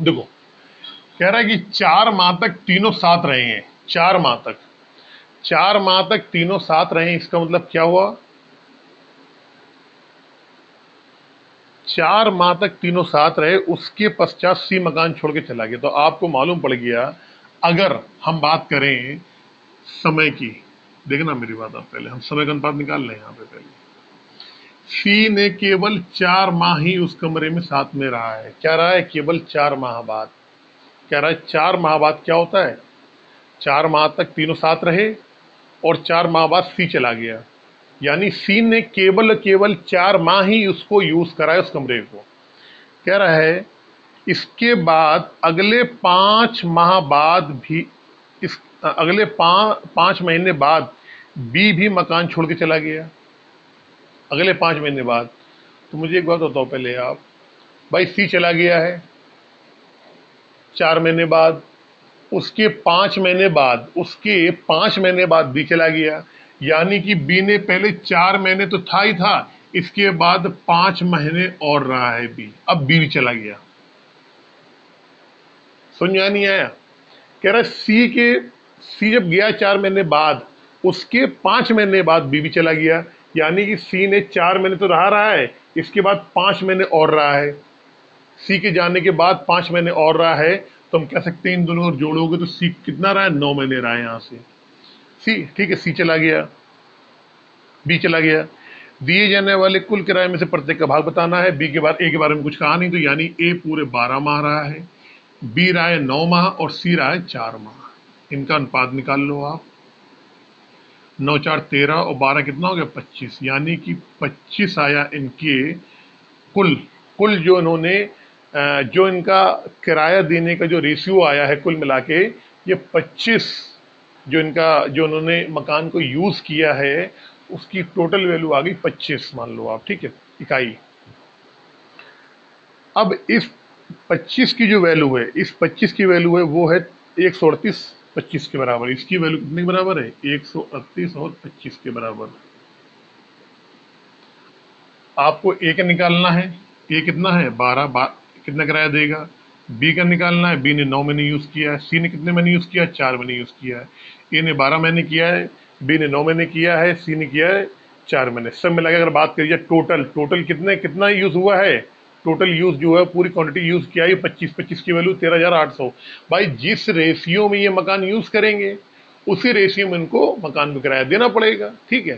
देखो, कह रहा है कि 4 माह तक तीनों साथ रहे हैं। 4 माह तक, 4 माह तक तीनों साथ रहे हैं, इसका मतलब क्या हुआ? 4 माह तक तीनों साथ रहे, उसके पश्चात सी मकान छोड़ के चला गया। तो आपको मालूम पड़ गया, अगर हम बात करें समय की, देखना मेरी बात, आप पहले हम समय का अनुपात निकाल लें यहाँ पे। पहले सी ने केवल 4 माह ही उस कमरे में साथ में रहा है। क्या रहा है? केवल 4 माह बाद। कह रहा है 4 माह बाद क्या होता है? 4 माह तक तीनों साथ रहे और 4 माह बाद सी चला गया, यानी सी ने केवल केवल 4 माह ही उसको यूज करा है, उस कमरे को। कह रहा है इसके बाद अगले 5 माह बाद भी, इस अगले 5 महीने बाद बी भी मकान छोड़ के चला गया, अगले 5 महीने बाद। तो मुझे एक बात बताओ पहले आप, भाई सी चला गया है 4 महीने बाद, उसके 5 महीने बाद, उसके 5 महीने बाद बी चला गया, यानी कि बी ने पहले 4 महीने तो था ही था, इसके बाद 5 महीने और रहा है बी, अब बी भी चला गया। समझ में नहीं आया? कह रहा है सी जब गया 4 महीने बाद, उसके 5 महीने बाद बी भी चला गया, यानी कि सी ने 4 महीने तो रहा है, इसके बाद 5 महीने और रहा है। सी के जाने के बाद 5 महीने और रहा है, तो हम कह सकते हैं इन दोनों को जोड़ोगे तो सी कितना रहा है? 9 महीने रहा है यहाँ से। सी, ठीक है, सी चला गया, बी चला गया। दिए जाने वाले कुल किराए में से प्रत्येक का भाग बताना है। बी के बाद ए के बारे में कुछ कहा नहीं, तो यानी ए पूरे 12 माह रहा है, बी रहा है 9 माह और सी रहा है 4 माह। इनका अनुपात निकाल लो आप। 9 4 13 और 12 कितना हो गया? 25, यानी कि 25 आया इनके कुल कुल जो इन्होंने जो इनका किराया देने का जो रेशियो आया है कुल मिला के, ये 25 जो इनका जो उन्होंने मकान को यूज किया है, उसकी टोटल वैल्यू आ गई 25 मान लो आप, ठीक है, इकाई। अब इस 25 की जो वैल्यू है, इस 25 की वैल्यू है वो है 138 25 के बराबर। इसकी वैल्यू कितने के बराबर है? 138 और 25 के बराबर। आपको ए का निकालना है, ए कितना है? 12 कितना किराया देगा? बी का निकालना है, बी ने 9 महीने यूज किया है, सी ने कितने महीने यूज किया है? 4 महीने यूज किया है। ए ने 12 महीने किया है, बी ने 9 महीने किया है, सी ने किया है 4 महीने। सब मिला के अगर बात करिए टोटल कितना यूज हुआ है? टोटल यूज जो है, पूरी क्वांटिटी यूज किया है 25 की वैल्यू 13,800। भाई जिस रेशियो में ये मकान यूज करेंगे, उसी रेशियो में इनको मकान का किराया देना पड़ेगा, ठीक है।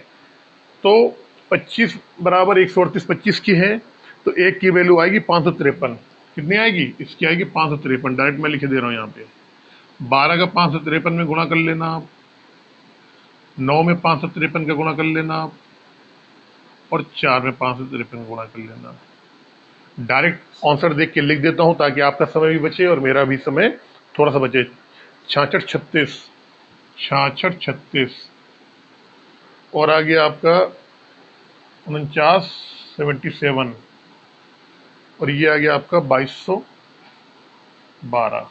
तो 25 बराबर 138 25 की है, तो एक की वैल्यू आएगी 553। कितनी आएगी? इसकी आएगी 553, डायरेक्ट मैं लिख दे रहा हूँ यहाँ पे। 12 का 553 में गुणा कर लेना आप, 9 में 553 का गुणा कर लेना आप, और 4 में 553 का गुणा कर लेना। डायरेक्ट आंसर देख के लिख देता हूँ ताकि आपका समय भी बचे और मेरा भी समय थोड़ा सा बचे। 66 36, 66 36, और आ गया आपका 49 77, और ये आ गया आपका 2212।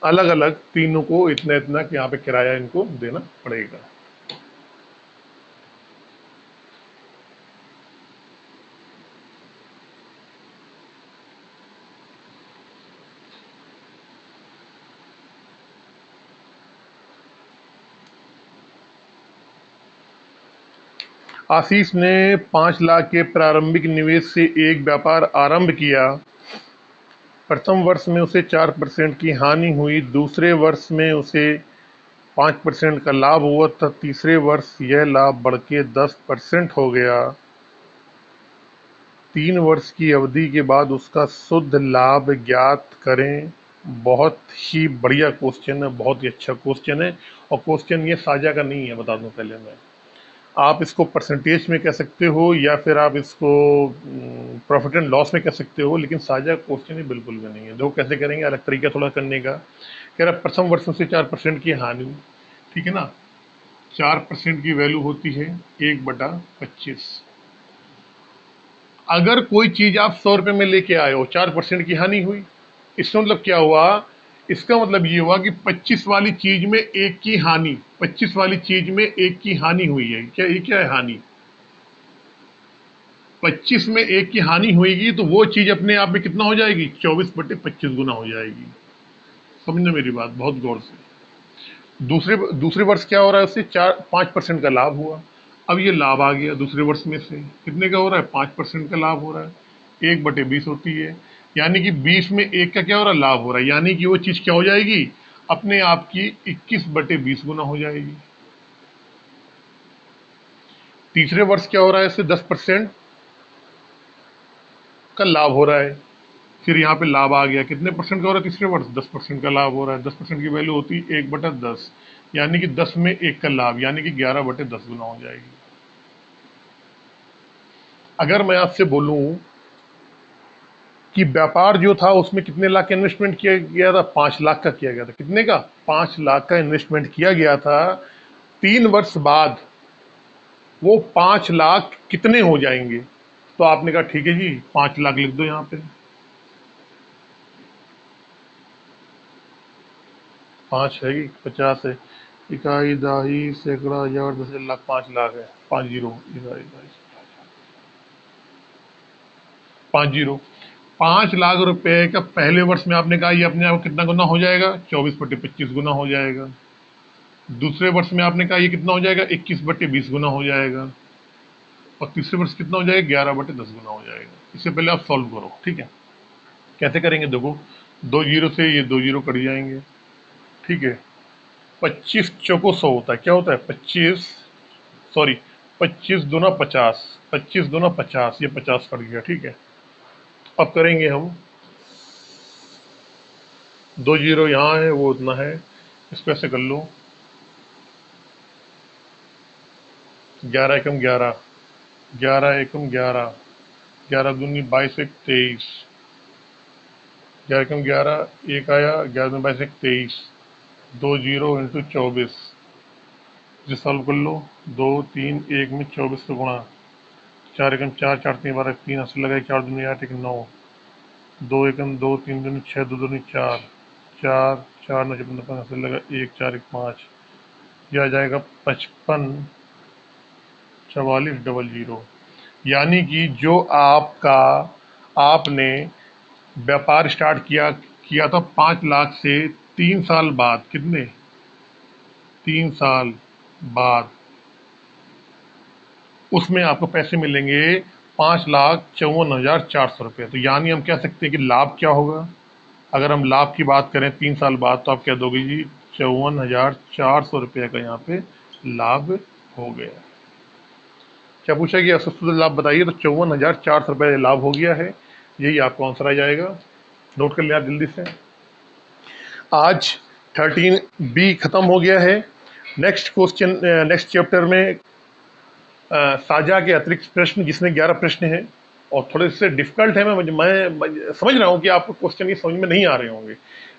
अलग अलग तीनों को इतना इतना कि यहाँ पे किराया इनको देना पड़ेगा। आशीष ने 5 लाख के प्रारंभिक निवेश से एक व्यापार आरंभ किया। प्रथम वर्ष में उसे 4% की हानि हुई, दूसरे वर्ष में उसे 5% का लाभ हुआ तथा तीसरे वर्ष यह लाभ बढ़ के 10% हो गया। 3 वर्ष की अवधि के बाद उसका शुद्ध लाभ ज्ञात करें। बहुत ही बढ़िया क्वेश्चन है, बहुत ही अच्छा क्वेश्चन है, और क्वेश्चन ये साझा का नहीं है, बता दूं पहले मैं। आप इसको परसेंटेज में कह सकते हो या फिर आप इसको प्रॉफिट एंड लॉस में कह सकते हो, लेकिन साझा क्वेश्चन ही बिल्कुल भी नहीं है। देखो कैसे करेंगे, अलग तरीका थोड़ा करने का। कह रहा प्रथम वर्ष से 4% की हानि, ठीक है ना। 4% की वैल्यू होती है 1/25। अगर कोई चीज आप 100 रुपए में लेके आए हो, 4% की हानि हुई, इसका मतलब क्या हुआ? इसका मतलब ये हुआ कि 25 वाली चीज में एक की हानि, 25 वाली चीज में एक की हानि हुई है। क्या ये क्या है हानि? 25 में एक की हानि होगी तो वो चीज अपने आप में कितना हो जाएगी? 24/25 गुना हो जाएगी। समझना मेरी बात बहुत गौर से। दूसरे दूसरे वर्ष क्या हो रहा है? उससे 5% का लाभ हुआ। अब ये लाभ आ गया दूसरे वर्ष में से, कितने का हो रहा है? 5% का लाभ हो रहा है। 1/20 होती है, यानी कि 20 में एक का क्या हो रहा है? लाभ हो रहा है, यानी कि वो चीज क्या हो जाएगी? अपने आप की 21/20 गुना हो जाएगी। तीसरे वर्ष क्या हो रहा है? इससे 10% का लाभ हो रहा है। फिर यहाँ पे लाभ आ गया, कितने परसेंट का हो रहा है? तीसरे वर्ष 10% का लाभ हो रहा है। 10% की वैल्यू होती है 1/10, यानी कि 10 में एक का लाभ, यानी कि 11/10 गुना हो जाएगी। अगर मैं आपसे बोलूं कि व्यापार जो था उसमें कितने लाख का इन्वेस्टमेंट किया गया था? 5 लाख का किया गया था। कितने का? 5 लाख का इन्वेस्टमेंट किया गया था। 3 वर्ष बाद वो 5 लाख कितने हो जाएंगे? तो आपने कहा ठीक है जी, 5 लाख लिख दो यहाँ पे। 5 है कि 50 है? इकाई, दहाई, सैकड़ा, हजार, 10 लाख, 5 लाख है। 50 इकाई, दहाई, 50। 5 लाख रुपए का पहले वर्ष में आपने कहा ये अपने आप कितना गुना हो जाएगा? 24/25 गुना हो जाएगा। दूसरे वर्ष में आपने कहा ये कितना हो जाएगा? 21/20 गुना हो जाएगा। और तीसरे वर्ष कितना हो जाएगा? 11/10 गुना हो जाएगा। इससे पहले आप सॉल्व करो, ठीक है। कैसे करेंगे? देखो, 2 जीरो से ये 2 जीरो कट जाएंगे, ठीक है। 25 चौको 100 होता है, क्या होता है? 25, सॉरी, 25 दूना 50, 25 दूना 50, ये 50 कट गया, ठीक है। अब करेंगे हम, 2 जीरो यहाँ है, वो उतना है, इसको ऐसे कर लो। 11 एकम 11, 11 एकम 11, 11 दूनी 22 एक 23, 11 एकम 11, एक आया, 11 दूनी 22 एक 23, 2 जीरो × 24, इसे सॉल्व कर लो। 2 3 1 में 24 से गुणा, 4 एकम 4, 4 3 12, 3 अस्सी लगाए, 4 दूनी 8 एक 9, 2 एकम 2, 3 दूनी 6, 2 दूनी 4, 4 4 9 54 अस्सी लगा 1 4 1 5, यह आ जाएगा 55 4400। यानी कि जो आपका, आपने व्यापार स्टार्ट किया किया था 5 लाख से, 3 साल बाद, कितने? 3 साल बाद उसमें आपको पैसे मिलेंगे 5,54,400 रुपये। तो यानी हम कह सकते हैं कि लाभ क्या होगा? अगर हम लाभ की बात करें 3 साल बाद, तो आप क्या दोगे जी? 54,400 रुपये का यहाँ पे लाभ हो गया। क्या पूछा गया? सबसे लाभ बताइए, तो 54,400 रुपये लाभ हो गया है। यही आपका आंसर आ जाएगा। नोट कर लिया आप जल्दी से। आज 13B खत्म हो गया है। नेक्स्ट क्वेश्चन, नेक्स्ट चैप्टर में साझा के अतिरिक्त प्रश्न, जिसमें 11 प्रश्न हैं और थोड़े से डिफिकल्ट है। मैं समझ रहा हूँ कि आपको क्वेश्चन ये समझ में नहीं आ रहे होंगे,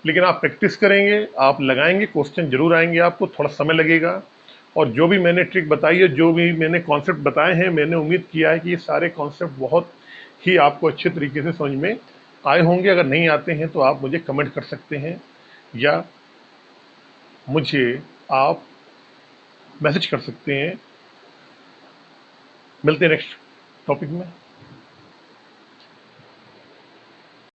लेकिन आप प्रैक्टिस करेंगे, आप लगाएंगे, क्वेश्चन जरूर आएंगे। आपको थोड़ा समय लगेगा। और जो भी मैंने ट्रिक बताई है, जो भी मैंने कॉन्सेप्ट बताए हैं, मैंने उम्मीद किया है कि ये सारे कॉन्सेप्ट बहुत ही आपको अच्छे तरीके से समझ में आए होंगे। अगर नहीं आते हैं तो आप मुझे कमेंट कर सकते हैं, या मुझे आप मैसेज कर सकते हैं। मिलते हैं नेक्स्ट टॉपिक में।